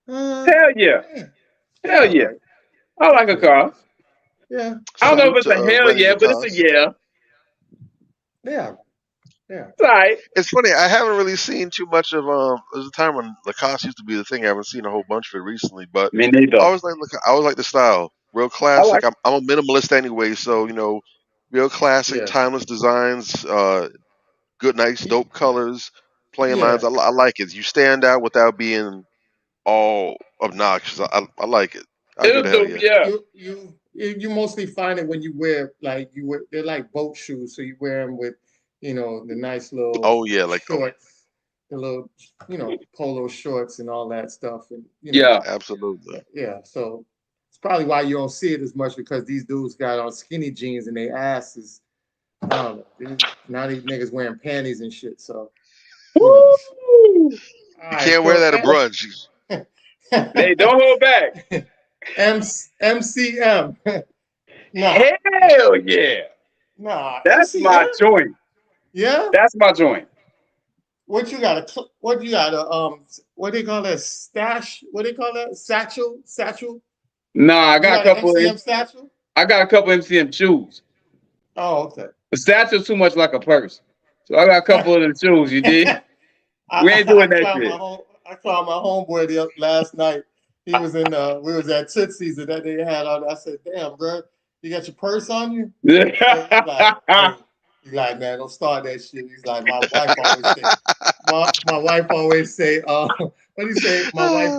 Uh, Hell yeah. yeah, they Hell all yeah. right. I like a They all right. car. Yeah, I don't know Salute if yeah, it's to a hell Rennie yeah, but it's a Lacoste. yeah. they all right. Yeah. It's all right. It's funny, I haven't really seen too much of there's a time when Lacoste used to be the thing. I haven't seen a whole bunch of it recently, but Me neither. I always like the style. Real I classic. like I'm a minimalist anyway, so real classic, Yeah. timeless designs, good nice, dope colors. playing Yeah. lines. I like it. You stand out without being all obnoxious. I like it. I give it It'll a hell do. yeah. Yeah. You mostly find it when you wear like they're like boat shoes, so you wear them with the nice little Oh yeah, like shorts, the little polo shorts and all that stuff, and Yeah. absolutely. yeah. So it's probably why you don't see it as much because these dudes got on skinny jeans and their asses. I don't know. Now these niggas wearing panties and shit. So you know. Woo! All You right. can't wear So that at brunch. Hey, don't hold back. MCM. Nah, Hell yeah. nah. That's my MCM. joint. Yeah. That's my joint. What you got? What you got? What they call that? Stash? What they call that? Satchel? Satchel? Nah, I You got a got an couple of MCM satchel? I got a couple MCM shoes. Oh, okay. The satchel's too much like a purse. So I got a couple of the shoes, you did? We ain't I doing that clowned shit. I clowned my homeboy last night. He was in we was at Tootsie's and that they had on. I said, "Damn, bro, you got your purse on you?" And he's like, "Man, don't start that shit." He's like, "My wife always say, my wife always say, what do you say? My wife."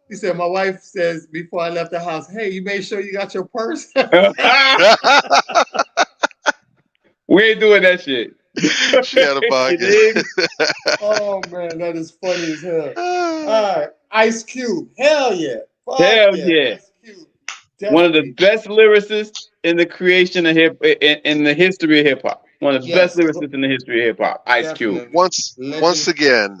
He said, "My wife says before I left the house, hey, you made sure you got your purse." We ain't doing that shit. She out of You pocket. dig? Oh man, that is funny as hell. All right, Ice Cube, hell yeah, fuck Hell yeah, yeah. Ice Cube, One of the definitely, best lyricists in the creation of in the history of hip hop. One of the best yes, lyricists in the history of hip hop. Ice Cube. definitely, Once legend. again,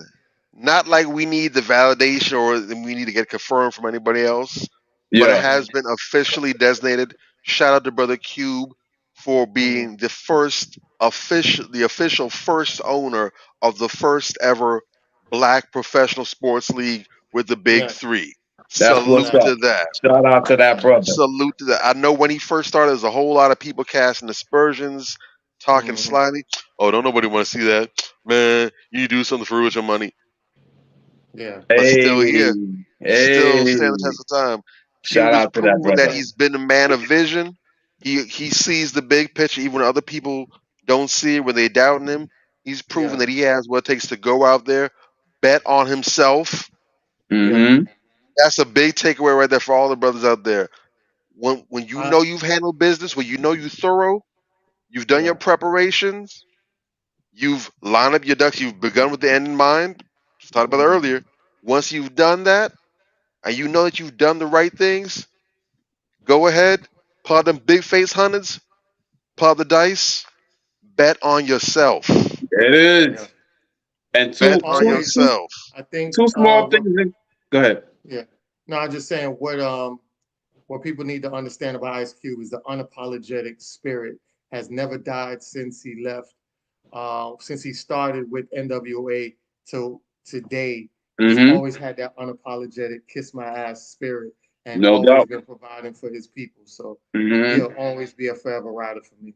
not like we need the validation or we need to get confirmed from anybody else, but it Yeah. has been officially designated. Shout out to Brother Cube for Mhm. being the official first owner of the first ever black professional sports league with the big Yes, three. That's what's Salute exactly. up. to that. Shout out to that brother. Salute to that. I know when he first started, there's a whole lot of people casting aspersions, talking Hmm. slyly. Oh, don't nobody want to see that, man. You do something for with your money, Yeah, but still Hey, here, still hey. stand the test of time. Shout Cube has out to that proven that brother. yeah, he's been a man of vision. He sees the big picture, even when other people don't see it when they doubt him. He's proven yeah, that he has what it takes to go out there, bet on himself. yeah. Mm-hmm. That's a big takeaway right there for all the brothers out there. When you I know you've handled business, when you know you thorough, you've done your yeah. preparations, you've lined up your ducks, you've begun with the end in mind. Just talked about it Hmm. earlier. Once you've done that, and you know that you've done the right things, go ahead, pull out them big face hundreds, pull out the dice, bet on yourself. It Yeah. is. And Bet on Always, yourself. I think. two small What? things. Go ahead. Yeah. No, I'm just saying what people need to understand about Ice Cube is the unapologetic spirit has never died since he left, since he started with NWA till today. He's Mm-hmm. always had that unapologetic kiss my ass spirit and No always doubt. been providing for his people. So Mm-hmm. he'll always be a forever rider for me.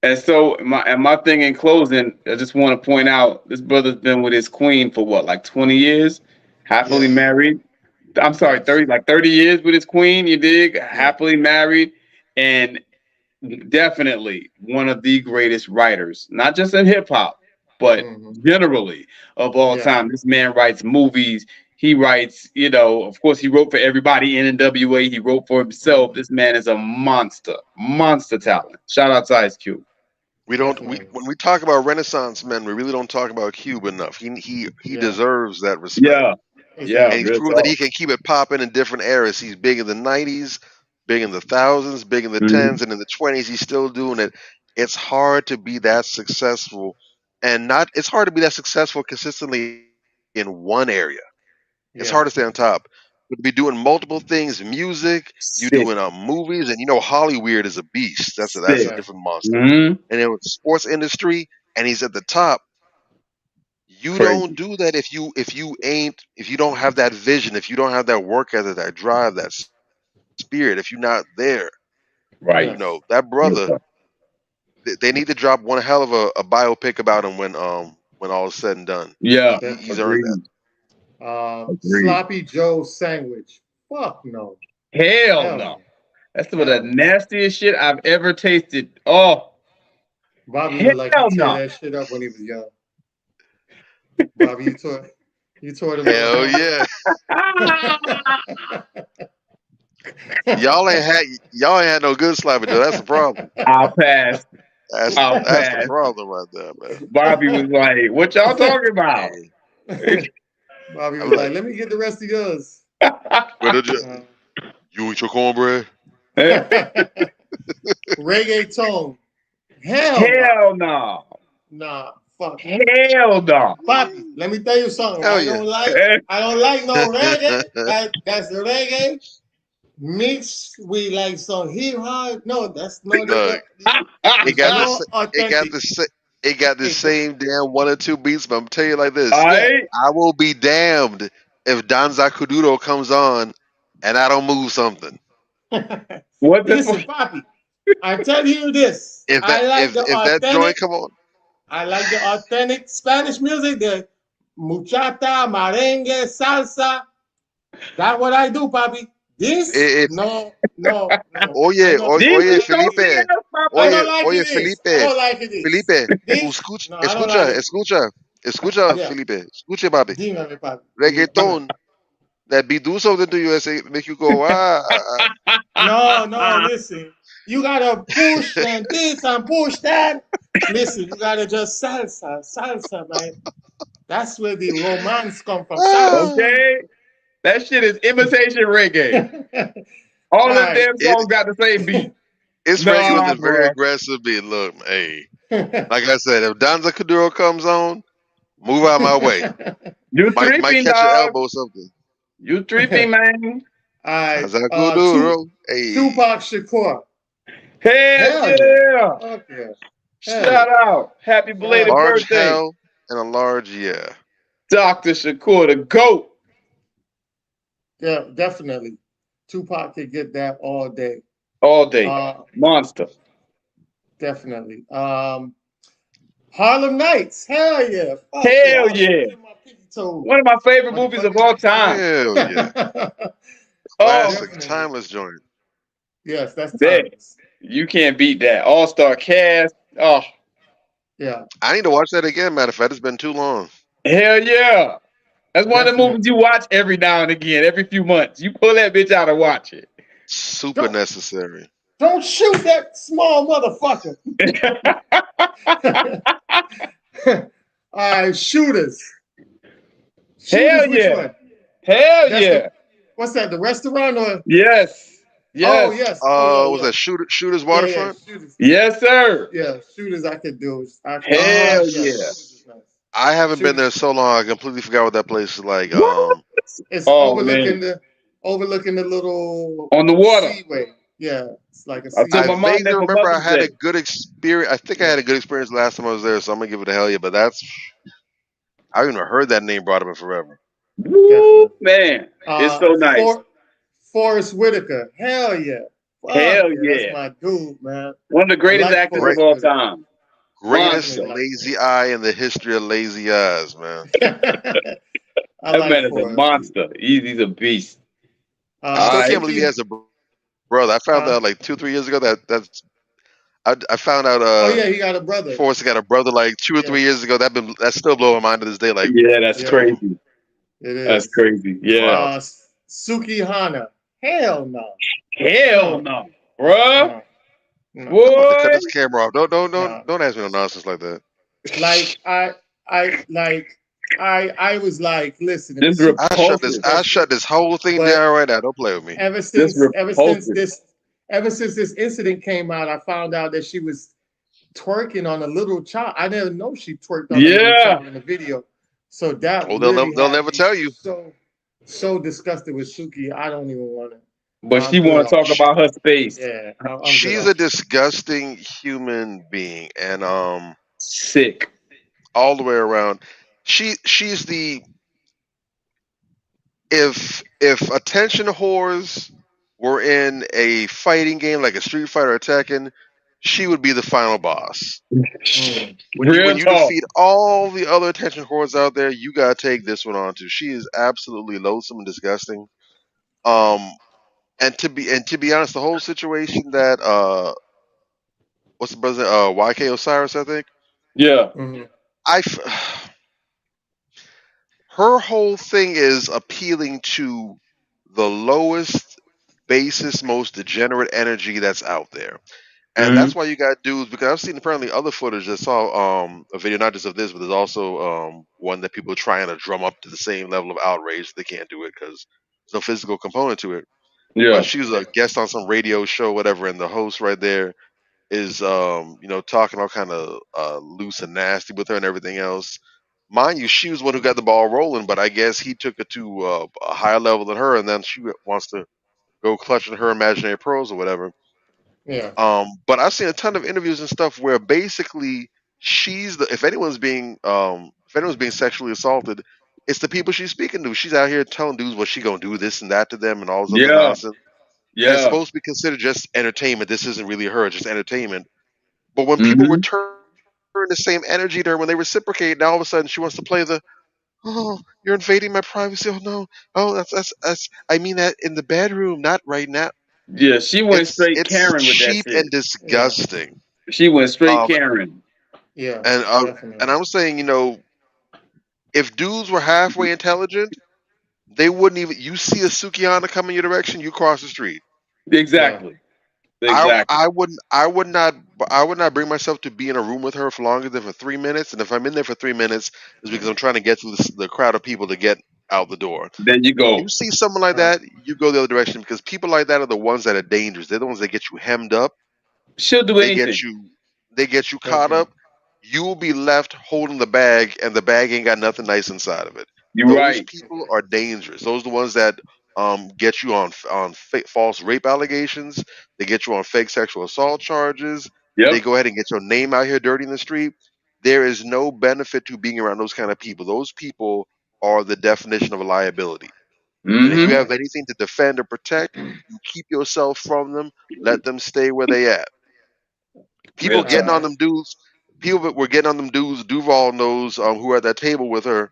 And so my thing in closing, I just want to point out this brother's been with his queen for what, like 20 years, happily Yes, married. I'm sorry, yes, 30, like 30 years with his queen, you dig? yeah. Happily married, and definitely one of the greatest writers, not just in hip hop, but Hmm. generally of all Yeah. time. This man writes movies. He writes, of course, he wrote for everybody in NWA. He wrote for himself. Hmm. This man is a monster, monster talent. Shout out to Ice Cube. We don't we Definitely. when we talk about Renaissance men, we really don't talk about Cube enough. He Yeah. deserves that respect. Yeah, yeah, And he's Exactly. real proven that he talk. can keep it popping in different eras. He's big in the '90s, big in the thousands, big in the Mhm. tens, and in the '20s. He's still doing it. It's hard to be that successful, and not. It's hard to be that successful consistently in one area. It's hard to Yeah. stay on top, but to be doing multiple things, music, you Sick, doing movies, and Hollywood is a beast. That's a sick. Yeah. different monster. Hmm. And then with the sports industry, and he's at the top. You don't Crazy. do that if you don't have that vision, if you don't have that work ethic, that drive, that spirit, if you're not there. Right. Yes. That Real brother, talk. they need to drop one hell of a biopic about him when all is said and done. Yeah, He's earned Definitely. that. agreed. Agreed. Sloppy Joe sandwich. Fuck no. Hell Hell no. no. That's some of the Hell no. nastiest shit I've ever tasted. Oh, Bobby looked like he hell tear no. that shit up when he was young. Bobby, you tore the Hell little yeah. hammer. Y'all ain't had no good sloppy Joe. That's the problem. I'll pass. I'll That's the pass. problem right there, man. Bobby was like, "What y'all talking about?" Hey, Bobby I'm was like, like, "Let me get the rest of yours." where did you Uh, you eat your cornbread? reggaeton. Hell no. Hell no. Nah, fuck. Hell no. Bobby, let me tell you something. Hell I yeah. don't like no reggae. That's reggae mixed with like some hip hop. No, that's no Look, it it's got no this. It got authentic. the. It got the It do- same damn one or two beats, but I'm telling you like this: yeah. Alright. I will be damned if Danza Kuduro comes on and I don't move something. What the Listen, fuck? Poppy, I tell you this. If that if that joint come on, I like the authentic Spanish music, the muchata, merengue, salsa. That's what I do, Papi. This, it, no. oye, These oye, are something Felipe, else, I Papa. don't like oye, it. This. I Felipe, don't like it. This. Felipe, This. No, I don't like escucha, it. escucha, Yeah. Felipe, escuche, papi. Dime, mi papi. Dime. Reggaeton that be do something to you and say make you go No, listen. You gotta push and this and push that. Listen, you gotta just salsa, man. That's where the romance come from. Salsa. ah. Okay? That shit is imitation reggae. All All them right. damn songs got the same beat. It's reggae with Nah, this very bro. aggressive beat. Look, hey, like I said, if Danza Kuduro comes on, move out my way. You Might tripping, catch your dog. elbow or something. You tripping, man. All right. Danza Kuduro, hey, Tupac Shakur. Hell Hell yeah. yeah. Fuck yeah. Hell Shout out. Happy yeah. belated large birthday. hell and a large yeah. Dr. Shakur, the GOAT. Yeah, definitely. Tupac could get that all day. All day. Uh, Monster. definitely. Harlem Nights. Hell yeah. Fuck yeah. Hell I'll yeah. shoot you in my pinky toe. One of my favorite movies of all time. Hell yeah. Oh, Classic, Definitely. timeless joint. Yes, that's that. timeless. You can't beat that. All-star cast. Oh, Yeah, I need to watch that again, matter of fact. It's been too long. hell yeah. That's one of the definitely. movies you watch every now and again, every few months. You pull that bitch out and watch it. Super Don't necessary. don't shoot that small motherfucker. All right, shooters. Hell Which yeah. one? Hell That's yeah. What's that? The restaurant or? Yes. Oh Yes. yes. Oh Was yeah. that Shooters Yeah, Waterfront? shooters. Yes, sir. Yeah, shooters. I could do. Hell Yeah, yeah. shooters is nice. I haven't been there Shooters. so long. I completely forgot what that place is like. What? It's Oh man. overlooking the little On the water. seaway. Yeah, it's like a I took I my seaway. mom there vaguely for remember I Mother's had a Day. good experience. I think I had a good experience last time I was there, so I'm gonna give it a hell yeah. But I haven't even heard that name brought up in forever. Woo, Definitely. man. It's so nice. Forrest Whitaker. Hell yeah. Fuck Hell yeah. That's yeah. my dude, man. One of the I greatest like actors of Great, Forrest all Whitaker. time. greatest Definitely Monster. like lazy eye in the history of lazy eyes, man. Forrest. I That like man is a Forrest. monster. He's a beast. I All still right. can't believe he has a brother. I found Huh? out like 2, 3 years ago I found out Oh yeah, he got a brother. Forrest got a brother like 2 or Yeah, 3 years ago. That's still blowing my mind to this day. Like, Yeah, that's yeah, crazy. it That's is. crazy. Yeah. wow. Suki Hana. Hell no. Hell No. no. Bruh. No. I'm about to cut Boy. this camera off. No. Don't ask me no nonsense like that. Like I was like, listen, if This it's Suki, repulsive. I shut this whole thing but down right now. Don't play with me. ever This since ever since repulsive. this ever since this incident came out, I found out that she was twerking on a little child. I didn't know she twerked on a little Yeah. child in the video. So that Oh, really they'll had never me tell you. so disgusted with Suki. I don't even want to. But I'm she good want to off talk of She, about her space. Yeah, I'm good she's off. a disgusting human being, and Sick. all the way around. She's the if attention whores were in a fighting game like a Street Fighter or Tekken, she would be the final boss. Real When you talk. defeat all the other attention whores out there, you gotta take this one on too. She is absolutely loathsome and disgusting. Um, and to be honest, the whole situation that what's the president YK Osiris, I think Yeah. Mhm. I f- her whole thing is appealing to the lowest, basest, most degenerate energy that's out there. And Hmm. that's why you got dudes, because I've seen apparently other footage that saw a video not just of this, but there's also one that people are trying to drum up to the same level of outrage. They can't do it because there's no physical component to it. But Yeah. she was a guest on some radio show, whatever, and the host right there is talking all kind of loose and nasty with her and everything else. Mind you, she was one who got the ball rolling, but I guess he took it to a higher level than her, and then she wants to go clutching her imaginary pearls or whatever. Yeah. But I've seen a ton of interviews and stuff where basically she's the if anyone's being sexually assaulted, it's the people she's speaking to. She's out here telling dudes what she gonna do this and that to them and all this other Yeah. nonsense. And it's Yeah. supposed to be considered just entertainment. This isn't really her, it's just entertainment. But when people Hmm. return the same energy to her, when they reciprocate, now all of a sudden she wants to play the oh, you're invading my privacy. Oh no. Oh, that's I mean that in the bedroom, not right now. Yeah. She went straight It's Karen with that cheap and shit. Yeah. disgusting. She went straight Um, Karen. Yeah. and Definitely. I'm saying, if dudes were halfway intelligent, they wouldn't even. You see a Sukiana coming your direction, you cross the street. Yeah. Exactly. Exactly. I would not bring myself to be in a room with her for longer than for 3 minutes. And if I'm in there for 3 minutes, it's because I'm trying to get through the crowd of people to get out the door. Then you When you go. see someone like Right. that, you go the other direction because people like that are the ones that are dangerous. They're the ones that get you hemmed up. She'll do They get anything. you they get you caught Okay. up. You will be left holding the bag, and the bag ain't got nothing nice inside of it. You're Those right. people are dangerous. Those are the ones that get you on false rape allegations. They get you on fake sexual assault charges. They Yep. go ahead and get your name out here dirty in the street. There is no benefit to being around those kind of people. Those people are the definition of a liability. And if you Hmm. have Right. anything to defend or protect, you keep yourself from them. Let them stay where they at. People Real All getting talk. on right. them dudes. People that were getting on them dudes. Duval knows who were at that table with her.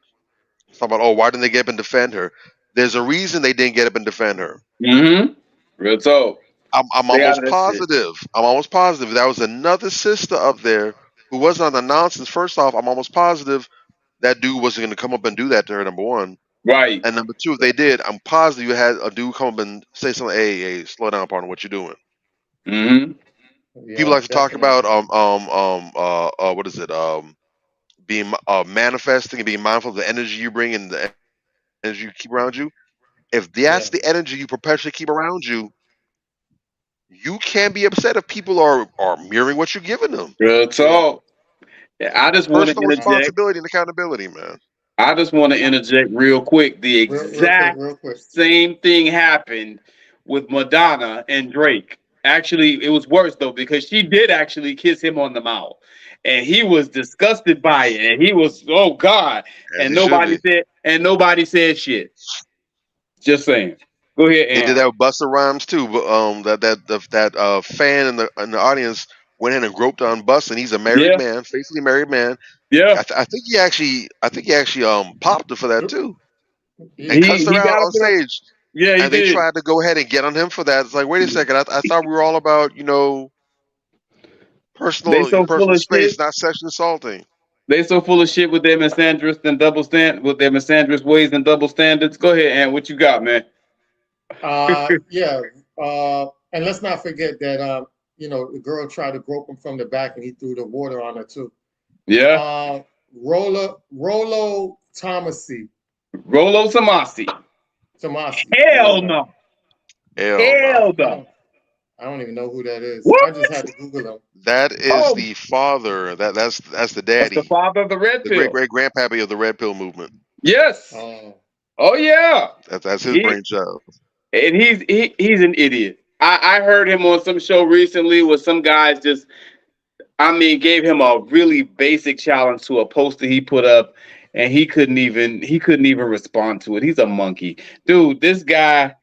Talking about, oh, why didn't they get up and defend her? There's a reason they didn't get up and defend her. Hmm. Real talk. I'm Stay out of almost that shit. positive. I'm almost positive there was another sister up there who wasn't on the nonsense. First off, I'm almost positive that dude wasn't going to come up and do that to her. Number one, Right. and number two, if they did, I'm positive you had a dude come up and say something. Hey, slow down, partner. What you doing? Hmm. People Yeah. like to talk about Definitely. what is it being manifesting and being mindful of the energy you bring and the energy you keep around you. If that's Yeah. the energy you perpetually keep around you, you can't be upset if people are mirroring what you're giving them. Real Yeah. talk. Yeah, I just want to Personal Um. interject. responsibility and accountability, man. I just want to interject real quick. The Real quick. exact Real quick. same thing happened with Madonna and Drake. Actually, it was worse though because she did actually kiss him on the mouth, and he was disgusted by it, and he was oh god, As he should be. and nobody said shit. Just saying. Go ahead, They did Ann. that with Busta Rhymes too. But that fan in the audience went in and groped on Busta, and he's a married Yeah, man, faithfully married man. yeah. I think he actually popped her for that too, and He, cussed her He out got up on there. stage. Yeah, he And they did. tried to go ahead and get on him for that. It's like, wait a second, I thought we were all about They so full personal of shit. space, not sexually assaulting. They so full of shit with their misandrous and with their misandrous ways and double standards. Go ahead, Ann. What you got, man? yeah. And let's not forget that the girl tried to grope him from the back and he threw the water on her too. Yeah. Uh Rolo Rolo Tomasi. Tomasi, Hell whatever. no. Hell no. Hell I no. don't I don't even know who that is. I What? just had to Google him. That is Oh, the father. That's the that's the daddy, father of the red the great pill. great grandpappy of the red pill movement. Yes. Oh, Oh yeah. That's his He brainchild. and he's an idiot. I heard him on some show recently where some guys just gave him a really basic challenge to a poster he put up and he couldn't even respond to it. He's a monkey. Dude, this guy,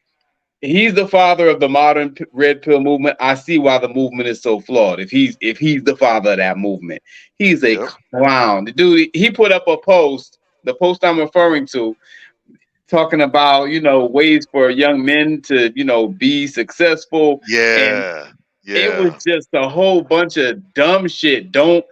he's the father of the modern red pill movement. I see why the movement is so flawed. If he's the father of that movement, he's a Yep. clown. The dude, he put up a post, the post I'm referring to, talking about ways for young men to be successful, and Yeah. it was Yeah. just a whole bunch of dumb shit. Don't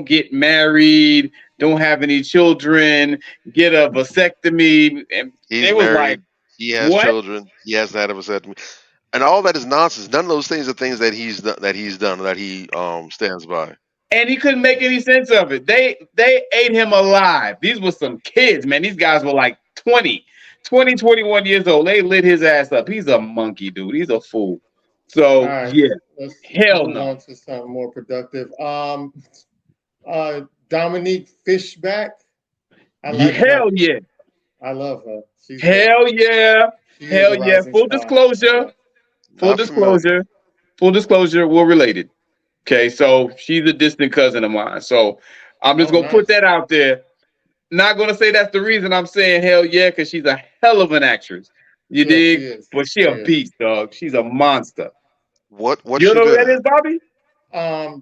get married. don't have any children, get a vasectomy. And He's they was like, married. He has what? children. He hasn't had a vasectomy, and all that is nonsense. None of those things are things that he's done, that he stands by. And he couldn't make any sense of it. They ate him alive. These were some kids, man. These guys were like 21 years old. They lit his ass up. He's a monkey, dude. He's a fool. All So right, yeah, let's hell move on no. to something more productive. Dominique Fishback. I like Hell her. yeah. I love her. She's dope. Hell yeah. She is Hell a yeah. rising star. Yeah. Full Not familiar. disclosure, full disclosure, we're related. Okay, so she's a distant cousin of mine. So I'm just Oh, gonna put nice. that out there. Not gonna say that's the reason I'm saying hell yeah, because she's a hell of an actress. You Yeah, she dig? is. But she She a is. beast, dog. She's a monster. What's You she know who good that in? is, Bobby?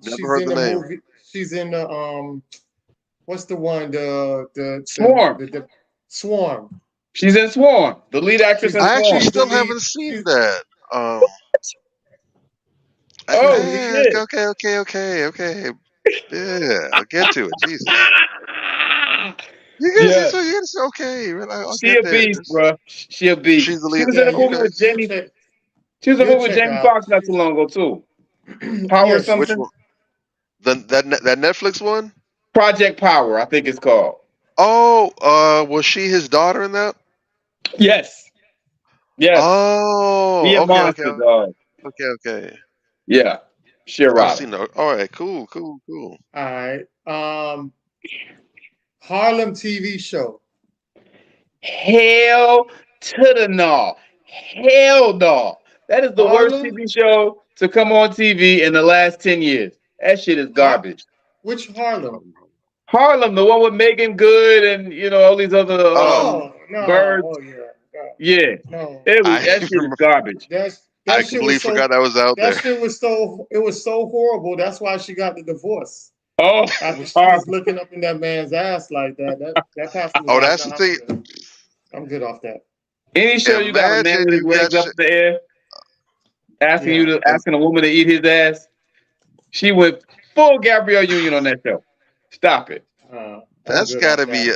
Never She's heard in the the name. movie. She's in the what's the one? Swarm. The Swarm. She's in Swarm. The lead actress She's in I actually Swarm. she's the still lead. haven't seen She's that. she's the Oh lead. shit. Okay. Yeah, I'll get to it. Jesus. You guys, Yeah, so you guys, okay. I'll she get a there. beast, bro. She a beast. She's the She lead. was in Yeah, a you movie know with you'll Jamie. check She was in a you'll movie with check Jamie out. Foxx not too long ago too. Power Yeah, Which something. one? That Netflix one? Project Power, I think it's called. Oh, was she his daughter in that? Yes, yes. He Oh, a okay. monster, dog. Okay. Yeah, she'll I've ride. seen her. All right, cool. all right. Harlem TV show. Hell to the no. Hell no. That is the worst Harlem. TV show to come on TV in the last 10 years. That shit is Har- garbage. which Harlem? Harlem, the one with Megan Good and all these other Um, Oh no! birds. Oh yeah. Yeah. No, That I shit is garbage. that I shit completely was so forgot that was out that there. shit was so it was so horrible. That's why she got the divorce. Oh, After she was horrible. looking up in that man's ass like that, that pastor was Oh, like, that's the nah, thing. I'm good off that. Any show you got a man Imagine with his you got legs up in the air Yeah, asking a woman to eat his ass. She went full Gabrielle Union on that show. Stop it. I'm that's good got off to that. be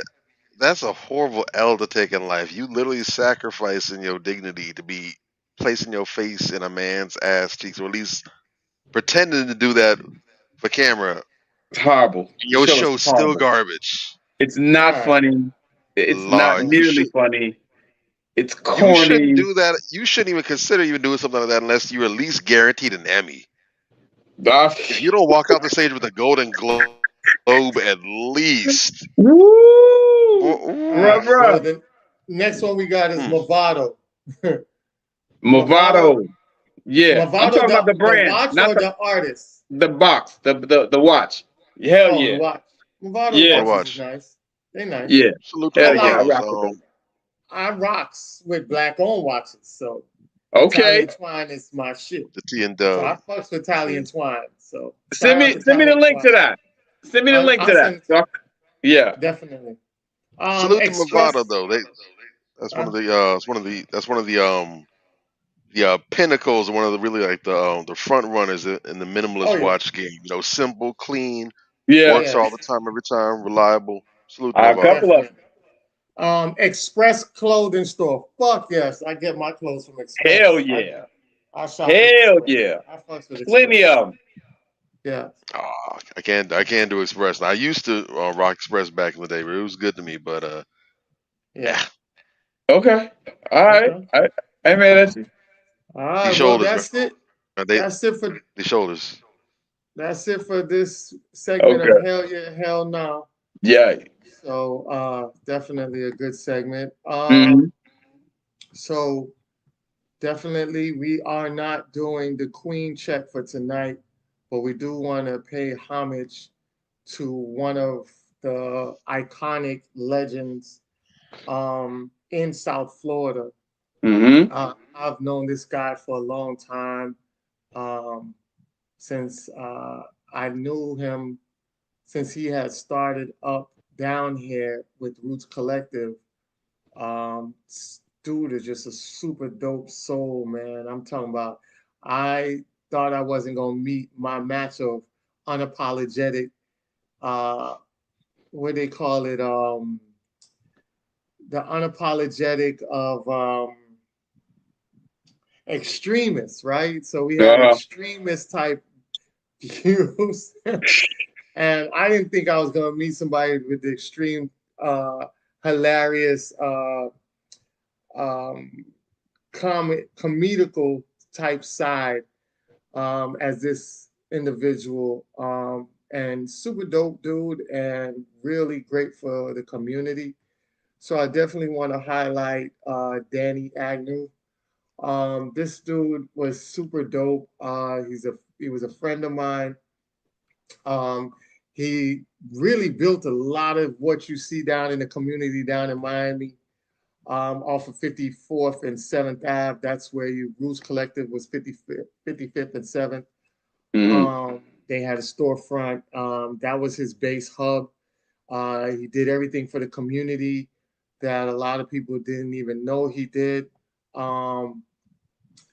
that's a horrible L to take in life. You literally sacrificing your dignity to be placing your face in a man's ass cheeks, or at least pretending to do that for camera. It's horrible. The Your show is show's still horrible. garbage. It's All not right. funny. It's not Lord, nearly funny. It's you shouldn't corny. do that. You shouldn't even consider even doing something like that unless you're at least guaranteed an Emmy. Ah, If you don't walk off the stage with a Golden Globe at least, woo! All Bruh, right. mm, Well, bruh. the next one we got is mm. Movado. Movado, Movado. Yeah. I'm Movado, talking about the the brand, watch not or the artist? the box, the watch. Hell Oh, the yeah. watch. Movado For Yeah. the watches is watch. nice. They nice. Yeah. Salute to I Hell yeah. I like. Movados. rock with them. I rocks with black owned watches. So Okay. Italian twine is my shit. The T and So Dub. I fucks with Italian twine. So shout Send out me to send me the Italian link to twine. that. Send me the link to I'll that. send it to you. Yeah. Definitely. Salute to Movado Express. though. That's one Uh, of the pinnacles, one of the really like the front runners in the oh minimalist yeah. watch game. You know, simple, clean, Yeah. works Yeah. all the time, every time, reliable. Salute to A couple Movado. of them. Definitely. Express clothing store. Fuck yes. I get my clothes from Hell Express. yeah. I shop from Hell Express. yeah. I fucks with Plenty Express. of them. Yeah. I can't do Express. Now, I used to rock Express back in the day, but it was good to me. But Yeah. yeah, Okay. All right. Okay. I ain't mad at you. All these right. Well, shoulders, man. They That's it for these shoulders. this segment of Okay. Hell Yeah, Hell No. Yeah. So definitely a good segment. Hmm. So definitely we are not doing the Queen check for tonight, but we do want to pay homage to one of the iconic legends in South Florida. Hmm. I've known this guy for a long time, um, since I knew him since he had started up down here with Roots Collective. Dude is just a super dope soul, man. I'm talking about. I thought I wasn't gonna meet my match of unapologetic uh, what they call it, the unapologetic of extremists, right? So we had Uh, extremist type views. And I didn't think I was gonna meet somebody with the extreme hilarious um comedical type side as this individual, and super dope dude and really great for the community. So I definitely want to highlight Danny Agnew. This dude was super dope. He was a friend of mine. Um, he really built a lot of what you see down in the community down in Miami, off of 54th and 7th Ave. That's where you Roots Collective was 55th and 7th. mhm. They had a storefront. That was his base hub. He did everything for the community that a lot of people didn't even know he did. Um,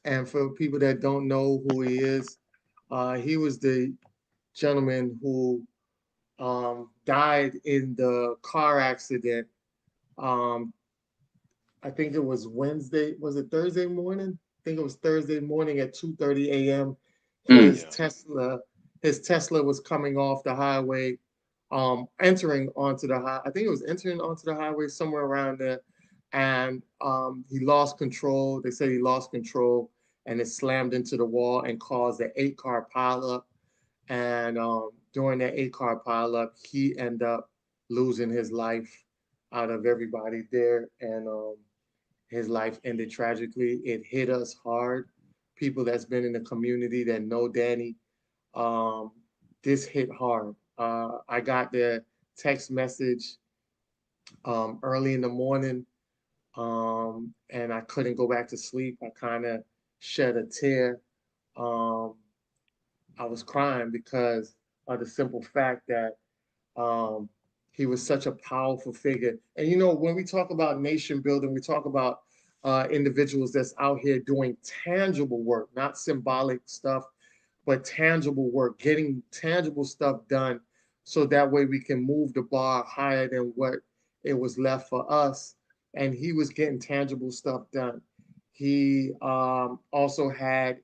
and for people that don't know who he was the gentleman who died in the car accident. Um, I think it was Wednesday. Was it Thursday morning? I think it was Thursday morning at 2:30 a.m. Mm. His Yeah. Tesla, his Tesla was coming off the highway, entering onto the high. I think it was entering onto the highway somewhere around there, and he lost control. They said he lost control, and it slammed into the wall and caused an 8-car pileup. And during that 8-car pileup, he ended up losing his life out of everybody there, and his life ended tragically. It hit us hard. People that's been in the community that know Danny, um, this hit hard. I got the text message early in the morning, and I couldn't go back to sleep. I kind of shed a tear. Um, I was crying because of the simple fact that um, he was such a powerful figure. And you know, when we talk about nation building, we talk about individuals that's out here doing tangible work, not symbolic stuff, but tangible work, getting tangible stuff done, so that way we can move the bar higher than what it was left for us. And he was getting tangible stuff done. He also had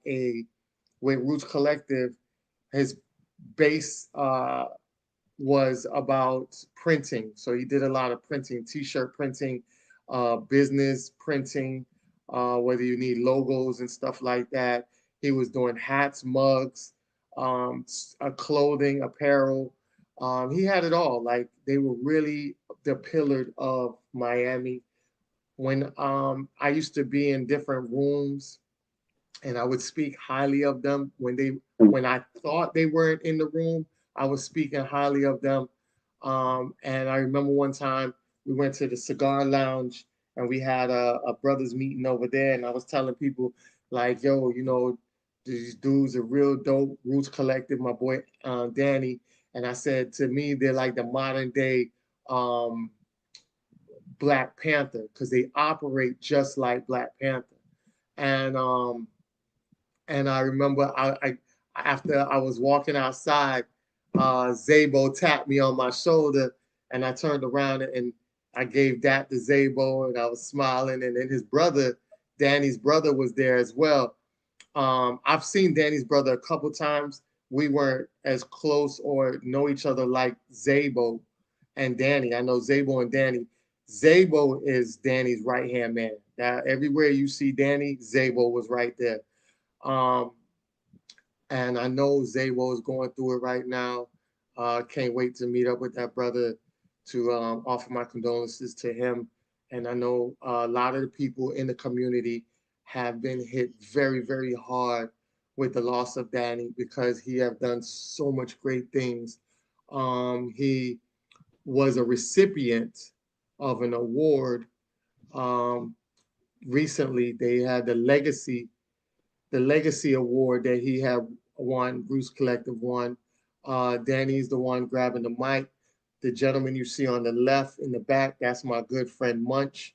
with Roots Collective, his base was about printing. So he did a lot of printing, t-shirt printing, business printing, whether you need logos and stuff like that. He was doing hats, mugs, clothing, apparel. He had it all. Like they were really the pillar of Miami. When I used to be in different rooms and I would speak highly of them when I thought they weren't in the room. I was speaking highly of them. And I remember one time we went to the cigar lounge and we had a brothers meeting over there, and I was telling people like, "Yo, you know, these dudes are real dope. Roots Collective, my boy Danny." And I said, to me, they're like the modern day um, Black Panther because they operate just like Black Panther. And I remember after I was walking outside, Zabo tapped me on my shoulder, and I turned around and I gave that to Zabo, and I was smiling, and then his brother, Danny's brother, was there as well. I've seen Danny's brother a couple times. We weren't as close or know each other like Zabo and Danny. I know Zabo and Danny. Zabo is Danny's right hand man. That everywhere you see Danny, Zabo was right there. Um, and I know Zawo is going through it right now. Can't wait to meet up with that brother to offer my condolences to him. And I know a lot of the people in the community have been hit very, very hard with the loss of Danny because he have done so much great things. He was a recipient of an award um, recently. They had the legacy award that he had won, Bruce Collective won. Danny's the one grabbing the mic. The gentleman you see on the left in the back, that's my good friend Munch,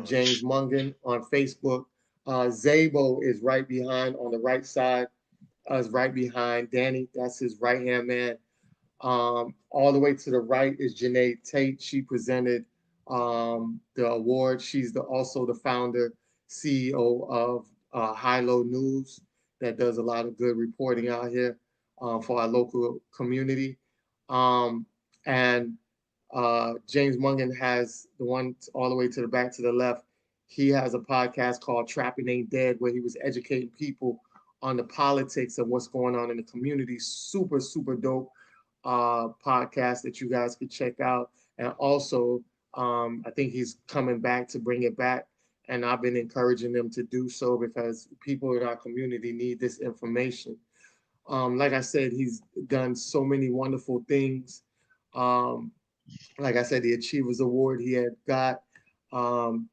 James Mungan on Facebook. Zabo is right behind on the right side, is right behind Danny. That's his right hand man. All the way to the right is Janae Tate. She presented the award. She's also the founder, CEO of High Low News that does a lot of good reporting out here for our local community. Um, and James Mungan has the one all the way to the back to the left. He has a podcast called Trapping Ain't Dead, where he was educating people on the politics of what's going on in the community. Super, super dope podcast that you guys could check out. And also, I think he's coming back to bring it back. And I've been encouraging them to do so because people in our community need this information. Like I said, he's done so many wonderful things. Um, like I said, the Achievers Award he had got.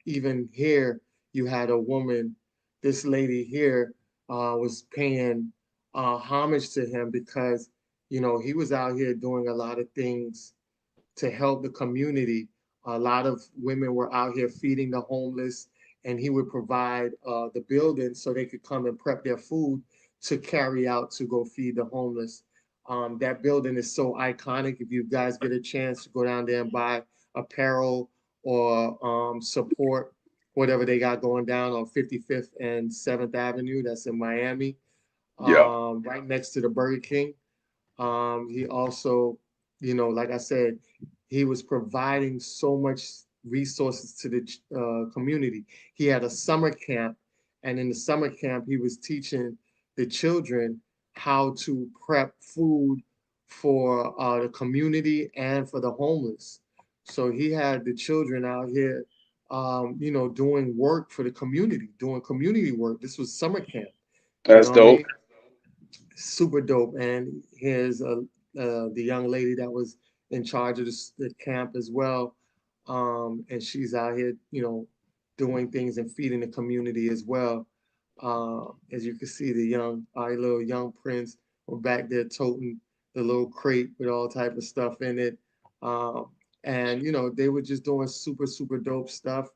Even here, you had a woman, this lady here was paying homage to him because, you know, he was out here doing a lot of things to help the community. A lot of women were out here feeding the homeless, and he would provide the building so they could come and prep their food to carry out to go feed the homeless. That building is so iconic. If you guys get a chance to go down there and buy apparel or support whatever they got going down on 55th and 7th Avenue, that's in Miami, Yeah, right next to the Burger King. He also, you know, like I said, he was providing so much resources to the community. He had a summer camp, and in the summer camp, he was teaching the children how to prep food for the community and for the homeless. So he had the children out here, you know, doing work for the community, doing community work. This was summer camp. You that's know what I dope. mean? Super dope. And here's the young lady that was in charge of the camp as well. And she's out here, you know, doing things and feeding the community as well. As you can see, our little young prince were back there toting the little crate with all type of stuff in it. Um, and you know, they were just doing super, super dope stuff.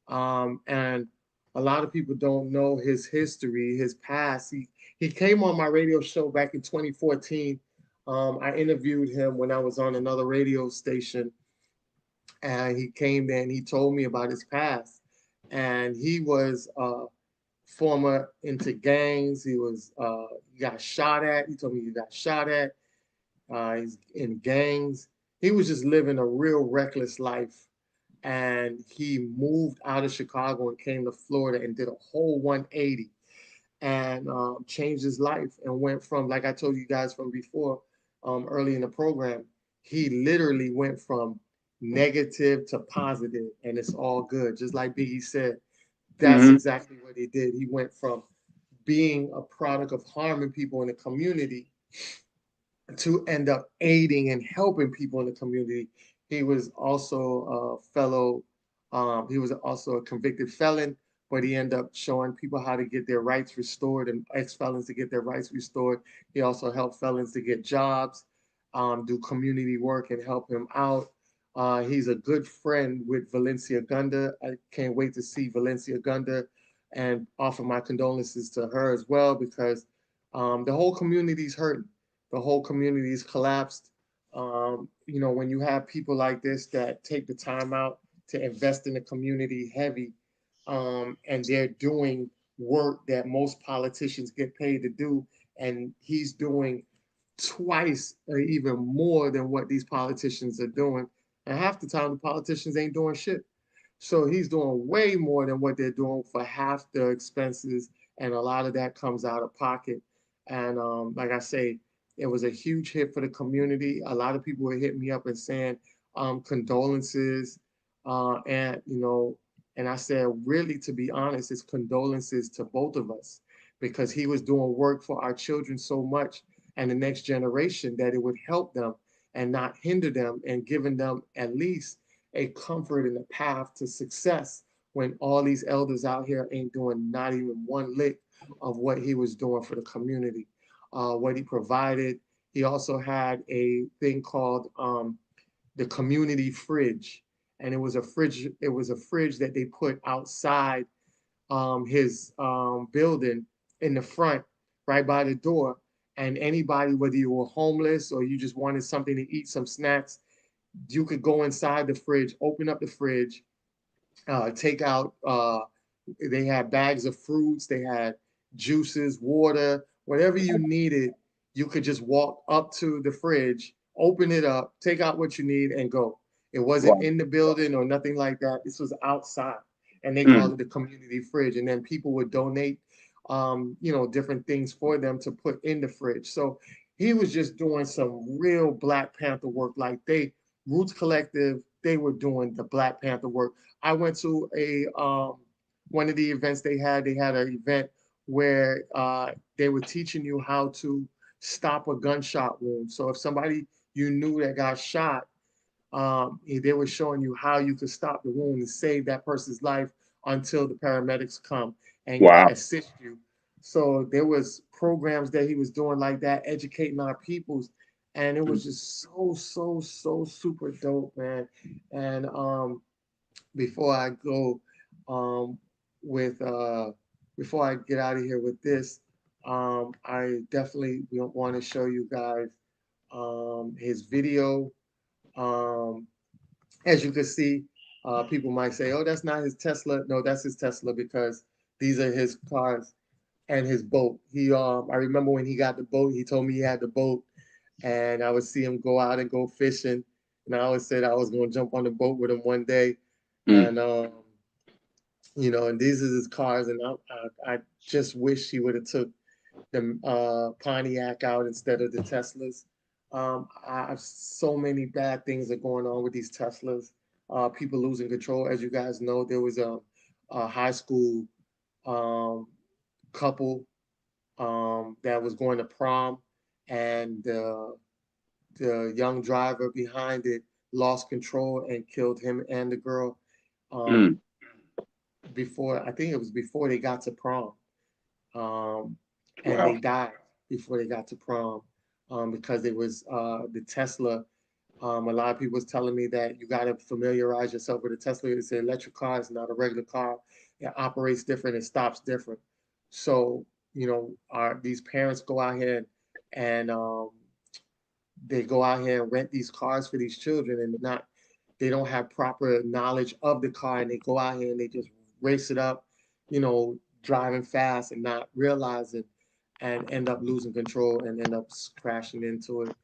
And a lot of people don't know his history, his past. He came on my radio show back in 2014. I interviewed him when I was on another radio station, and he came there and he told me about his past. And he was former into gangs. He got shot at. He told me he got shot at. He's in gangs. He was just living a real reckless life. And he moved out of Chicago and came to Florida and did a whole 180 and changed his life and went from, like I told you guys from before, early in the program, he literally went from negative to positive, and it's all good. Just like Biggie said, that's Hmm. exactly what he did. He went from being a product of harming people in the community to end up aiding and helping people in the community. He was also a fellow, he was also a convicted felon, but he ended up showing people how to get their rights restored and ex-felons to get their rights restored. He also helped felons to get jobs, do community work and help him out. He's a good friend with Valencia Gunda. I can't wait to see Valencia Gunda and offer my condolences to her as well because the whole community's hurting. The whole community's collapsed. You know, when you have people like this that take the time out to invest in the community heavy, and they're doing work that most politicians get paid to do, and he's doing twice or even more than what these politicians are doing. And half the time, the politicians ain't doing shit. So he's doing way more than what they're doing for half the expenses, and a lot of that comes out of pocket. And like I say, it was a huge hit for the community. A lot of people were hitting me up and saying condolences, and you know, and I said, really, to be honest, it's condolences to both of us because he was doing work for our children so much and the next generation that it would help them and not hinder them and giving them at least a comfort and a path to success when all these elders out here ain't doing not even one lick of what he was doing for the community, what he provided. He also had a thing called the community fridge, and it was a fridge. It was a fridge that they put outside his building in the front, right by the door. and anybody, whether you were homeless or you just wanted something to eat, some snacks, you could go inside the fridge, open up the fridge, take out, they had bags of fruits, they had juices, water, whatever you needed. You could just walk up to the fridge, open it up, take out what you need, and go. It wasn't Wow. in the building or nothing like that. This was outside, and they Mm. called it the community fridge. And then people would donate, different things for them to put in the fridge. So he was just doing some real Black Panther work. Like Roots Collective, they were doing the Black Panther work. I went to a one of the events they had. They had an event where they were teaching you how to stop a gunshot wound. So if somebody you knew that got shot, they were showing you how you could stop the wound and save that person's life until the paramedics come and Wow. assist you. So there was programs that he was doing like that, educating our peoples, and it was just so super dope, man. And before I go with before I get out of here with this, I definitely want to show you guys his video. Um, as you can see, people might say, "Oh, that's not his Tesla." No, that's his Tesla because these are his cars and his boat. I remember when he got the boat, he told me he had the boat, and I would see him go out and go fishing, and I always said I was going to jump on the boat with him one day, Mm. and and these are his cars, and I just wish he would have took the Pontiac out instead of the Teslas. So many bad things are going on with these Teslas. People losing control. As you guys know, there was a high school couple that was going to prom, and the young driver behind it lost control and killed him and the girl. Mm. I think it was before they got to prom. And Wow. they died before they got to prom because it was the Tesla. A lot of people was telling me that you got to familiarize yourself with a Tesla. It's an electric car. It's not a regular car. It operates different. It stops different. So, these parents go out here and they go out here and rent these cars for these children, and they don't have proper knowledge of the car, and they go out here and they just race it up, driving fast and not realizing, and end up losing control and end up crashing into it.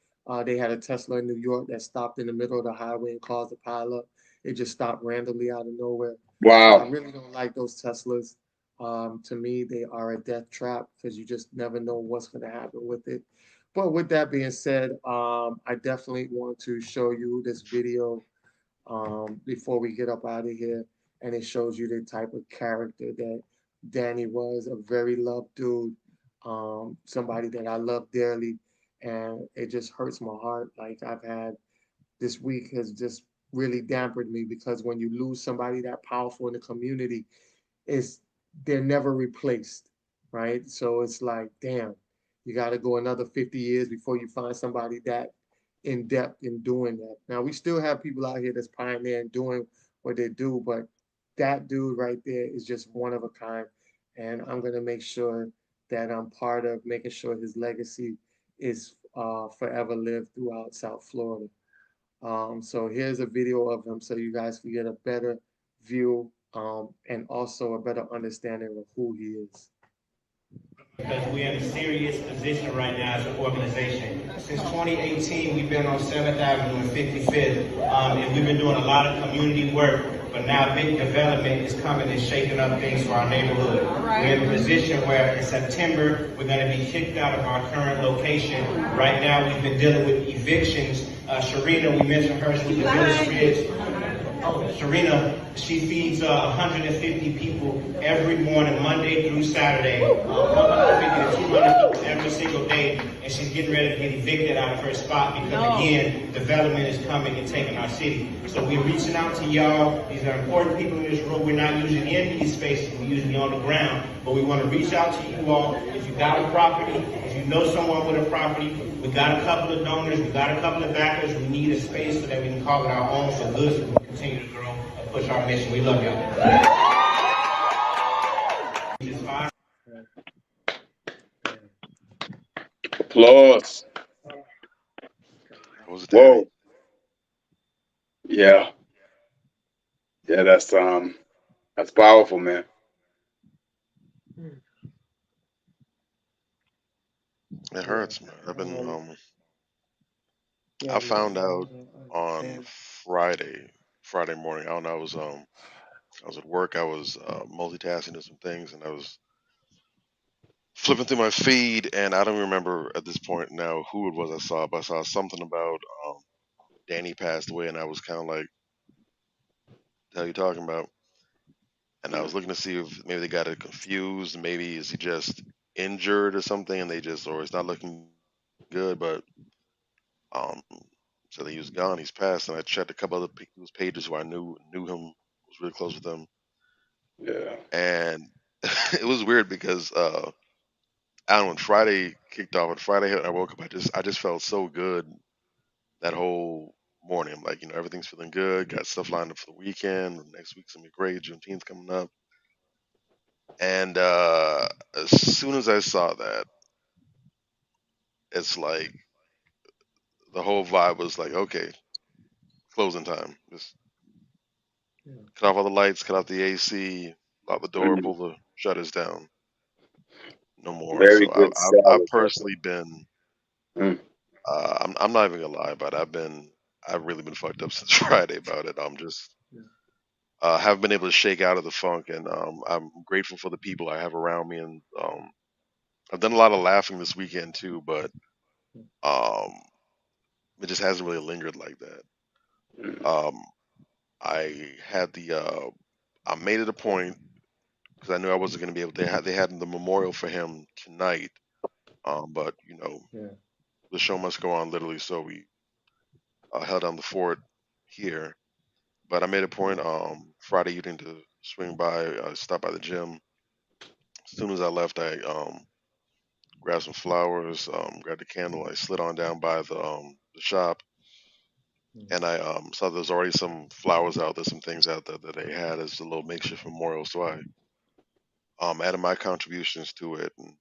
They had a Tesla in New York that stopped in the middle of the highway and caused a pileup. It just stopped randomly out of nowhere. So I Wow. really don't like those Teslas. To me, they are a death trap because you just never know what's going to happen with it. But with that being said, I definitely want to show you this video before we get up out of here. And it shows you the type of character that Danny was, a very loved dude, somebody that I love dearly. And it just hurts my heart. Like this week has just really dampened me because when you lose somebody that powerful in the community, they're never replaced, right? So it's like, damn, you got to go another 50 years before you find somebody that in depth in doing that. Now we still have people out here that's pioneering doing what they do, but that dude right there is just one of a kind. And I'm gonna make sure that I'm part of making sure his legacy is forever lived throughout South Florida. So here's a video of him so you guys can get a better view and also a better understanding of who he is. Because we're in a serious position right now as an organization. Since 2018, we've been on 7th Avenue and 55th, and we've been doing a lot of community work, but now big development is coming and shaking up things for our neighborhood. We're in a position where in September, we're going to be kicked out of our current location. Right now, we've been dealing with evictions. Sharina, we mentioned her, she's the Village Ridge. Sharina, she feeds 150 people every morning, Monday through Saturday, 150 to 200 people every single day, and she's getting ready to get evicted out of her spot because, again, development is coming and taking our city. So we're reaching out to y'all. These are important people in this room. We're not usually in these spaces. We're usually on the ground, but we want to reach out to you all. If you got a property, if you know someone with a property, we got a couple of donors, we got a couple of backers. We need a space so that we can call it our own so goods can continue to grow and push our mission. We love y'all. Applause. That was Danny. Whoa. Yeah. Yeah, that's powerful, man. It Yeah. hurts, man. I've been Um, yeah, I yeah, found yeah, out I on understand. Friday morning. I don't know. I was at work. I was multitasking to some things, and I was flipping through my feed, and I don't remember at this point now who it was I saw, but I saw something about Danny passed away, and I was kind of like, "The hell you talking about?" And I was looking to see if maybe they got it confused. Maybe is he just injured or something, and they just or it's not looking good. But um, so he was gone. He's passed, and I checked a couple other people's pages who I knew him, was really close with him, Yeah. and it was weird because I don't know when Friday kicked off. On Friday, I woke up. I just felt so good that whole morning. I'm like, everything's feeling good. Got stuff lined up for the weekend. Next week's gonna be great. Juneteenth's coming up. And as soon as I saw that, it's like the whole vibe was like, okay, closing time. Just Yeah. cut off all the lights, cut off the AC, lock the door, Mm. pull the shutters down. No more. Very So good I've salad, brother. personally been. Mm. I'm not even gonna lie about it. I've really been fucked up since Friday about it. I'm just Yeah. haven't been able to shake out of the funk, and I'm grateful for the people I have around me, and I've done a lot of laughing this weekend too, but um, it just hasn't really lingered like that. Mm. Um, I had I made it a point because I knew I wasn't going to be able. They had the memorial for him tonight, but Yeah. the show must go on literally, so we held down the fort here. But I made a point Friday evening to swing by, stop by the gym. As soon as I left, I grabbed some flowers, grabbed a candle. I slid on down by the shop, Mm. and I saw there's already some flowers out there, some things out there that they had as a little makeshift memorial. So I added my contributions to it, and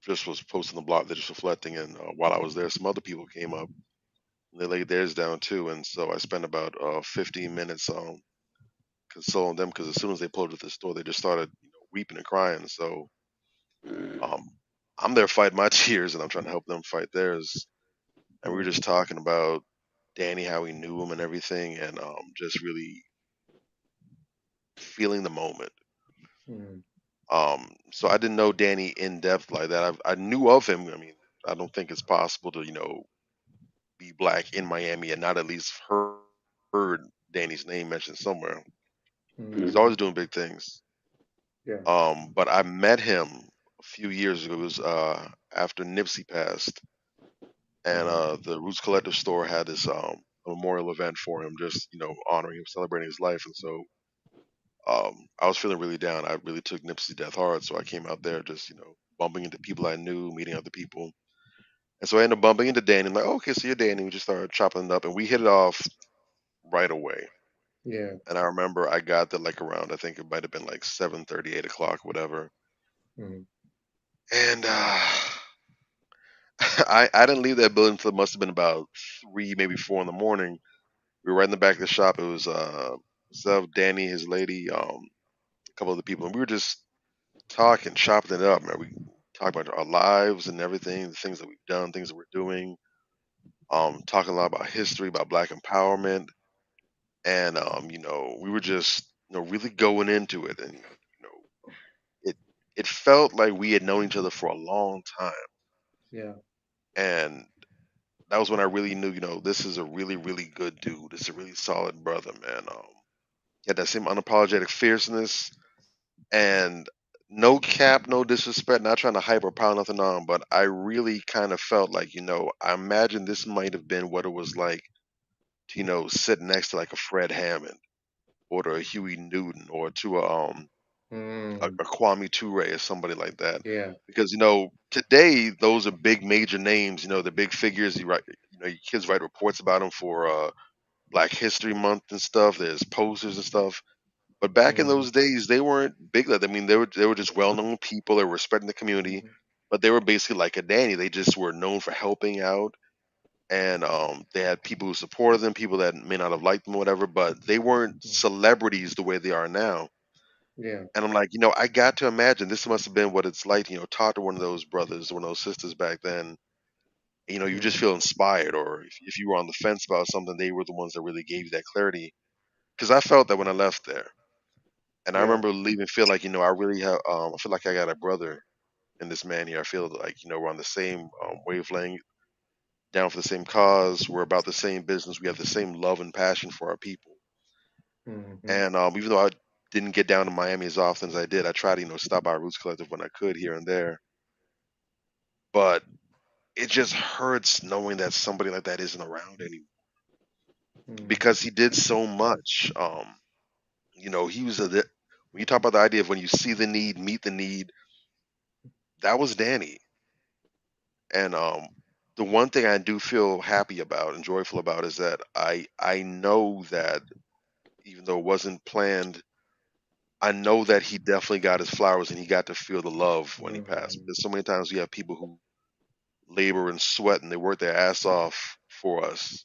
just was posting the blog there, just reflecting. And while I was there, some other people came up and they laid theirs down too. And so I spent about 15 minutes consoling them because as soon as they pulled up at the store, they just started weeping and crying. So Mm. um, I'm there fighting my tears, and I'm trying to help them fight theirs. And we were Yeah. just talking about Danny, how he knew him and everything, and just really feeling the moment. Mm. So I didn't know Danny in depth like that. I knew of him. I mean, I don't think it's possible to be black in Miami and not at least heard Danny's name mentioned somewhere. He's Mm. always doing big things. Yeah. But I met him a few years ago. It was after Nipsey passed, and Mm. the Roots Collective store had this memorial event for him, just honoring him, celebrating his life. And so I was feeling really down. I really took Nipsey's death hard, so I came out there just bumping into people I knew, meeting other people. And so I ended up bumping into Danny. I'm like, oh, okay, so you're Danny. We just started chopping it up, and we hit it off right away. Yeah. And I remember I got there like around, I think it might have been like 7:30, 8 o'clock, whatever. Mm. And I didn't leave that building until it must have been about 3, maybe 4 in the morning. We were right in the back of the shop. It was myself, Danny, his lady, a couple other people, and we were just talking, chopping it up, man. We talk about our lives and everything, the things that we've done, things that we're doing. Talking a lot about history, about Black empowerment, and we were just really going into it, and it it felt like we had known each other for a long time, Yeah. and that was when I really knew, this is a really, really good dude. This is a really solid brother, man. He had that same unapologetic fierceness and no cap, no disrespect, not trying to hype or pile nothing on, but I really kind of felt like, I imagine this might have been what it was like to, sit next to like a Fred Hammond or to a Huey Newton or to Mm. a Kwame Ture or somebody like that. Yeah. Because, today those are big major names, the big figures. You write, your kids write reports about them for Black History Month and stuff. There's posters and stuff. But back in Mm. those days, they weren't big. I mean, they were just well known people. They were respecting the community, Mm. but they were basically like a Danny. They just were known for helping out, and they had people who supported them, people that may not have liked them or whatever, but they weren't Mm. celebrities the way they are now. Yeah. And I'm like, I got to imagine this must have been what it's like, talk to one of those brothers, one of those sisters back then. You just Mm. feel inspired, or if you were on the fence about something, they were the ones that really gave you that clarity. Because I felt that when I left there, and I Yeah. remember leaving, feel like, I really have, I feel like I got a brother in this man here. I feel like, we're on the same wavelength, down for the same cause. We're about the same business. We have the same love and passion for our people. Hmm. And even though I didn't get down to Miami as often as I did, I tried to, stop by Roots Collective when I could here and there. But it just hurts knowing that somebody like that isn't around anymore Mm. because he did so much. He was when you talk about the idea of when you see the need, meet the need, that was Danny. And the one thing I do feel happy about and joyful about is that I know that even though it wasn't planned, I know that he definitely got his flowers and he got to feel the love when he passed. Hmm. Because so many times we have people who labor and sweat and they work their ass off for us.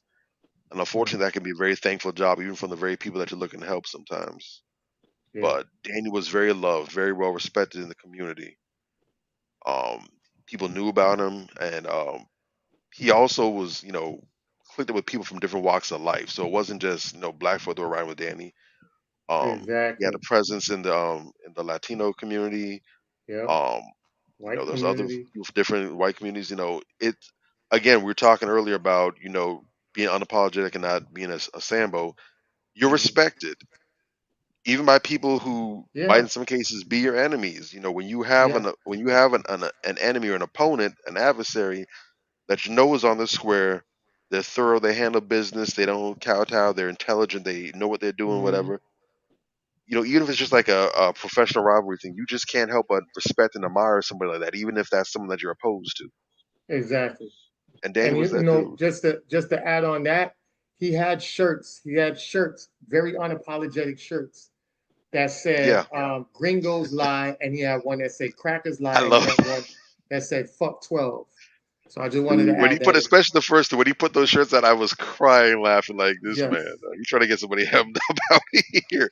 And Mm. unfortunately, that can be a very thankful job, even from the very people that you're looking to help sometimes. Yeah. But Danny was very loved, very well respected in the community. Um, People knew about him, and he also was, clicked with people from different walks of life. So it wasn't just, black folk that were riding with Danny. He had a Exactly. presence in the Latino community. Yep. Um, White there's other community. people from different white communities. It again, we were talking earlier about, being unapologetic and not being a Sambo. You're Mm. respected even by people who might Yeah. in some cases be your enemies. When you have Yeah. an enemy or an opponent, an adversary that is on the square, they're thorough, they handle business, they don't kowtow, they're intelligent, they know what they're doing, Hmm. whatever. Even if it's just like a professional rivalry thing, you just can't help but respect and admire somebody like that, even if that's someone that you're opposed to. Exactly. And Danny And was that dude. just to add on that, he had shirts. He had shirts, very unapologetic shirts that said Yeah, "Gringos lie," and he had one that said "Crackers I lie," and he love had one that said "Fuck 12." So I just wanted to when he add put, that in. especially the first two, when he put those shirts on, I was crying, laughing like this man. Yes. You trying to get somebody hemmed up out here,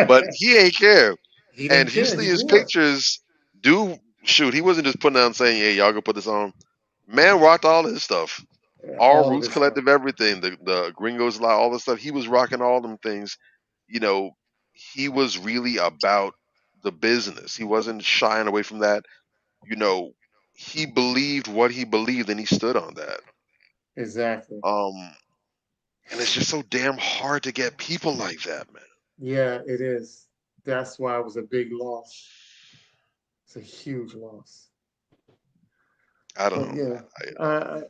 but he ain't care. He And didn't if you care. see He his wore it. pictures, dude, shoot, he wasn't just putting out saying, "Hey, y'all gonna put this on." Man rocked all his stuff, all All of Roots his stuff. Collective, everything, the Gringos Lie, all the stuff. He was rocking all them things. You know, he was really about the business. He wasn't shying away from that. You know, he believed what he believed, and he stood on that. Exactly. Um, and it's just so damn hard to get people like that, man. Yeah, it is. That's why it was a big loss. It's a huge loss. I don't But know, yeah, man. I,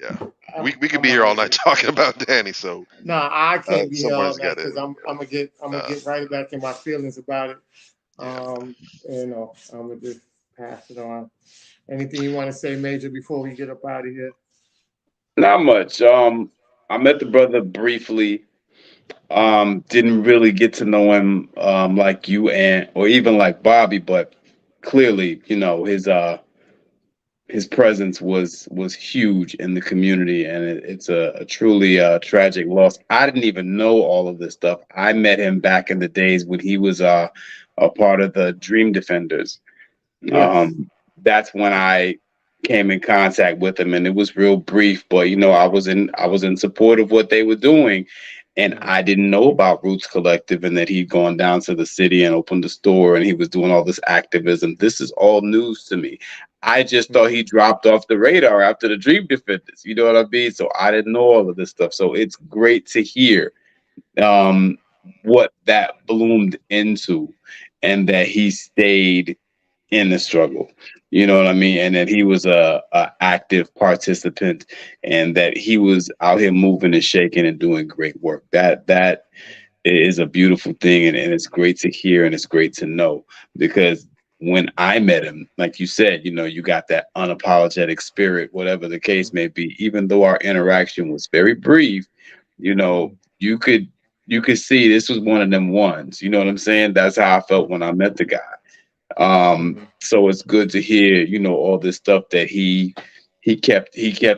Yeah, I'm we could I'm be all here all right night with it. talking about Danny. So No, I can't be here all somebody's night got to because end I'm gonna get it. right back in my feelings about it. Yeah. I'm gonna just pass it on. Anything you want to say, Major, before we get up out of here? Not much. I met the brother briefly. Didn't really get to know him like you and or even like Bobby, but clearly, his presence was huge in the community, and it's a truly tragic loss. I didn't even know all of this stuff. I met him back in the days when he was a part of the Dream Defenders. Yes. Um, that's when I came in contact with him, and it was real brief. But I was in support of what they were doing, and Mm. I didn't know about Roots Collective and that he'd gone down to the city and opened a store, and he was doing all this activism. This is all news to me. I just thought Mm. he dropped off the radar after the Dream Defenders. You know what I mean? So I didn't know all of this stuff. So it's great to hear um, what that bloomed into, and that he stayed in the struggle. You know what I mean? And that he was a active participant, and that he was out here moving and shaking and doing great work. That is a beautiful thing, and it's great to hear, and it's great to know, because when I met him, like you said, you got that unapologetic spirit, whatever the case Mm. may be. Even though our interaction was very brief, you know, Mm. you could see this was one of them ones. You know what I'm saying? That's how I felt when I met the guy. So it's good to hear, all this stuff that he kept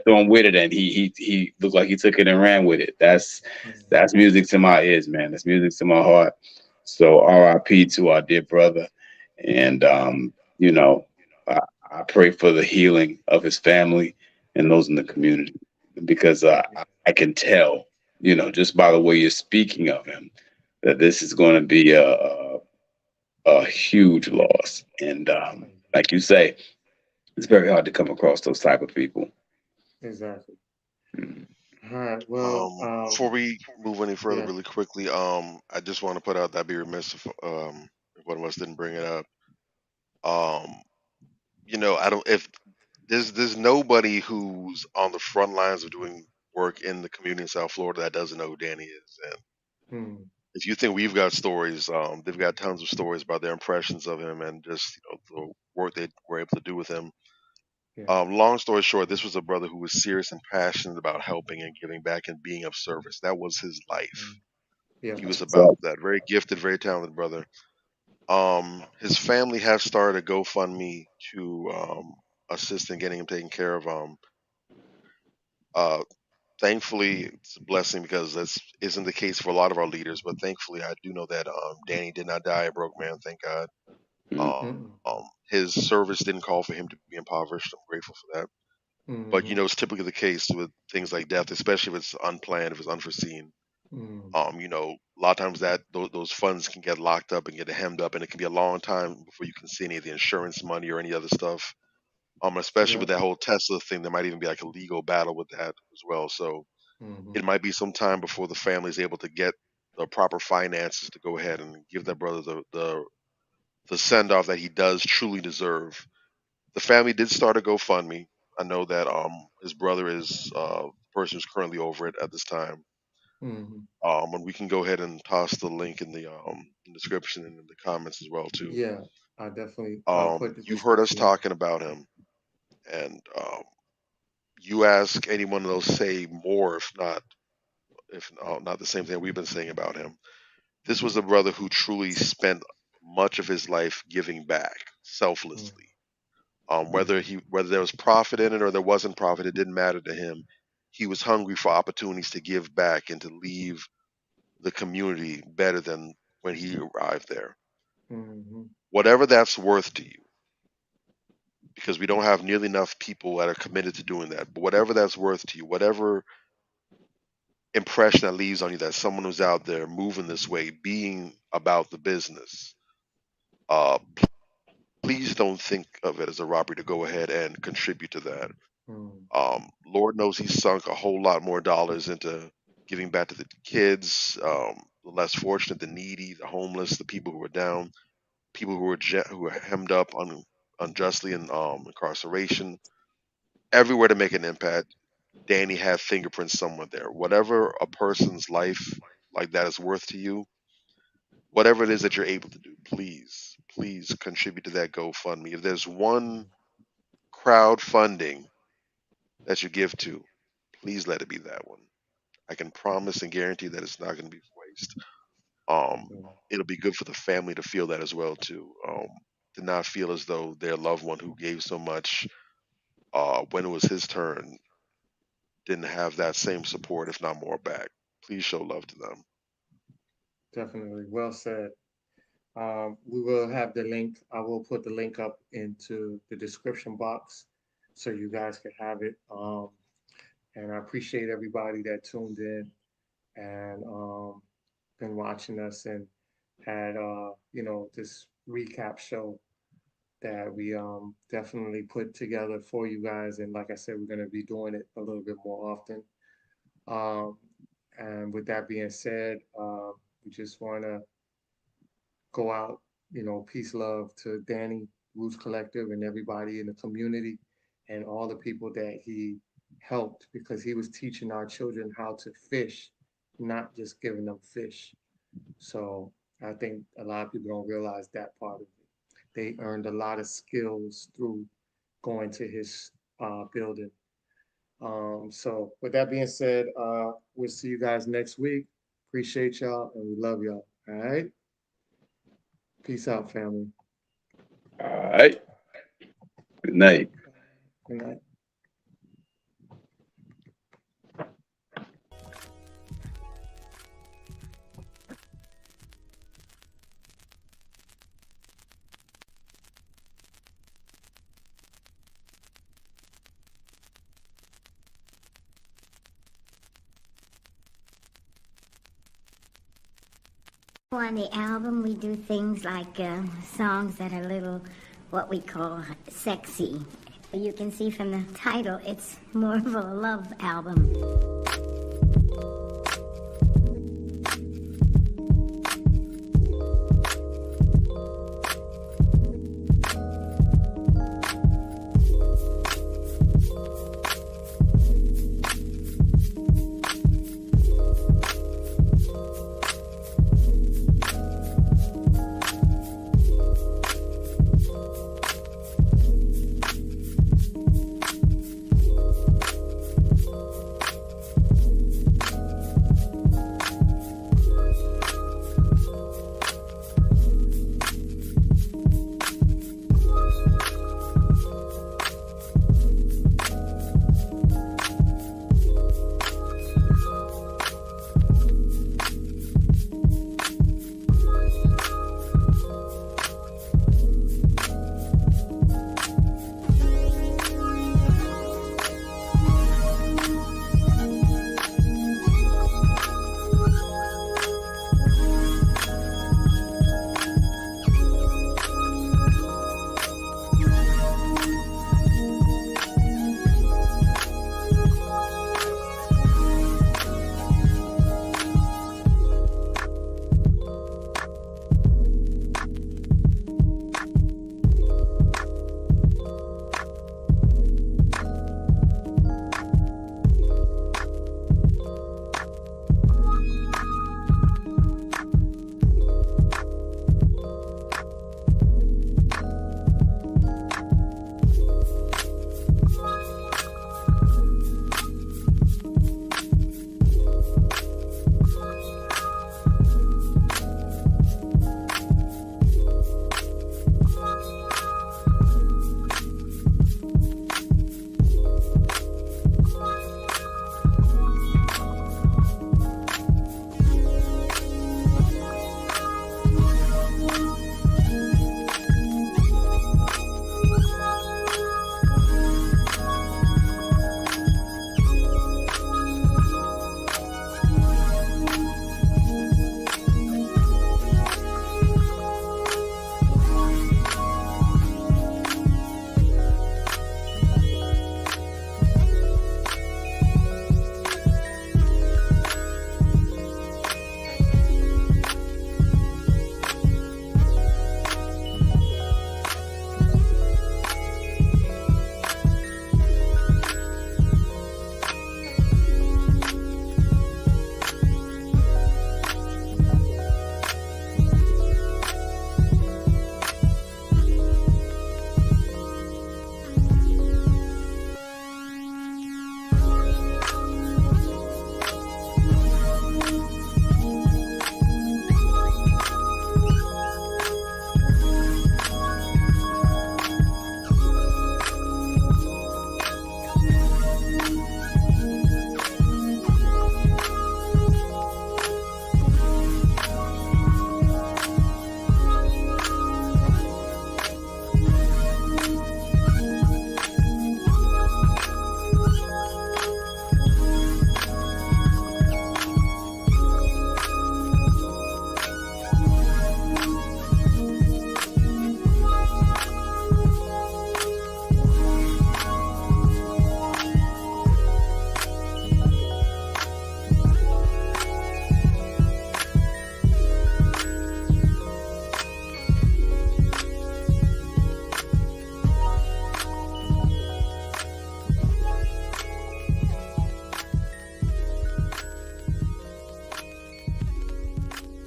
on with it, and he looked like he took it and ran with it. That's music to my ears, man. That's music to my heart. So R.I.P. to our dear brother, and you know, I, I pray for the healing of his family and those in the community, because I can tell, just by the way you're speaking of him, that this is going to be a huge loss. And like you say, it's very hard to come across those type of people. Exactly. Mm. All right. Well, Before we move any further, yeah. really quickly, I just want to put out that I'd be remiss if one of us didn't bring it up. Um, I don't if there's nobody who's on the front lines of doing work in the community in South Florida that doesn't know who Danny is. And Mm, if you think we've got stories, they've got tons of stories about their impressions of him and just the work they were able to do with him. yeah. Long story short, this was a brother who was serious and passionate about helping and giving back and being of service. That was his life. Mm, yeah. He was So, about that. Very gifted, very talented brother. His family has started a GoFundMe to assist in getting him taken care of. Uh, Thankfully, it's a blessing because that isn't the case for a lot of our leaders. But thankfully, I do know that Danny did not die a broke man. Thank God. mm, Mm, His service didn't call for him to be impoverished. I'm grateful for that. But mm, it's typically the case with things like death, especially if it's unplanned, if it's unforeseen. mm, A lot of times that those funds can get locked up and get hemmed up, and it can be a long time before you can see any of the insurance money or any other stuff. Especially yeah. with that whole Tesla thing, there might even be like a legal battle with that as well. So Mm, it might be some time before the family is able to get the proper finances to go ahead and give that brother the send off that he does truly deserve. The family did start a GoFundMe. I know that his brother is the person who's currently over it at this time. mm, And we can go ahead and toss the link in the description and in the comments as well too. yeah. I definitely put the You've heard us description in. talking about him, and you ask anyone, they'll say more, if not the same thing we've been saying about him. This was a brother who truly spent much of his life giving back Mm, selflessly. mm, Whether there was profit in it or there wasn't profit, it didn't matter to him. He was hungry for opportunities to give back and to leave the community better than when he arrived there. mm, Whatever that's worth to you, because we don't have nearly enough people that are committed to doing that. But whatever that's worth to you, whatever impression that leaves on you that someone who's out there moving this way, being about the business, uh, please don't think of it as a robbery to go ahead and contribute to that. mm, Lord knows He's sunk a whole lot more dollars into giving back to the kids, the less fortunate, the needy, the homeless, the people who are down, people who are hemmed up unjustly in incarceration. Everywhere to make an impact, Danny had fingerprints somewhere there. Whatever a person's life like that is worth to you, whatever it is that you're able to do, please contribute to that GoFundMe. If there's one crowdfunding that you give to, please let it be that one. I can promise and guarantee that it's not going to be waste. Um, mm. it'll be good for the family to feel that as well too. To not feel as though their loved one who gave so much when it was his turn didn't have that same support, if not more, back. Please show love to them. Definitely. Well said. We will have the link. I will put the link up into the description box so you guys can have it. And I appreciate everybody that tuned in and been watching us and had this recap show that we definitely put together for you guys. And like I said, we're gonna be doing it a little bit more often. Um, and with that being said, we just wanna go out, peace, love to Danny, Roots Collective, and everybody in the community and all the people that he helped because he was teaching our children how to fish, not just giving them fish. So I think a lot of people don't realize that part of it. They earned a lot of skills through going to his building. So with that being said, we'll see you guys next week. Appreciate y'all and we love y'all. All right. Peace out, family. All right. Good night. Good night. On the album, we do things like songs that are a little, what we call sexy. You can see from the title, it's more of a love album.